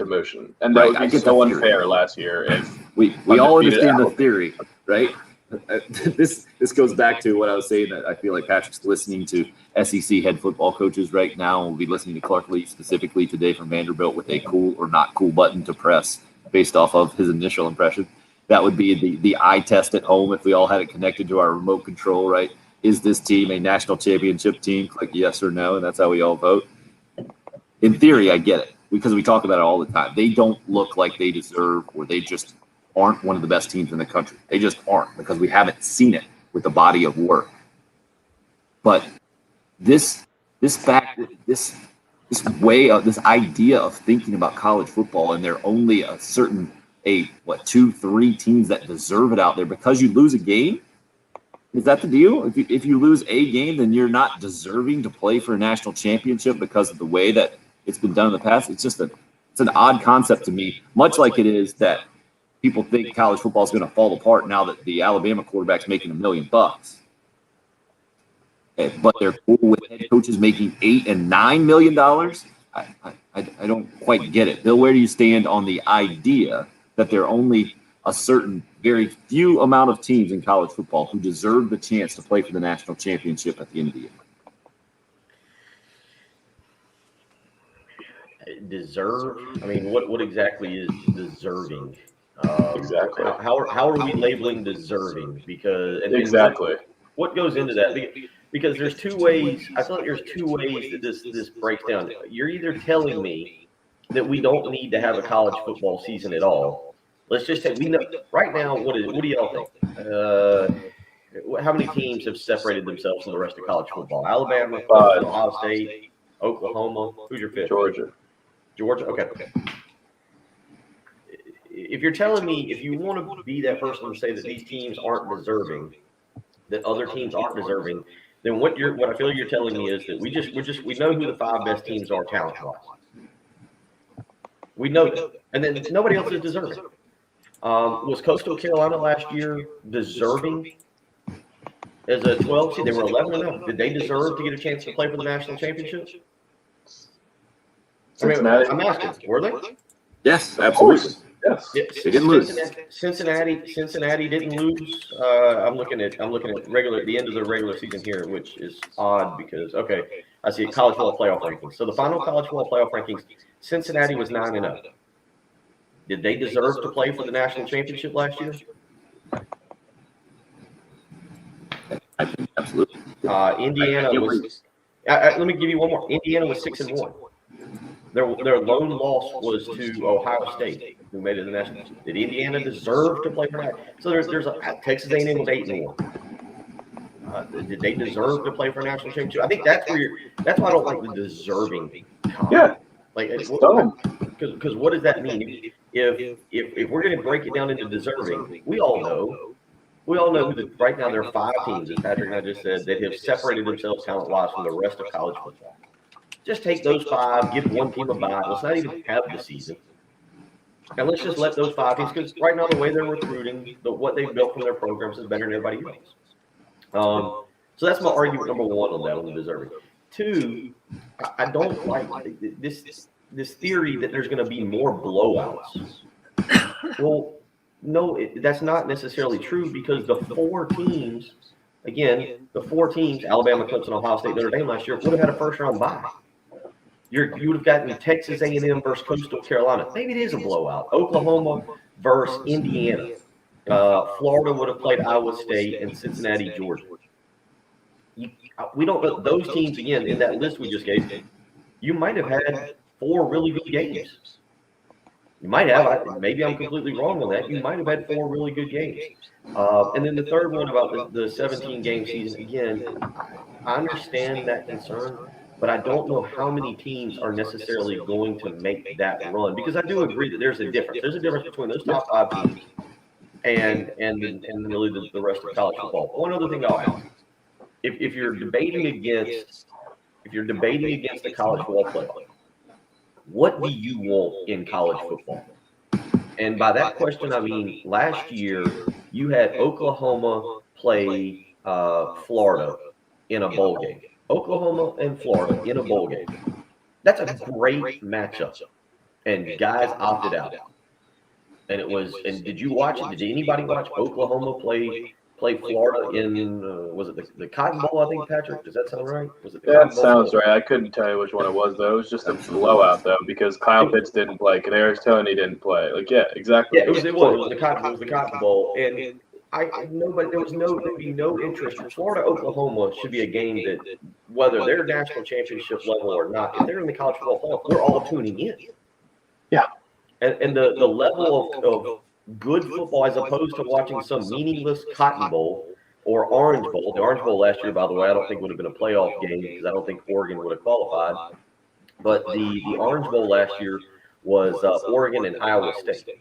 S2: motion. And that would be so unfair last year if
S1: we all understand the theory, right? This goes back to what I was saying, that I feel like Patrick's listening to SEC head football coaches right now, and we'll be listening to Clark Lee specifically today from Vanderbilt with a cool or not cool button to press based off of his initial impression. That would be the eye test at home if we all had it connected to our remote control, right? Is this team a national championship team? Click yes or no, and that's how we all vote. In theory, I get it, because we talk about it all the time. They don't look like they deserve, or they just aren't one of the best teams in the country. They just aren't, because we haven't seen it with the body of work. But this idea of thinking about college football, and there are only a certain 2-3 teams that deserve it out there because you lose a game. Is that the deal? If you lose a game, then you're not deserving to play for a national championship because of the way that it's been done in the past. It's just it's an odd concept to me, much like it is that people think college football is going to fall apart now that the Alabama quarterback's making $1 million. But they're cool with head coaches making $8 and $9 million. I don't quite get it. Bill, where do you stand on the idea that there are only a certain very few amount of teams in college football who deserve the chance to play for the national championship at the end of the year?
S3: Deserve? I mean, what exactly is deserving?
S2: Exactly.
S3: How are we labeling deserving? Because
S2: exactly
S3: what goes into that? Because there's 2 ways. I feel like there's 2 ways that this breaks down. You're either telling me that we don't need to have a college football season at all. Let's just say we know right now. What do y'all think? How many teams have separated themselves from the rest of college football? Alabama, Ohio State, Oklahoma. Who's your fifth?
S2: Georgia.
S3: Okay. If you're telling me, if you want to be that person to say that these teams aren't deserving, that other teams aren't deserving, then what I feel you're telling me is that we know who the 5 best teams are talent-wise. We know that, and then nobody else is deserving. Was Coastal Carolina last year deserving as a 12 seed? They were 11-0. Did they deserve to get a chance to play for the national championship?
S2: Cincinnati.
S3: I'm asking, were they?
S1: Yes, absolutely.
S2: Yes.
S1: They didn't lose.
S3: Cincinnati didn't lose. I'm looking at the end of the regular season here, which is odd because I see college football playoff rankings. So the final college football playoff rankings, Cincinnati was 9-0. Did they deserve to play for the national championship last year?
S1: I think absolutely.
S3: Indiana was. Let me give you one more. Indiana was 6-1. Their lone loss was to Ohio State, who made it to the national. Did Indiana deserve to play for that? So there's Texas A&M was 8-1. Did they deserve to play for a national championship? I think that's why I don't like the deserving.
S2: Yeah.
S3: Like because what does that mean? If we're going to break it down into deserving, we all know right now there are 5 teams, as Patrick and I just said, that have separated themselves talent-wise from the rest of college football. Just take those 5, give one team a bye. Let's not even have the season. And let's just let those 5 teams, because right now the way they're recruiting, what they've built from their programs is better than everybody else. So that's my argument number 1 on that, on the deserving. 2, I don't like this theory that there's going to be more blowouts. Well, no, that's not necessarily true, because the 4 teams, Alabama, Clemson, Ohio State, Notre Dame last year, would have had a first-round bye. You would have gotten Texas A&M versus Coastal Carolina. Maybe it is a blowout. Oklahoma versus Indiana. Florida would have played Iowa State, and Cincinnati, Georgia. We don't know those teams, again, in that list we just gave. You might have had 4 really good games. You might have. Maybe I'm completely wrong on that. You might have had 4 really good games. And then the third one about the 17-game season, again, I understand that concern, but I don't know how many teams are necessarily going to make that run, because I do agree that there's a difference. There's a difference between those top 5 teams and really the rest of college football. One other thing I'll ask: if you're debating against the college football playoff, what do you want in college football? And by that question, I mean last year you had Oklahoma play Florida in a bowl game. Oklahoma and Florida in a bowl game. That's a great matchup. And guys opted out. And did you watch it? Did anybody watch Oklahoma play Florida in, was it the Cotton Bowl, I think, Patrick? Does that sound right? Was it the
S2: That sounds right. I couldn't tell you which one it was, though. It was just a blowout, though, because Kyle Pitts didn't play. Kadarius Toney didn't play. Like, yeah, exactly.
S3: Yeah, it was the Cotton Bowl. And there'd be no interest. Florida, Oklahoma should be a game that, whether they're national championship level or not, if they're in the college football playoff, we're all tuning in.
S2: Yeah.
S3: And the level of good football, as opposed to watching some meaningless Cotton Bowl or Orange Bowl. The Orange Bowl last year, by the way, I don't think would have been a playoff game, because I don't think Oregon would have qualified. But the Orange Bowl last year was Oregon and Iowa State.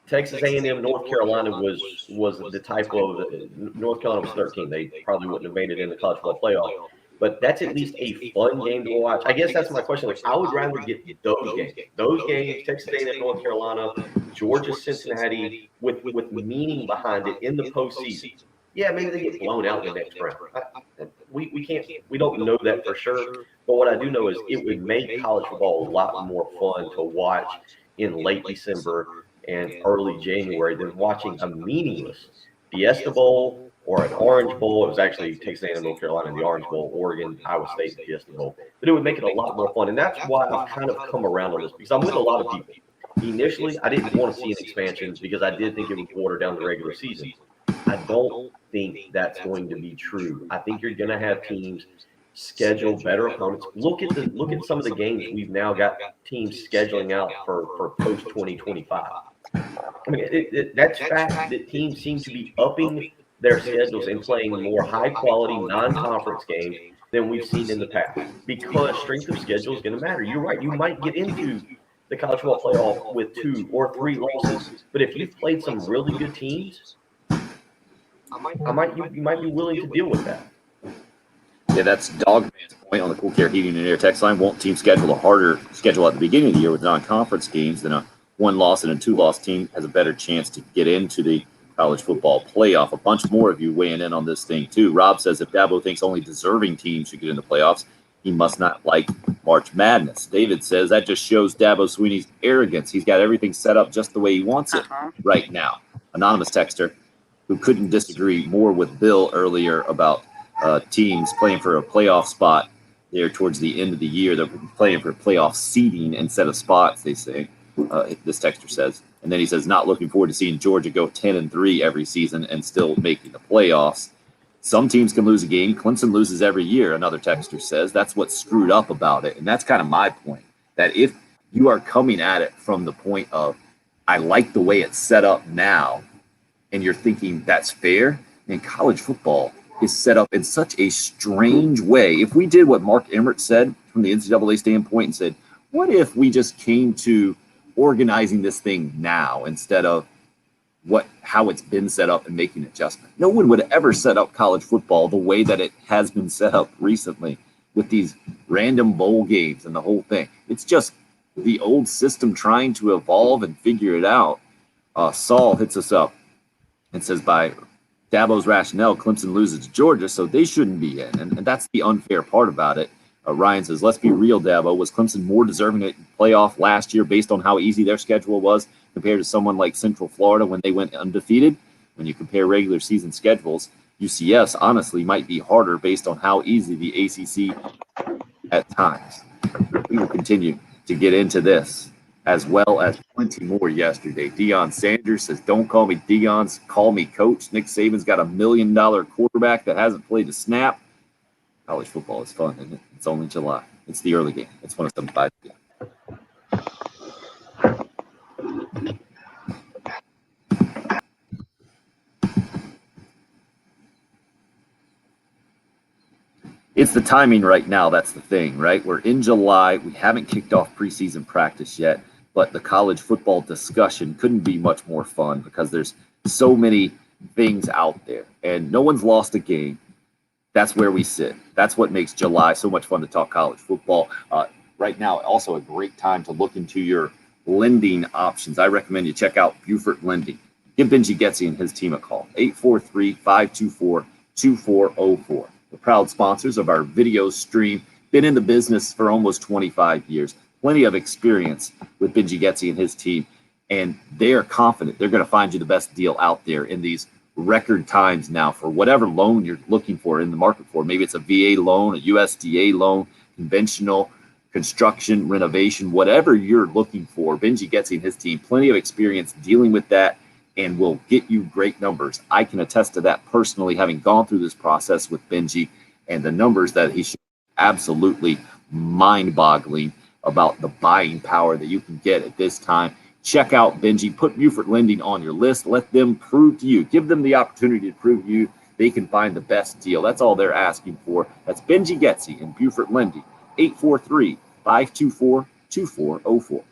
S3: Texas A&M, North Carolina was the type of North Carolina was 13. They probably wouldn't have made it in the college football playoff. But that's at least a fun game to watch. I guess that's my question. Like, I would rather get those games. Those games, Texas A&M, North Carolina, Georgia, Cincinnati, with meaning behind it in the postseason. Yeah, maybe they get blown out in the next round. We don't know that for sure. But what I do know is it would make college football a lot more fun to watch in late December and early January than watching a meaningless Fiesta Bowl or an Orange Bowl. It was actually Texas A&M, North Carolina in the Orange Bowl, Oregon, Iowa State, the Fiesta Bowl. But it would make it a lot more fun. And that's why I've kind of come around on this, because I'm with a lot of people. Initially, I didn't want to see an expansion because I did think it would water down the regular season. I don't think that's going to be true. I think you're going to have teams schedule better opponents. Look at some of the games we've now got teams scheduling out for post 2025. I mean, that's fact that teams seem to be upping their schedules and playing more high-quality non-conference games than we've seen in the past, because strength of schedule is going to matter. You're right. You might get into the college football playoff with 2 or 3 losses, but if you've played some really good teams, you might be willing to deal with that.
S1: Yeah, that's Dogman's point on the Cool Care Heating and Air text line. Won't teams schedule a harder schedule at the beginning of the year with non-conference games than a 1-loss and a 2-loss team has a better chance to get into the college football playoff? A bunch more of you weighing in on this thing too. Rob says if Dabo thinks only deserving teams should get in the playoffs, he must not like March Madness. David says that just shows Dabo Swinney's arrogance. He's got everything set up just the way he wants it right now. Anonymous texter who couldn't disagree more with Bill earlier about teams playing for a playoff spot there towards the end of the year. They're playing for playoff seeding instead of spots, they say. This texter says. And then he says, not looking forward to seeing Georgia go 10-3 every season and still making the playoffs. Some teams can lose a game. Clemson loses every year, another texter says. That's what's screwed up about it. And that's kind of my point, that if you are coming at it from the point of, I like the way it's set up now, and you're thinking that's fair, and college football is set up in such a strange way. If we did what Mark Emmert said from the NCAA standpoint and said, what if we just came to organizing this thing now instead of how it's been set up and making adjustments? No one would ever set up college football the way that it has been set up recently with these random bowl games and the whole thing. It's just the old system trying to evolve and figure it out. Saul hits us up and says, by Dabo's rationale, Clemson loses to Georgia, so they shouldn't be in. And that's the unfair part about it. Ryan says, let's be real, Dabo. Was Clemson more deserving to playoff last year based on how easy their schedule was compared to someone like Central Florida when they went undefeated? When you compare regular season schedules, UCS honestly might be harder based on how easy the ACC at times. We will continue to get into this as well as plenty more yesterday. Deion Sanders says, don't call me Deion, call me coach. Nick Saban's got $1 million quarterback that hasn't played a snap. College football is fun, isn't it? It's only July. It's the early game. It's 175 again. It's the timing right now. That's the thing, right? We're in July. We haven't kicked off preseason practice yet, but the college football discussion couldn't be much more fun because there's so many things out there and no one's lost a game. That's where we sit. That's what makes July so much fun to talk college football. Right now, also a great time to look into your lending options. I recommend you check out Buford Lending. Give Benji Getzy and his team a call, 843-524-2404. The proud sponsors of our video stream, been in the business for almost 25 years. Plenty of experience with Benji Getzy and his team, and they are confident they're going to find you the best deal out there in these record times now for whatever loan you're looking for in the market for. Maybe it's a VA loan, a USDA loan, conventional, construction, renovation, whatever you're looking for. Benji Getzy and his team, plenty of experience dealing with that and will get you great numbers. I can attest to that personally, having gone through this process with Benji, and the numbers that he showed, absolutely mind-boggling about the buying power that you can get at this time. Check out Benji. Put Buford Lending on your list. Let them prove to you. Give them the opportunity to prove to you they can find the best deal. That's all they're asking for. That's Benji Getzy and Buford Lending, 843-524-2404.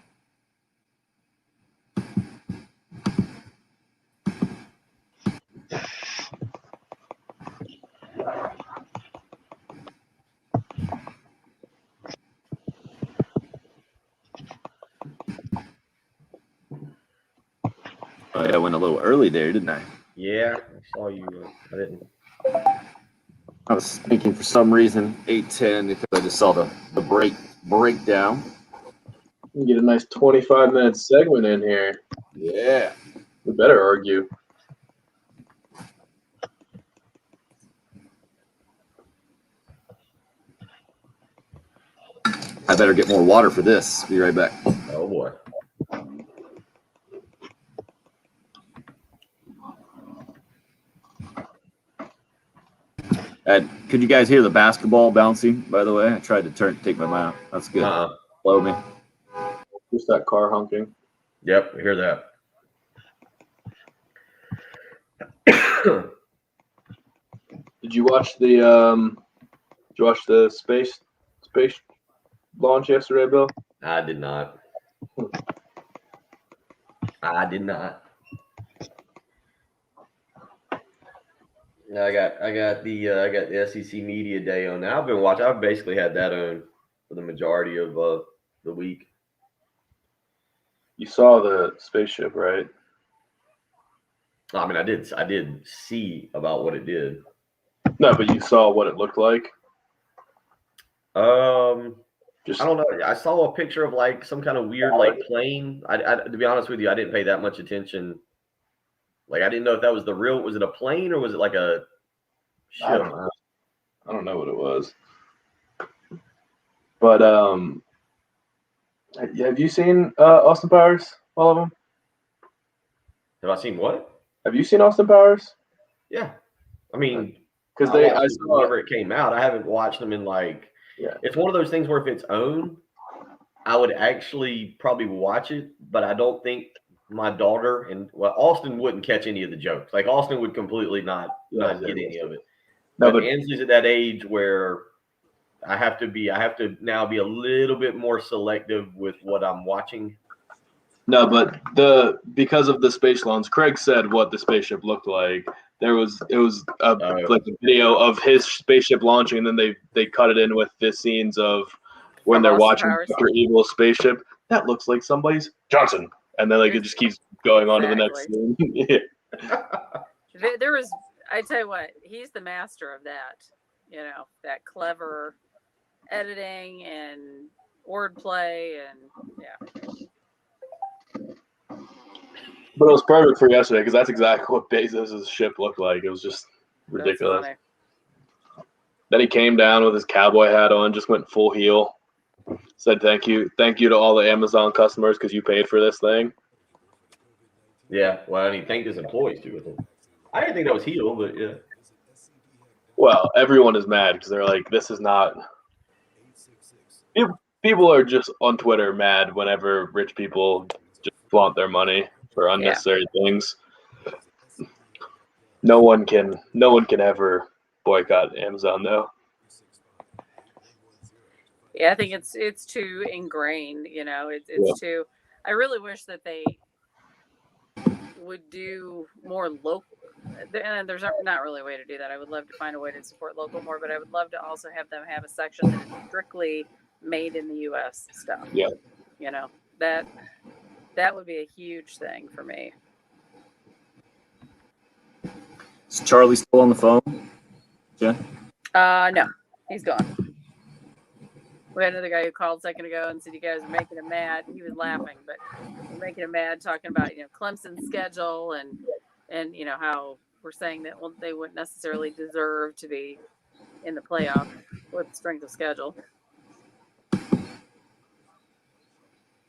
S1: Oh, yeah, I went a little early there, didn't I?
S3: Yeah, I saw you. I didn't.
S1: I was thinking for some reason 8:10 because I just saw the breakdown.
S2: You get a nice 25-minute segment in here.
S1: Yeah.
S2: We better argue.
S1: I better get more water for this. Be right back.
S3: Oh boy.
S1: Could you guys hear the basketball bouncing, by the way? I tried to take my mind out. That's good. Blow me.
S2: Just that car honking.
S3: Yep, I hear that.
S2: Did you watch the space launch yesterday, Bill?
S3: I did not. I did not. I got the SEC Media Day on now. I've basically had that on for the majority of the week.
S2: You saw the spaceship, right?
S3: I mean, I did see about what it did.
S2: No, but you saw what it looked like.
S3: I don't know. I saw a picture of like some kind of weird like plane. I to be honest with you, I didn't pay that much attention. Like I didn't know if that was the real. Was it a plane or was it like a ship?
S2: I don't know what it was. But have you seen Austin Powers? All of them?
S3: Have I seen what?
S2: Have you seen Austin Powers?
S3: Yeah. I mean,
S2: because I saw
S3: whenever it came out. I haven't watched them in like.
S2: Yeah.
S3: It's one of those things where if it's own, I would actually probably watch it, but I don't think my daughter Austin wouldn't catch any of the jokes. Like Austin would completely not get any of it. No, but Ansley's at that age where I have to now be a little bit more selective with what I'm watching.
S2: No, but because of the space launch, Craig said what the spaceship looked like. It was like a video of his spaceship launching, and then they cut it in with the scenes of when they're watching Dr. Evil's spaceship. that looks like somebody's Johnson. And then like it just keeps going on to the next thing. Yeah.
S4: There was, I tell you what, he's the master of that. You know, that clever editing and wordplay, and yeah.
S2: But it was perfect for yesterday because that's exactly what Bezos' ship looked like. It was just ridiculous.
S4: That's funny.
S2: Then he came down with his cowboy hat on, just went full heel. Said thank you to all the Amazon customers because you paid for this thing.
S3: Yeah, well, and he thanked his employees too with him. I didn't think that was heel, but yeah.
S2: Well, everyone is mad because they're like, this is not. People are just on Twitter mad whenever rich people just flaunt their money for unnecessary things. No one can ever boycott Amazon though.
S4: Yeah, I think it's too ingrained. You know, it's too. I really wish that they would do more local. And there's not really a way to do that. I would love to find a way to support local more, but I would love to also have them have a section that is strictly made in the U.S. stuff.
S2: Yeah.
S4: You know, that would be a huge thing for me.
S1: Is Charlie still on the phone? Jen?
S4: No, he's gone. We had another guy who called a second ago and said you guys are making him mad. He was laughing, but you're making him mad talking about, you know, Clemson's schedule and you know how we're saying that they wouldn't necessarily deserve to be in the playoff with strength of schedule.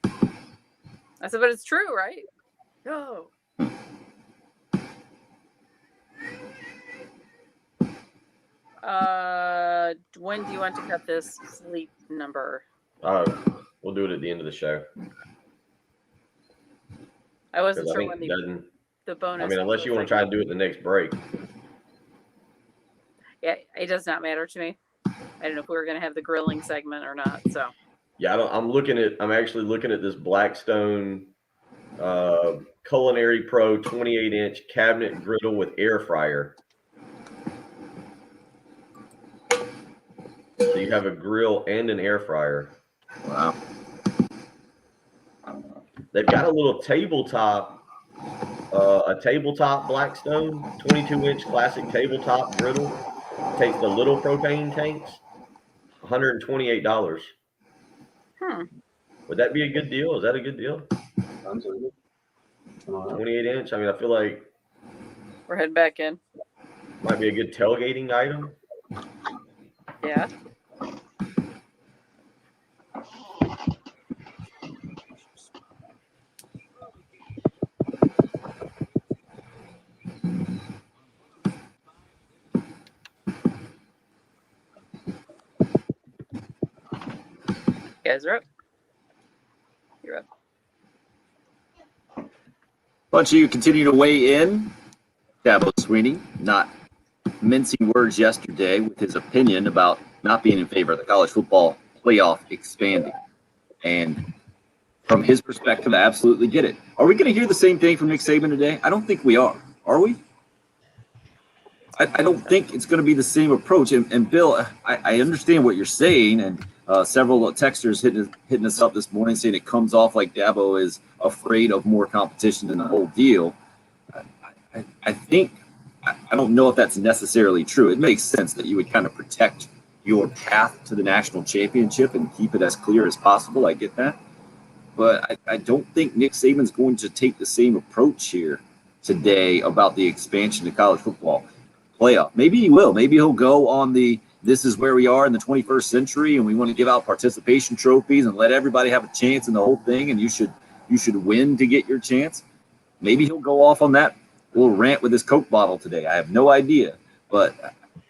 S4: I said, but it's true, right? No. When do you want to cut this sleep number?
S3: We'll do it at the end of the show.
S4: I wasn't sure when the bonus.
S3: I mean, unless you want to try and do it the next break.
S4: Yeah, it does not matter to me. I don't know if we were going to have the grilling segment or not. So.
S3: Yeah, I'm actually looking at this Blackstone Culinary Pro 28-inch cabinet griddle with air fryer. So you have a grill and an air fryer.
S1: Wow.
S3: They've got a little tabletop, a tabletop Blackstone 22-inch classic tabletop griddle. Takes the little propane tanks, $128. Would that be a good deal? Is that a good deal? 28-inch. I mean, I feel like
S4: we're heading back in.
S3: Might be a good tailgating item.
S4: Yeah. You guys are up. You're up.
S1: Why don't you continue to weigh in? Dabo Swinney, not mincing words yesterday with his opinion about not being in favor of the college football playoff expanding. And from his perspective, I absolutely get it. Are we going to hear the same thing from Nick Saban today? I don't think we are. Are we? I don't think it's going to be the same approach. And Bill, I understand what you're saying, and several texters hitting us up this morning saying it comes off like Dabo is afraid of more competition than the whole deal. I think I don't know if that's necessarily true. It makes sense that you would kind of protect your path to the national championship and keep it as clear as possible. I get that. But I don't think Nick Saban's going to take the same approach here today about the expansion to college football playoff. Maybe he will. Maybe he'll go on this is where we are in the 21st century and we want to give out participation trophies and let everybody have a chance in the whole thing, and you should win to get your chance. Maybe he'll go off on that little rant with his Coke bottle today. I have no idea. But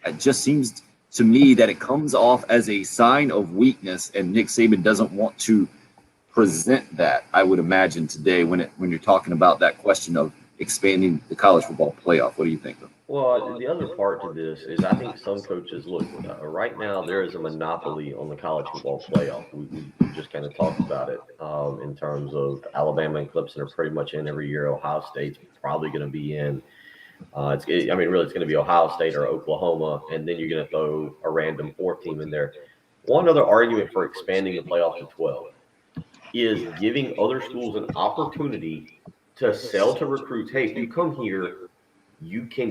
S1: it just seems to me that it comes off as a sign of weakness, and Nick Saban doesn't want to present that, I would imagine, today when you're talking about that question of expanding the college football playoff. What do you think?
S3: Well, the other part to this is I think some coaches look right now there is a monopoly on the college football playoff. We just kind of talked about it in terms of Alabama and Clemson are pretty much in every year. Ohio State's probably going to be in. It's going to be Ohio State or Oklahoma, and then you're going to throw a random fourth team in there. One other argument for expanding the playoff to 12. is giving other schools an opportunity to sell to recruits. Hey, if you come here, we can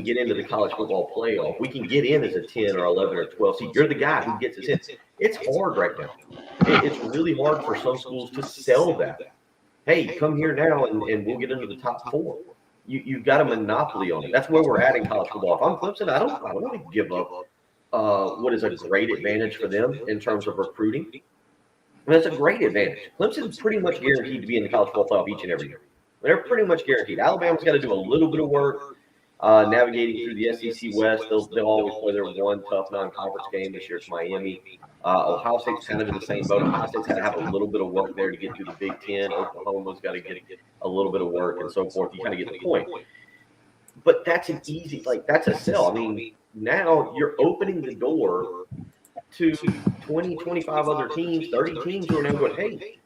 S3: get into the college football playoff. We can get in as a 10 or 11 or 12 seed. You're the guy who gets us in. It's hard right now. It's really hard for some schools to sell that. Hey, come here now and we'll get into the top 4. You've got a monopoly on it. That's where we're at in college football. If I'm Clemson, I don't want to give up what is a great advantage for them in terms of recruiting. I mean, that's a great advantage. Clemson's pretty much guaranteed to be in the college football playoff each and every year. They're pretty much guaranteed. Alabama's got to do a little bit of work navigating through the SEC West. They'll always play their one tough non-conference game. This year it's Miami. Ohio State's kind of in the same boat. Ohio State's got to have a little bit of work there to get through the Big Ten. Oklahoma's got to get a little bit of work and so forth. You kind of get the point. But that's an easy, that's a sell. I mean, now you're opening the door to 20, 25 other teams, 30 teams who are now going, hey,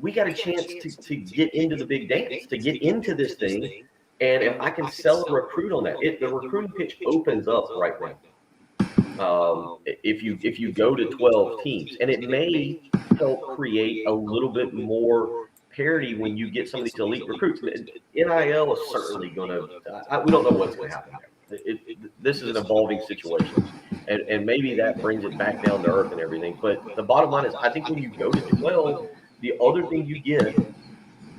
S3: we got a chance to get into the big dance, to get into this thing. And if I can sell a recruit on that, the recruiting pitch opens up right now. If you go to 12 teams, and it may help create a little bit more parity when you get some of these elite recruits. NIL is certainly going to. We don't know what's going to happen there. This is an evolving situation, and maybe that brings it back down to earth and everything. But the bottom line is, I think when you go to 12, the other thing you get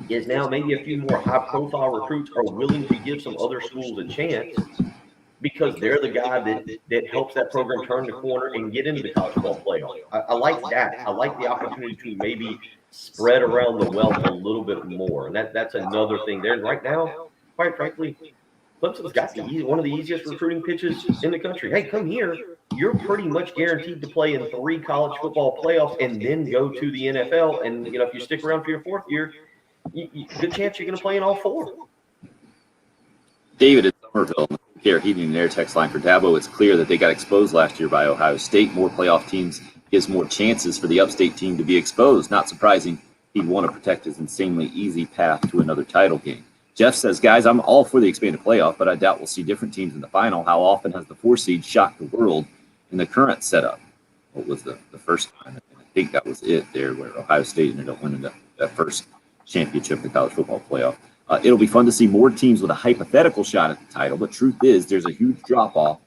S3: is now maybe a few more high-profile recruits are willing to give some other schools a chance because they're the guy that helps that program turn the corner and get into the college football playoff. I like that. I like the opportunity to maybe spread around the wealth a little bit more, and that's another thing there. And right now, quite frankly, Clemson's got one of the easiest recruiting pitches in the country. Hey, come here. You're pretty much guaranteed to play in 3 college football playoffs and then go to the NFL. And if you stick around for your 4th year, good chance you're going to play in all 4.
S1: David in Somerville, Care Heating and Air text line for Dabo. It's clear that they got exposed last year by Ohio State. More playoff teams gives more chances for the upstate team to be exposed. Not surprising he'd want to protect his insanely easy path to another title game. Jeff says, guys, I'm all for the expanded playoff, but I doubt we'll see different teams in the final. How often has the 4 seed shocked the world in the current setup? What was the first time? I think that was it there, where Ohio State ended up winning that first championship in the college football playoff. It'll be fun to see more teams with a hypothetical shot at the title, but truth is there's a huge drop-off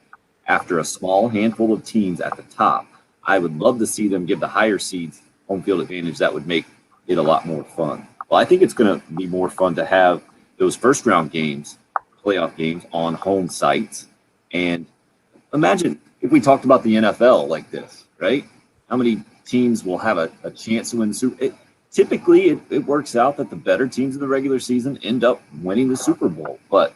S1: after a small handful of teams at the top. I would love to see them give the higher seeds home field advantage. That would make it a lot more fun. Well, I think it's going to be more fun to have those first-round games, playoff games, on home sites. And imagine if we talked about the NFL like this, right? How many teams will have a chance to win the Super Bowl? Typically, it works out that the better teams in the regular season end up winning the Super Bowl, but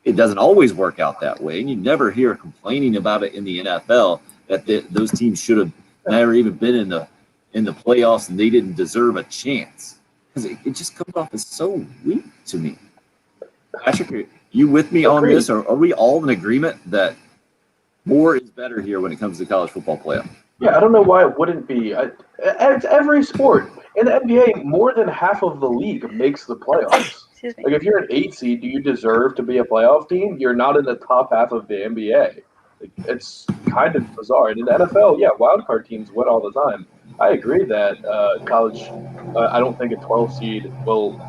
S1: it doesn't always work out that way. And you never hear complaining about it in the NFL that those teams should have never even been in the playoffs and they didn't deserve a chance, because it just comes off as so weak to me. Patrick, you with me on this? Or are we all in agreement that more is better here when it comes to college football playoff?
S2: Yeah, I don't know why it wouldn't be. It's every sport. In the NBA, more than half of the league makes the playoffs. Like, if you're an 8 seed, do you deserve to be a playoff team? You're not in the top half of the NBA. It's kind of bizarre. And in the NFL, yeah, wildcard teams win all the time. I agree that college, I don't think a 12 seed will,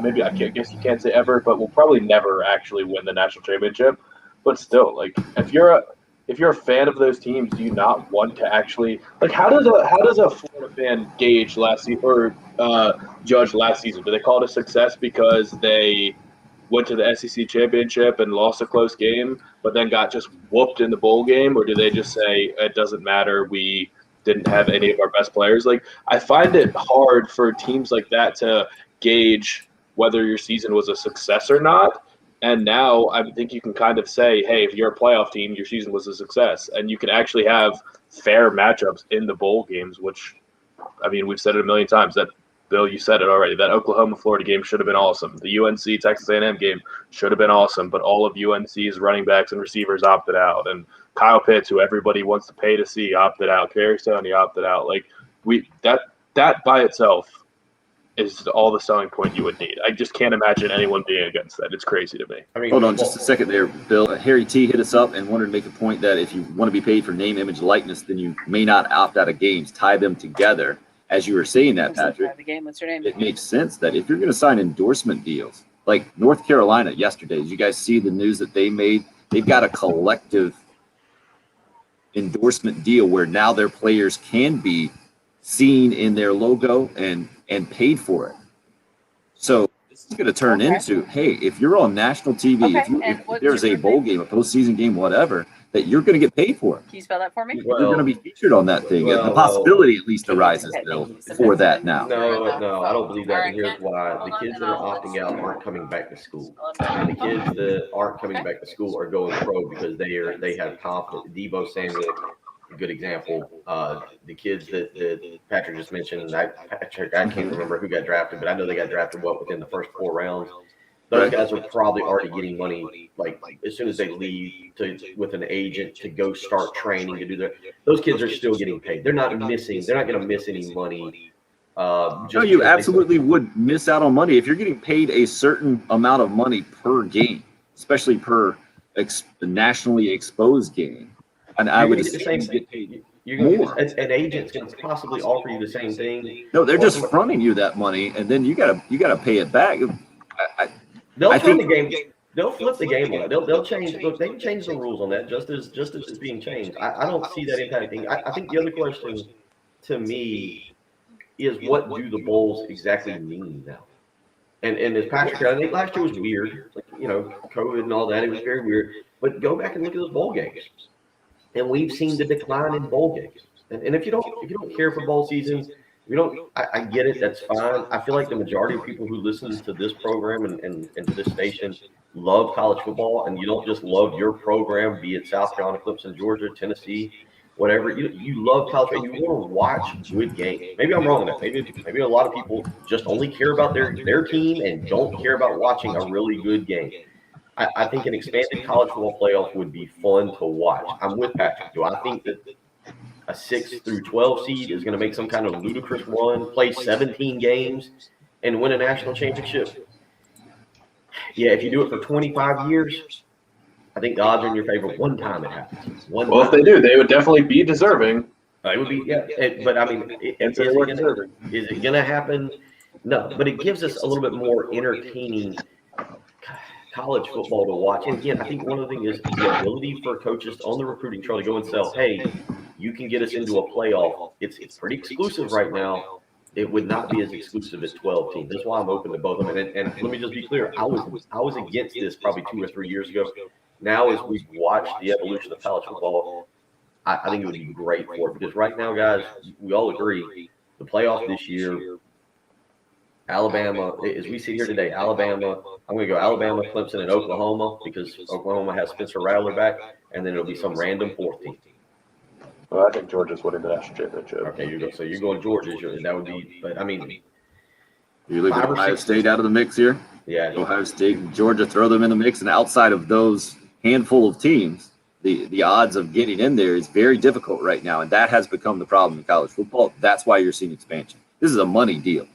S2: maybe I guess you can't say ever, but will probably never actually win the national championship. But still, like, if you're a fan of those teams, do you not want to actually, like, how does a Florida fan gauge last season or judge last season? Do they call it a success because they went to the SEC championship and lost a close game, but then got just whooped in the bowl game, or do they just say it doesn't matter, we didn't have any of our best players? Like, I find it hard for teams like that to gauge whether your season was a success or not. And now I think you can kind of say, hey, if you're a playoff team, your season was a success. And you can actually have fair matchups in the bowl games, which, I mean, we've said it a million times. That, Bill, you said it already. That Oklahoma-Florida game should have been awesome. The UNC-Texas A&M game should have been awesome, but all of UNC's running backs and receivers opted out. And Kyle Pitts, who everybody wants to pay to see, opted out. Kadarius Toney opted out. Like, that by itself is all the selling point you would need. I just can't imagine anyone being against that. It's crazy to me.
S3: I mean,
S1: Hold on just a second there, Bill. Harry T hit us up and wanted to make a point that if you want to be paid for name, image, likeness, then you may not opt out of games. Tie them together. as you were saying that, Patrick,
S4: The game. What's your name?
S1: it makes sense that if you're going to sign endorsement deals, like North Carolina yesterday, did you guys see the news that they made? They've got a collective endorsement deal where now their players can be seen in their logo and paid for it. So this is going to turn into, hey, if you're on national TV, if there's a bowl game, a postseason game, whatever, that you're going to get paid for it.
S4: Can you spell that for me?
S1: You're going to be featured on that thing. The possibility at least arises, Bill, for that now.
S3: No, I don't believe that.
S4: Alright,
S3: And here's
S4: Kent,
S3: why.
S4: hold
S3: The
S4: on,
S3: kids
S4: and
S3: that are
S4: I'll-
S3: opting out aren't coming back to school. And the kids that aren't coming back to school are going pro because they have confidence. Debo Samuel, a good example. The kids that Patrick just mentioned, I can't remember who got drafted, but I know they got drafted within the first 4 rounds. Those guys are probably already getting money, like as soon as they leave with an agent to go start training to do that. Those kids are still getting paid. They're not missing. They're not going to miss any money.
S1: No, you absolutely would miss out on money if you're getting paid a certain amount of money per game, especially per nationally exposed game. And I would assume you get paid
S3: You're going
S1: more.
S3: an agent's going to possibly offer you the same thing.
S1: No, they're just fronting you that money, and then you gotta pay it back.
S3: They'll
S1: I
S3: turn
S1: think-
S3: the game. They'll flip the game on it. They'll change. Look, they can change the rules on that just as it's being changed. I don't see that impacting. I think the other question to me is what do the bowls exactly mean now? And as Patrick, I think last year was weird, like COVID and all that. It was very weird. But go back and look at those bowl games, and we've seen the decline in bowl games. And if you don't care for bowl seasons. I get it. That's fine. I feel like the majority of people who listen to this program and to this station love college football, and you don't just love your program, be it South Carolina, Clemson, Georgia, Tennessee, whatever. You love college and you want to watch good games. Maybe I'm wrong on that. Maybe a lot of people just only care about their team and don't care about watching a really good game. I think an expanded college football playoff would be fun to watch. I'm with Patrick. Do I think that a 6 through 12 seed is going to make some kind of ludicrous run, play 17 games, and win a national championship? Yeah, if you do it for 25 years, I think the odds are in your favor one time it happens.
S2: Well, if they do, they would definitely be deserving.
S3: It would be, yeah. But I mean, is it going to happen? No, but it gives us a little bit more entertaining college football to watch. And again, I think one of the things is the ability for coaches on the recruiting trail to go and sell, hey, you can get us into a playoff. It's pretty exclusive right now. It would not be as exclusive as 12 teams. That's why I'm open to both of them. And let me just be clear, I was against this probably 2 or 3 years ago. Now, as we've watched the evolution of college football, I think it would be great for it because right now, guys, we all agree the playoff this year, Alabama, as we sit here today, Alabama, I'm going to go Alabama, Clemson, and Oklahoma because Oklahoma has Spencer Rattler back, and then it'll be some random 4th team.
S2: Well, I think Georgia's winning the national championship.
S3: Okay, you're going Georgia. That would be, but I mean,
S1: You leave
S3: 5 or
S1: Ohio
S3: 6
S1: State out of the mix here.
S3: yeah,
S1: Ohio State and Georgia, throw them in the mix, and outside of those handful of teams, the odds of getting in there is very difficult right now, and that has become the problem in college football. That's why you're seeing expansion. This is a money deal,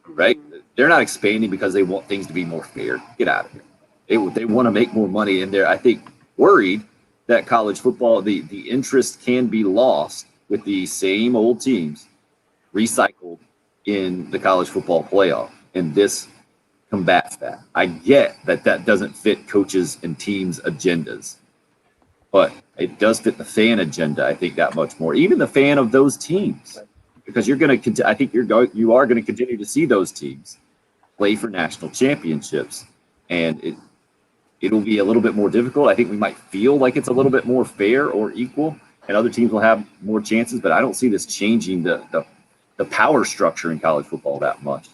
S1: right? They're not expanding because they want things to be more fair. Get out of here. They want to make more money, and they're, I think, worried that college football, the interest can be lost with the same old teams recycled in the college football playoff, and this combats that. I get that doesn't fit coaches and teams' agendas, but it does fit the fan agenda, I think, that much more. Even the fan of those teams, because you're going to, I think you are going to continue to see those teams play for national championships, and it'll be a little bit more difficult. I think we might feel like it's a little bit more fair or equal, and other teams will have more chances, but I don't see this changing the power structure in college football that much.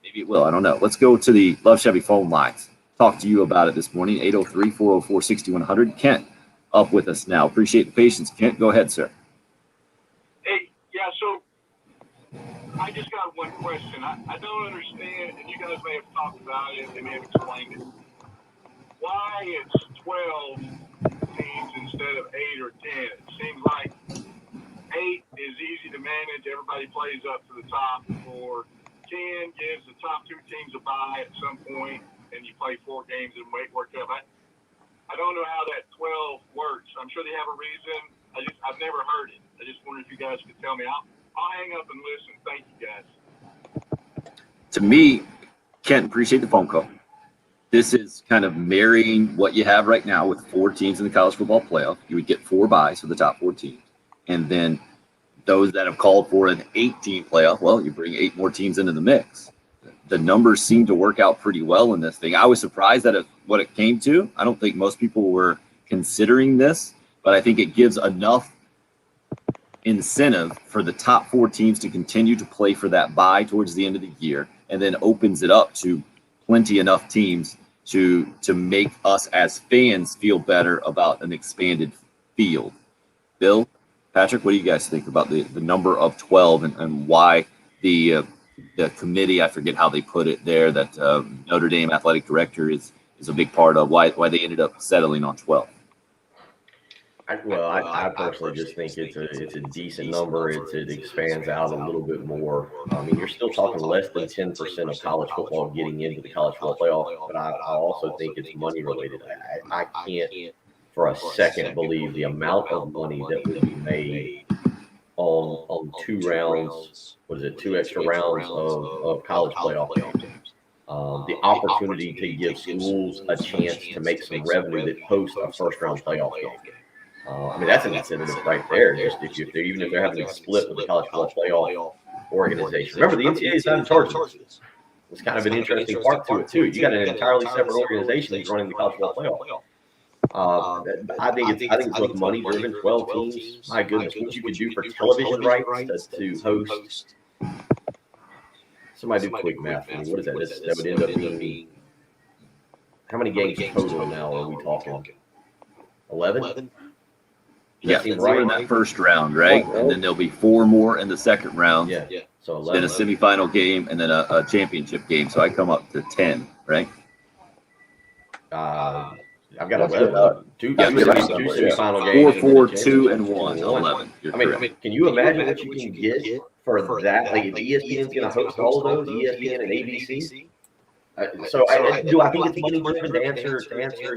S1: Maybe it will. I don't know. Let's go to the Love Chevy phone lines. Talk to you about it this morning, 803-404-6100. Kent, up with us now. Appreciate the patience. Kent, go ahead, sir.
S9: Hey, yeah, so I just got one question. I don't understand, and you guys may have talked about it and may have explained it. Why it's 12 teams instead of 8 or 10? It seems like 8 is easy to manage. Everybody plays up to the top. Or 10 gives the top 2 teams a bye at some point, and you play 4 games and work up. I don't know how that 12 works. I'm sure they have a reason. I've never heard it. I just wonder if you guys could tell me. I'll hang up and listen. Thank you, guys.
S1: To me, Kent, appreciate the phone call. This is kind of marrying what you have right now with 4 teams in the college football playoff. You would get 4 byes for the top 4 teams. And then those that have called for an 8-team playoff, well, you bring 8 more teams into the mix. The numbers seem to work out pretty well in this thing. I was surprised at what it came to. I don't think most people were considering this, but I think it gives enough incentive for the top 4 teams to continue to play for that bye towards the end of the year, and then opens it up to plenty enough teams to make us as fans feel better about an expanded field. Bill, Patrick, what do you guys think about the number of 12 and why the committee, I forget how they put it there, that Notre Dame athletic director is a big part of why they ended up settling on 12?
S3: I personally just think it's a decent number. It expands out a little bit more. I mean, you're still talking less than 10% of college football getting into the college football playoff, but I also think it's money related. I can't for a second believe the amount of money that would be made on 2 rounds. What is it? 2 extra rounds of college playoff games. The opportunity to give schools a chance to make some revenue that host a first round playoff game. I mean, that's an incentive right there. Just even if they're having to split with the college football playoff organization. Remember, the NCAA is not in charge of this. It's kind of an interesting part to it too. You got an entirely separate organization that's running the college football playoff. I think it's both money driven. 12 teams. My goodness, what you could do for television rights to host. Somebody do quick math for me. What is that? That would end up being how many games total now are we talking? 11.
S1: Yeah, right in that first round, right? And then there'll be 4 more in the second round.
S3: Yeah. So 11.
S1: Then a semifinal game and then a championship game. So I come up to 10, right?
S3: I've got 11. Two semifinal games.
S1: 4, 2, and 1. 11.
S3: I mean, can you imagine what you can get for that? Like, if ESPN's going to host all of those, ESPN and ABC. So I think it's money driven to answer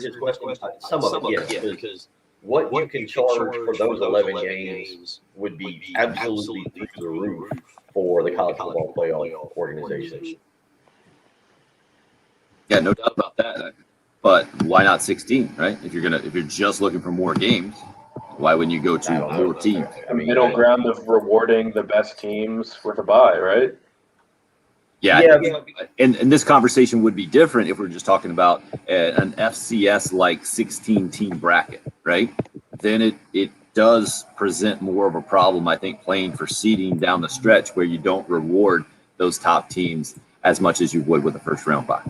S3: his question. Some of it, yes, because what you can charge for those 11 games would be absolutely through the roof for the college football playoff organization.
S1: Yeah, no doubt about that. But why not 16, right? If you're just looking for more games, why wouldn't you go to more teams?
S2: A middle ground of rewarding the best teams with a bye, right?
S1: Yeah. And this conversation would be different if we're just talking about an FCS like 16-team bracket, right? Then it does present more of a problem, I think, playing for seeding down the stretch where you don't reward those top teams as much as you would with a first round bye.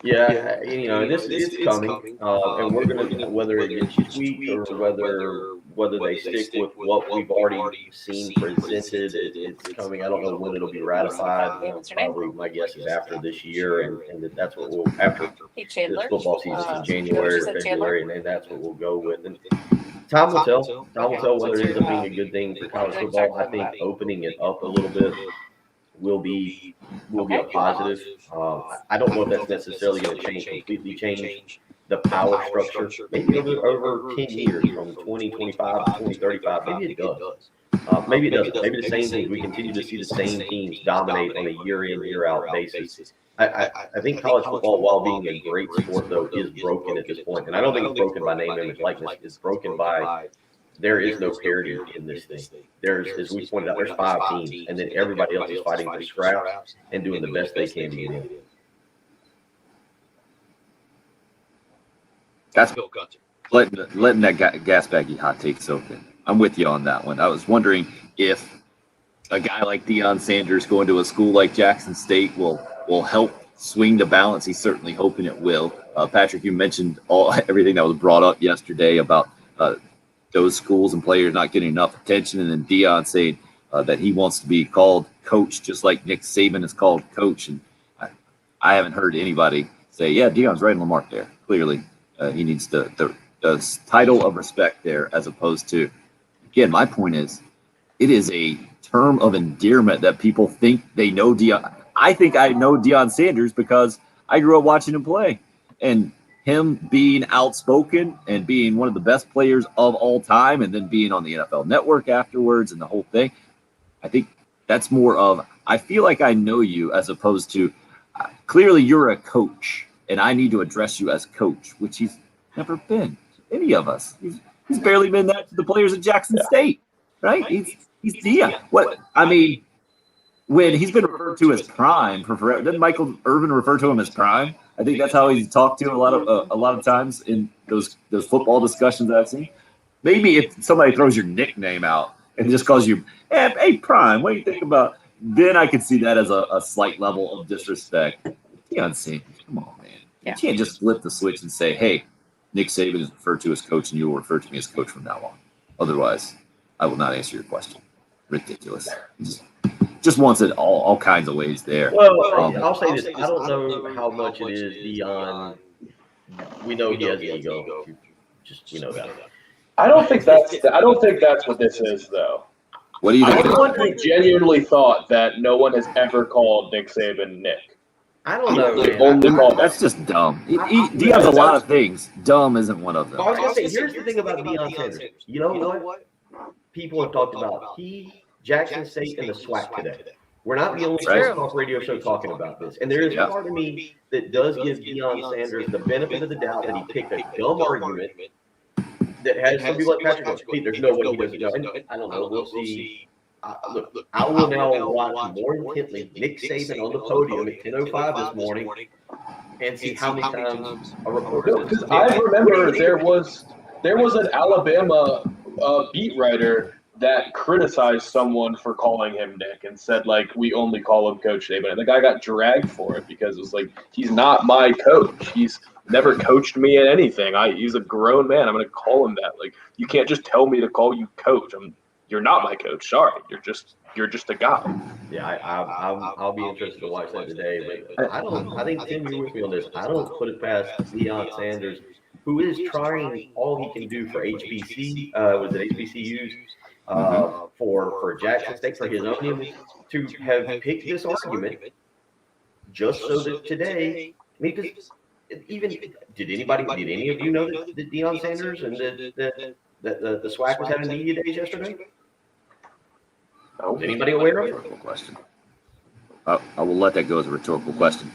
S3: Yeah, this is coming, and we're going to whether it gets tweaked or whether they stick with what we've already seen presented. It's coming. I don't know when it'll be ratified. Probably my guess is after this year, and that's what we'll after this football season in January or February, and that's what we'll go with. And time will tell. Time will tell whether it ends up being a good thing for college football. I think opening it up a little bit will be a positive. I don't know if that's necessarily going to completely change the power structure. Maybe over 10 years, from 2025 to 2035, maybe it does. Maybe it doesn't. Maybe the same thing. We continue to see the same teams dominate on a year in, year out basis. I think college football, while being a great sport, though, is broken at this point. And I don't think it's broken by name, image, likeness. It's broken by there is no parity in this thing. There's, as we pointed out, there's 5 teams, and then everybody else is fighting for scraps and doing the best they can to get in.
S1: That's Bill Gunter. Letting that gas baggy hot take soak in. I'm with you on that one. I was wondering if a guy like Deion Sanders going to a school like Jackson State will help swing the balance. He's certainly hoping it will. Patrick, you mentioned everything that was brought up yesterday about those schools and players not getting enough attention, and then Deion saying that he wants to be called coach just like Nick Saban is called coach. And I haven't heard anybody say, yeah, Deion's right on the mark there. Clearly, he needs the title of respect there, as opposed to, again, my point is, it is a term of endearment that people think they know Deion. I think I know Deion Sanders because I grew up watching him play. And him being outspoken and being one of the best players of all time and then being on the NFL Network afterwards and the whole thing, I think that's more of, I feel like I know you as opposed to clearly you're a coach and I need to address you as coach, which he's never been to any of us. He's barely been that to the players at Jackson State, right? He's Dion. What I mean, when he's been referred to as prime for forever, didn't Michael Irvin refer to him as prime? I think that's how he's talked to a lot of times in those football discussions that I've seen. Maybe if somebody throws your nickname out and just calls you, hey, prime, what do you think about? Then I could see that as a slight level of disrespect. Deion Sanders, come on, man.
S4: Yeah.
S1: You can't just flip the switch and say, hey, Nick Saban is referred to as coach and you will refer to me as coach from now on. Otherwise, I will not answer your question. Ridiculous. Just wants it all kinds of ways there.
S3: Well, I'll say this. I don't know how much it is Deion. We know he has an ego. Just, you know that.
S2: I don't think that's what this is, though.
S1: What do you think?
S2: I genuinely thought that no one has ever called Nick Saban Nick.
S3: I don't know.
S2: They only call
S1: That's just dumb. Deion's a lot of things. Dumb isn't one of them.
S3: I was going to say, here's the thing about Deion Sanders. You know what? People have talked about Jackson State, and the SWAC today. We're not the only talk radio show talking about this. And there is a part of me that does give Deion Sanders the benefit of the doubt that he picked a dumb argument that has some people like Patrick goes, hey, there's no way he doesn't know. I don't know. We'll see. Look, I will now watch more intently Nick Saban on the podium at 10:05 this morning and see how many times a reporter.
S2: Because I remember there was an Alabama beat writer that criticized someone for calling him Nick and said, like, we only call him Coach Saban. And the guy got dragged for it because it was like, he's not my coach. He's never coached me in anything. He's a grown man. I'm going to call him that. Like, you can't just tell me to call you coach. You're not my coach. Sorry. You're just a guy.
S3: Yeah, I'll be interested to watch that today. But I think, Tim, you're with me on this. I don't put it past Deion Sanders, who is trying all he can do for HBC, was it HBCUs? For Jackson State, for his own image, to have picked this argument just so that today, I mean, because even did any of you know that Deion Sanders and the SWAC was having media days yesterday?
S2: No.
S3: Is anybody aware of it?
S1: Rhetorical question. I will let that go as a rhetorical question.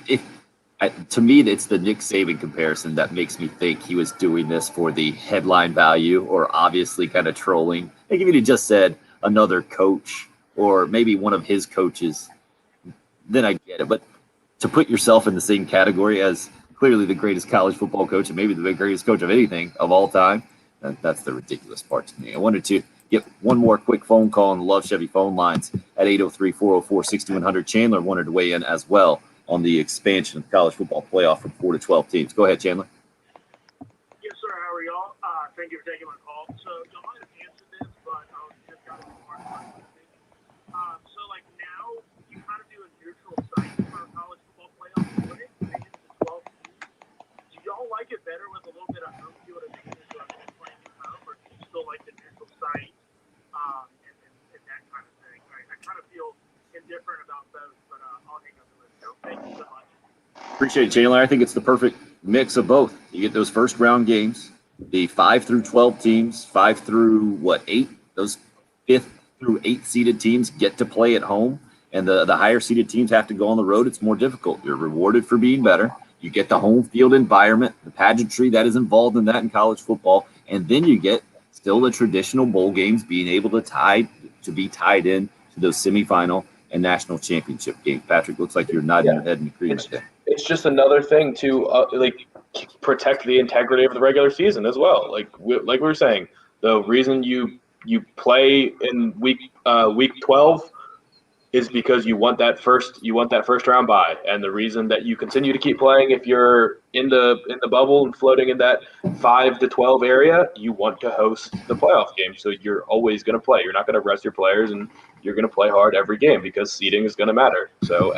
S1: To me, it's the Nick Saban comparison that makes me think he was doing this for the headline value or obviously kind of trolling. Like if he'd just said another coach or maybe one of his coaches, then I get it. But to put yourself in the same category as clearly the greatest college football coach and maybe the greatest coach of anything of all time, that's the ridiculous part to me. I wanted to get one more quick phone call on the Love Chevy phone lines at 803-404-6100. Chandler wanted to weigh in as well on the expansion of the college football playoff from 4 to 12 teams. Go ahead, Chandler.
S9: Yes, sir. How are y'all? Thank you for taking my call. So y'all might have answered this, but I was just got a more so like now you kind of do a neutral site for a college football playoff. When it makes it to 12 teams, do y'all like it better with a little bit of home field advantage playing at home, or do you still like the neutral site and that kind of thing? I kind of feel indifferent about both, but I'll hang up the list. So thank you so much.
S1: Appreciate it, Chandler. I think it's the perfect mix of both. You get those first round games, the 5 through 12 teams, 5 through 8, those 5th through 8 seeded teams get to play at home, and the higher seeded teams have to go on the road. It's more difficult. You're rewarded for being better. You get the home field environment, the pageantry that is involved in that in college football, and then you get still the traditional bowl games being able to be tied in to those semifinal and national championship games. Patrick, looks like you're nodding your head in agreement there.
S2: It's just another thing to protect the integrity of the regular season as well. Like we were saying, the reason you play in week 12 is because you want that first round bye, and the reason that you continue to keep playing if you're in the bubble and floating in that 5 to 12 area, you want to host the playoff game. So you're always going to play. You're not going to rest your players, and you're going to play hard every game because seeding is going to matter. So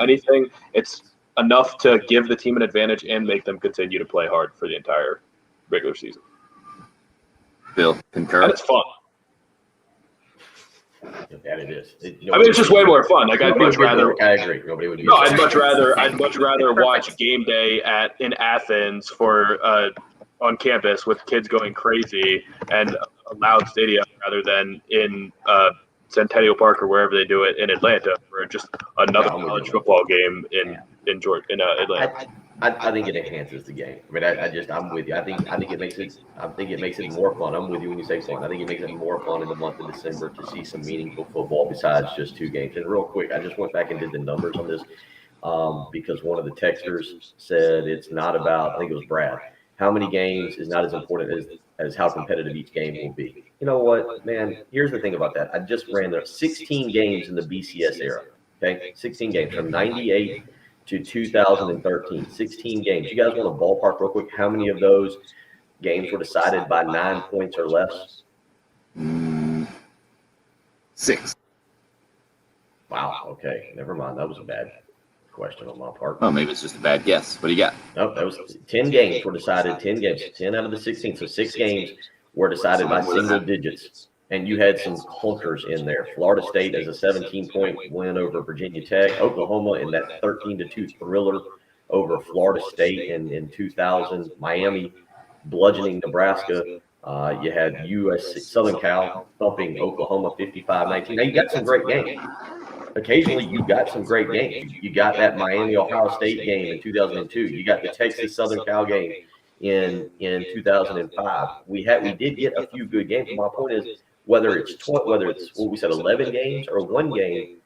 S2: it's enough to give the team an advantage and make them continue to play hard for the entire regular season.
S1: Bill, concur?
S2: And it's fun.
S3: That it is.
S2: I mean, it's just way more fun. Like I'd
S3: Nobody
S2: much
S3: would get
S2: rather.
S3: bored. I agree. Nobody would.
S2: No, I'd much rather watch game day in Athens on campus with kids going crazy and a loud stadium rather than in Centennial Park or wherever they do it in Atlanta for just another college football game in Atlanta.
S3: I think it enhances the game. I mean, I'm with you. I think it makes it more fun. I'm with you when you say fun. I think it makes it more fun in the month of December to see some meaningful football besides just 2 games. And real quick, I just went back and did the numbers on this because one of the texters said it's not about. I think it was Brad. How many games is not as important as how competitive each game will be. You know what, man? Here's the thing about that. I just ran there 16 games in the BCS era. Okay, 16 games from '98 to 2013, 16 games. You guys want to ballpark real quick? How many of those games were decided by 9 points or less?
S1: 6.
S3: Wow. Okay. Never mind. That was a bad question on my part.
S1: Oh, maybe it's just a bad guess. What do you got?
S3: No, that was 10 games were decided. 10 games, 10 out of the 16. So 6 games were decided by single digits. And you had some clunkers in there. Florida State as a 17-point win over Virginia Tech. Oklahoma in that 13-2 thriller over Florida State in 2000. Miami bludgeoning Nebraska. You had USC, Southern Cal thumping Oklahoma 55-19. Now you got some great games. Occasionally you got some great games. You got that Miami Ohio State game in 2002. You got the Texas Southern Cal game in 2005. We did get a few good games. My point is, whether it's what we said 11 games or 1 game,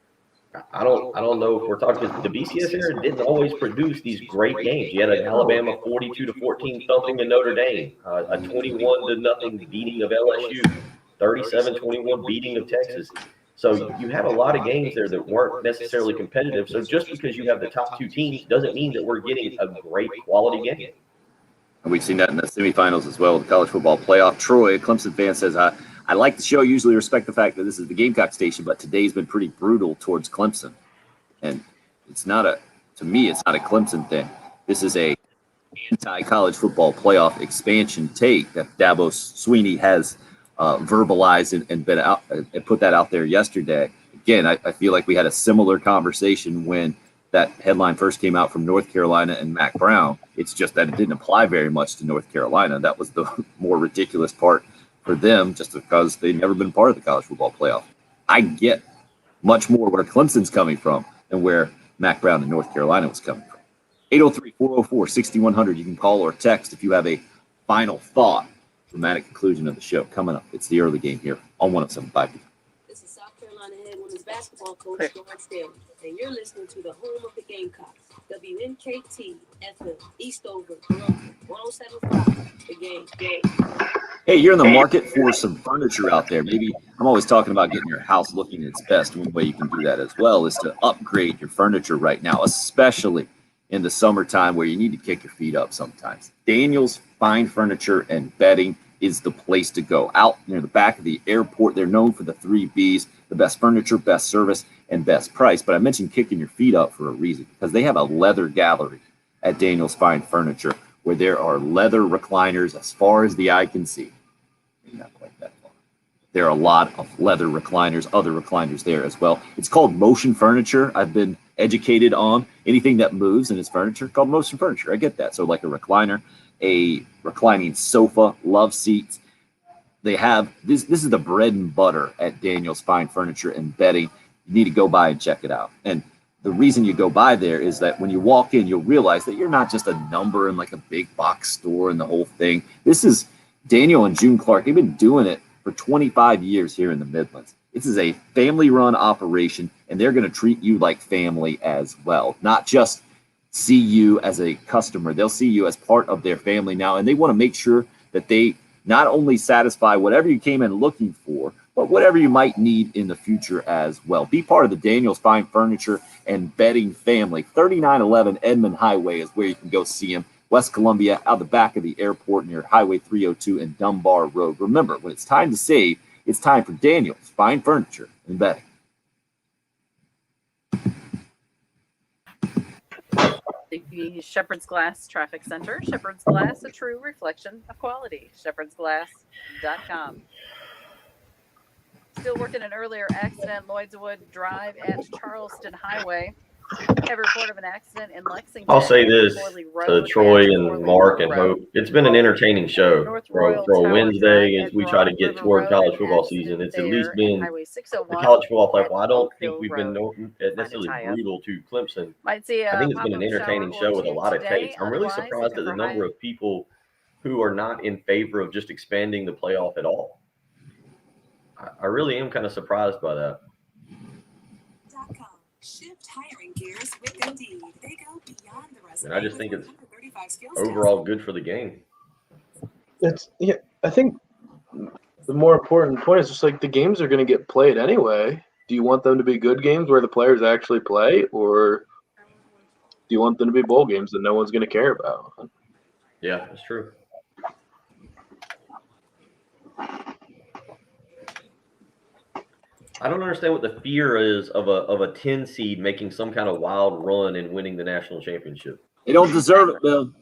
S3: I don't know if we're talking, because the BCS era didn't always produce these great games. You had an Alabama 42-14 thumping of Notre Dame, a 21-0 beating of LSU, 37-21 beating of Texas. So you had a lot of games there that weren't necessarily competitive. So just because you have the top 2 teams doesn't mean that we're getting a great quality game.
S1: And we've seen that in the semifinals as well, the college football playoff. Troy, a Clemson fan, says, I like the show, usually respect the fact that this is the Gamecock station, but today's been pretty brutal towards Clemson. And it's not to me, it's not a Clemson thing. This is a anti-college football playoff expansion take that Dabo Sweeney has verbalized and been out and put that out there yesterday. Again, I feel like we had a similar conversation when that headline first came out from North Carolina and Mac Brown. It's just that it didn't apply very much to North Carolina. That was the more ridiculous part for them, just because they'd never been part of the college football playoff. I get much more where Clemson's coming from than where Mac Brown and North Carolina was coming from. 803-404-6100. You can call or text if you have a final thought. Dramatic conclusion of the show coming up. It's the early game here on 107.5.
S10: This is South Carolina head women's basketball coach George Staley, and you're listening to the home of the Gamecocks, WNKT FM Eastover, 107.5. The game.
S1: Hey, you're in the market for some furniture out there. Maybe I'm always talking about getting your house looking its best. One way you can do that as well is to upgrade your furniture right now, especially in the summertime where you need to kick your feet up sometimes. Daniel's Fine Furniture and Bedding is the place to go. Out near the back of the airport, they're known for the 3 Bs, the best furniture, best service, and best price. But I mentioned kicking your feet up for a reason, because they have a leather gallery at Daniel's Fine Furniture where there are leather recliners as far as the eye can see. Maybe not quite that far. There are a lot of leather recliners, other recliners there as well. It's called Motion Furniture. I've been educated on anything that moves and is furniture called Motion Furniture. I get that. So like a recliner, a reclining sofa, love seats. They have this is the bread and butter at Daniel's Fine Furniture and Bedding. You need to go by and check it out. And the reason you go by there is that when you walk in, you'll realize that you're not just a number in like a big box store and the whole thing. This is Daniel and June Clark. They've been doing it for 25 years here in the Midlands. This is a family-run operation, and they're going to treat you like family as well, not just see you as a customer. They'll see you as part of their family now, and they want to make sure that they not only satisfy whatever you came in looking for, but whatever you might need in the future as well. Be part of the Daniel's Fine Furniture and Bedding family. 3911 Edmond Highway is where you can go see them. West Columbia, out the back of the airport near Highway 302 and Dunbar Road. Remember, when it's time to save, it's time for Daniel's Fine Furniture and Bedding.
S4: The Shepherd's Glass Traffic Center. Shepherd's Glass, a true reflection of quality. ShepherdsGlass.com. Still working an earlier accident, Lloydswood Drive at Charleston Highway. Have a report of an accident in Lexington.
S3: I'll say this
S4: Forley
S3: to
S4: Road
S3: Troy
S4: at
S3: and
S4: Forley
S3: Mark and
S4: Road.
S3: Hope. It's been an entertaining show
S4: North
S3: for
S4: Royal
S3: a
S4: Tower
S3: Wednesday
S4: Drive
S3: as
S4: at
S3: we try to
S4: Broad
S3: get
S4: River
S3: toward
S4: Road,
S3: college
S4: an
S3: football
S4: accident
S3: season. It's
S4: there
S3: at least
S4: at
S3: been
S4: Highway
S3: the
S4: 601
S3: college football
S4: at
S3: playoff. I don't think
S4: Oakfield
S3: we've been
S4: Road.
S3: necessarily
S4: tie-up.
S3: brutal to Clemson.
S4: Might see
S3: I
S4: a
S3: think it's been an
S4: pop-up
S3: entertaining
S4: shower or
S3: show with a
S4: two
S3: lot of
S4: today.
S3: takes. I'm really
S4: Otherwise,
S3: surprised
S4: looking
S3: at the
S4: for
S3: number
S4: high.
S3: of people who are not in favor of just expanding the playoff at all. I really am kind of surprised by that.
S11: Shift hiring gears with Indeed. They go beyond the resume.
S3: And I just think it's
S11: 135 skills
S3: overall good for the game.
S2: I think the more important point is just like the games are going to get played anyway. Do you want them to be good games where the players actually play, or do you want them to be bowl games that no one's going to care about?
S3: Yeah, that's true. I don't understand what the fear is of a 10 seed making some kind of wild run and winning the national championship.
S1: They don't deserve it, Bill.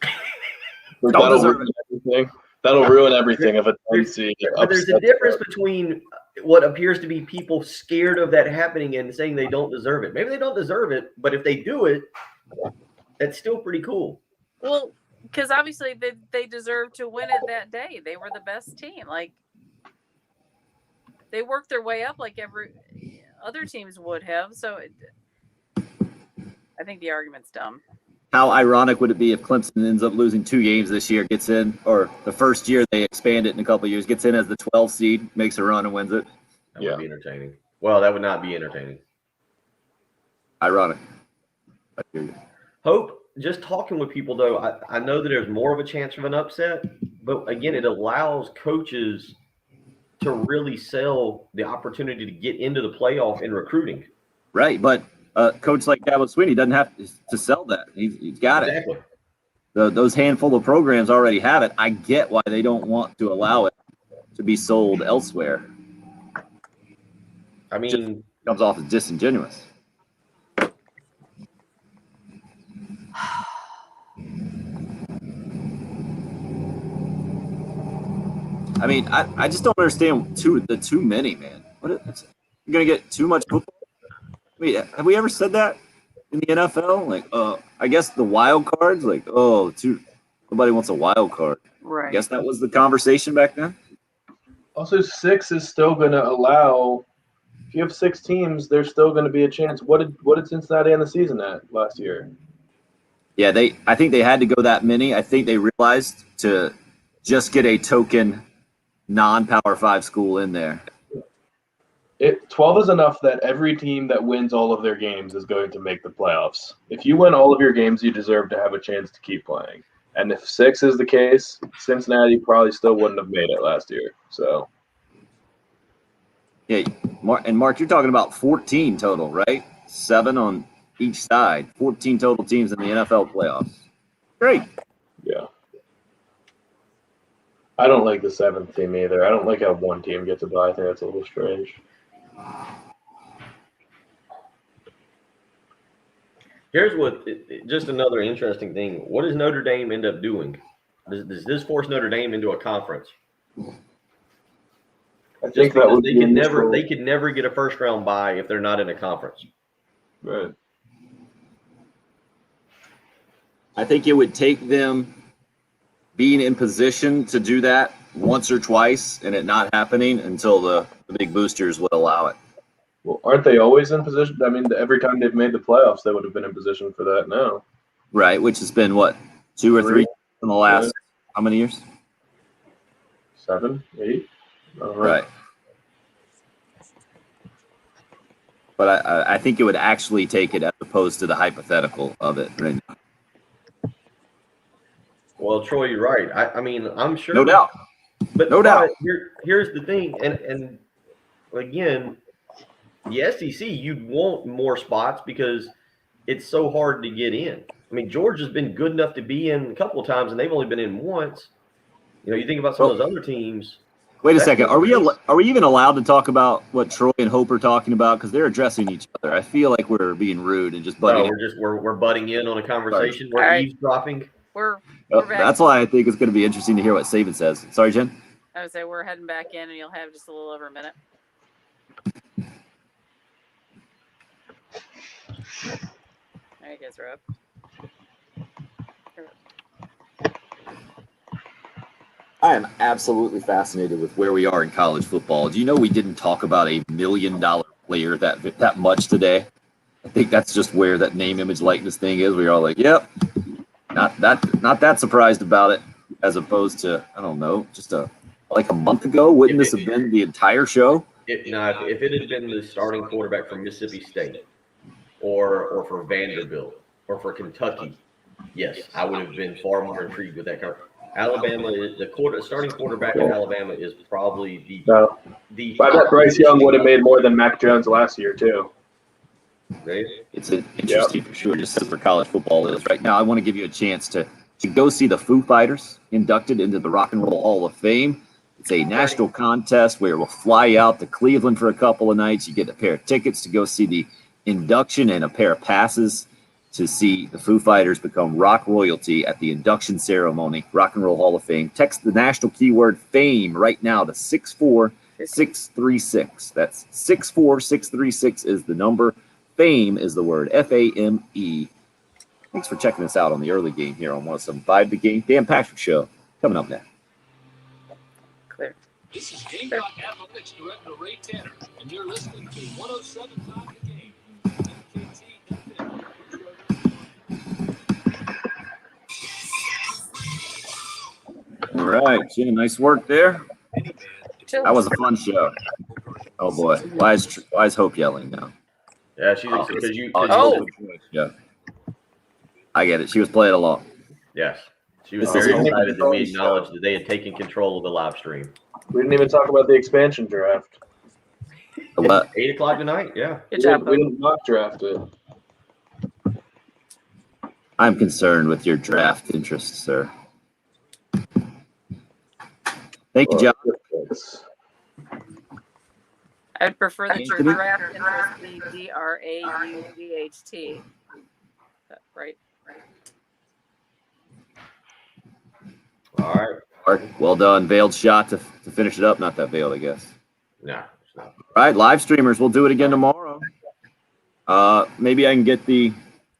S1: Don't
S2: That'll
S1: deserve
S2: ruin everything. That'll ruin everything if a 10 seed
S3: But there's a
S2: upsets
S3: difference
S2: them.
S3: between what appears to be people scared of that happening and saying they don't deserve it. Maybe they don't deserve it, but if they do it, that's still pretty cool.
S4: Well, because obviously they deserve to win it that day. They were the best team. Like, they worked their way up like every other teams would have. So I think the argument's dumb.
S1: How ironic would it be if Clemson ends up losing 2 games this year, gets in, or the first year they expand it in a couple of years, gets in as the 12th seed, makes a run and wins it?
S3: That would be entertaining. Well, that would not be entertaining.
S1: Ironic. I hear you.
S3: Hope, just talking with people, though, I know that there's more of a chance of an upset, but again, it allows coaches to really sell the opportunity to get into the playoff in recruiting.
S1: Right, but a coach like Dabo Swinney doesn't have to sell that. He's got
S3: Exactly.
S1: it. Those handful of programs already have it. I get why they don't want to allow it to be sold elsewhere.
S3: I mean,
S1: just comes off as disingenuous. I mean, I just don't understand too many, man. You're gonna get too much football? I mean, have we ever said that in the NFL? Like, I guess the wild cards, like, nobody wants a wild card.
S4: Right.
S1: I guess that was the conversation back then.
S2: Also, 6 is still going to allow. If you have 6 teams, there's still going to be a chance. What did Cincinnati end the season at last year?
S1: Yeah, I think they had to go that many. I think they realized to just get a token non-Power 5 school in there.
S2: 12 is enough that every team that wins all of their games is going to make the playoffs. If you win all of your games, you deserve to have a chance to keep playing. And if 6 is the case, Cincinnati probably still wouldn't have made it last year. So,
S1: yeah, Mark, you're talking about 14 total, right? 7 on each side. 14 total teams in the NFL playoffs. Great.
S2: yeah. I don't like the 7th team either. I don't like how one team gets a bye. I think that's a little strange.
S3: here's just another interesting thing. What does Notre Dame end up doing? Does this force Notre Dame into a conference?
S2: I think that would
S3: they could never get a first round bye if they're not in a conference.
S2: Right.
S1: I think it would take them being in position to do that once or twice and it not happening until the big boosters would allow it.
S2: Well, aren't they always in position? I mean, every time they've made the playoffs, they would have been in position for that now.
S1: Right, which has been, what, 2 or 3 in the last, how many years?
S2: 7, 8?
S1: Right. But I think it would actually take it as opposed to the hypothetical of it right now.
S3: Well, Troy, you're right. I mean, I'm sure.
S1: No doubt.
S3: But
S1: no doubt.
S3: Here's the thing, and again, the SEC, you'd want more spots because it's so hard to get in. I mean, Georgia's been good enough to be in a couple of times, and they've only been in once. You know, you think about some of those other teams.
S1: Wait a second. Are we even allowed to talk about what Troy and Hope are talking about? Because they're addressing each other. I feel like we're being rude and just butting.
S3: No, we're butting in on a conversation. We're
S4: right.
S3: eavesdropping.
S4: We're back.
S1: That's why I think it's going to be interesting to hear what Saban says. Sorry, Jen.
S4: I would say we're heading back in, and you'll have just a little over a minute. There you guys are up.
S1: I am absolutely fascinated with where we are in college football. Do you know we didn't talk about a $1 million player that much today? I think that's just where that name, image, likeness thing is. We're all like, yep, not that surprised about it, as opposed to, I don't know, just like a month ago. Wouldn't this have been the entire show?
S3: If it had been the starting quarterback from Mississippi State or for Vanderbilt or for Kentucky, yes, I would have been far more intrigued with that cover. Alabama, starting quarterback in Alabama is probably the.
S2: I bet Bryce Young would have made more than Mac Jones last year too.
S1: It's interesting for sure, just as where college football is right now. I want to give you a chance to go see the Foo Fighters inducted into the Rock and Roll Hall of Fame. It's a national contest where we'll fly out to Cleveland for a couple of nights. You get a pair of tickets to go see the induction and a pair of passes to see the Foo Fighters become rock royalty at the induction ceremony, Rock and Roll Hall of Fame. Text the national keyword FAME right now to 64636. That's 64636 is the number. FAME is the word, FAME. Thanks for checking us out on the early game here on 107.5 The Game. Dan Patrick Show coming up next.
S4: Clear.
S12: This is Gamecock Athletics Director Ray Tanner, and you're listening to 107.5 The Game.
S1: All right, Jim, nice work there. That was a fun show. Oh boy, why is Hope yelling now?
S3: Yeah, she's because you.
S1: Yeah, I get it. She was playing along.
S3: Yes, she was very excited that we acknowledged that they had taken control of the live stream.
S2: We didn't even talk about the expansion draft.
S1: What?
S3: 8 o'clock tonight. Yeah.
S4: Good job.
S2: We didn't mock draft it.
S1: I'm concerned with your draft interests, sir. Thank you, John.
S4: I'd prefer that your draft interest be DRAUGHT. Right.
S3: All right.
S1: Mark, well done. Veiled shot to finish it up. Not that veiled, I guess.
S3: No, it's not.
S1: All right, live streamers. We'll do it again tomorrow. Maybe I can get the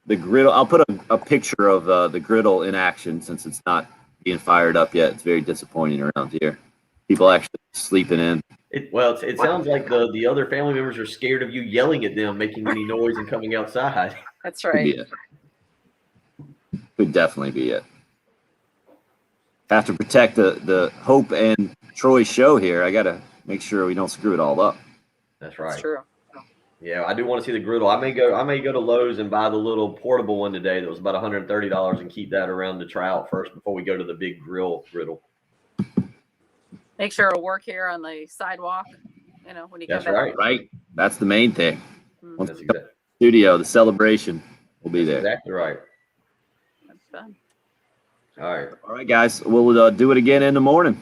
S1: griddle. I'll put a picture of the griddle in action since it's not being fired up yet. It's very disappointing around here. People actually sleeping in.
S3: It sounds like the other family members are scared of you yelling at them, making any noise and coming outside.
S4: That's right.
S1: Could definitely be it. Have to protect the Hope and Troy show here. I got to make sure we don't screw it all up.
S3: That's right.
S4: That's true.
S3: Yeah, I do want to see the griddle. I may go to Lowe's and buy the little portable one today that was about $130 and keep that around to try out first before we go to the big griddle.
S4: Make sure it'll work here on the sidewalk. You know, when you
S3: That's
S4: come back.
S3: right.
S1: Right. That's the main thing.
S4: Mm-hmm.
S3: That's exactly.
S1: Studio, the celebration will be there.
S3: Exactly right.
S4: That's fun.
S3: All right.
S1: All right, guys. We'll do it again in the morning.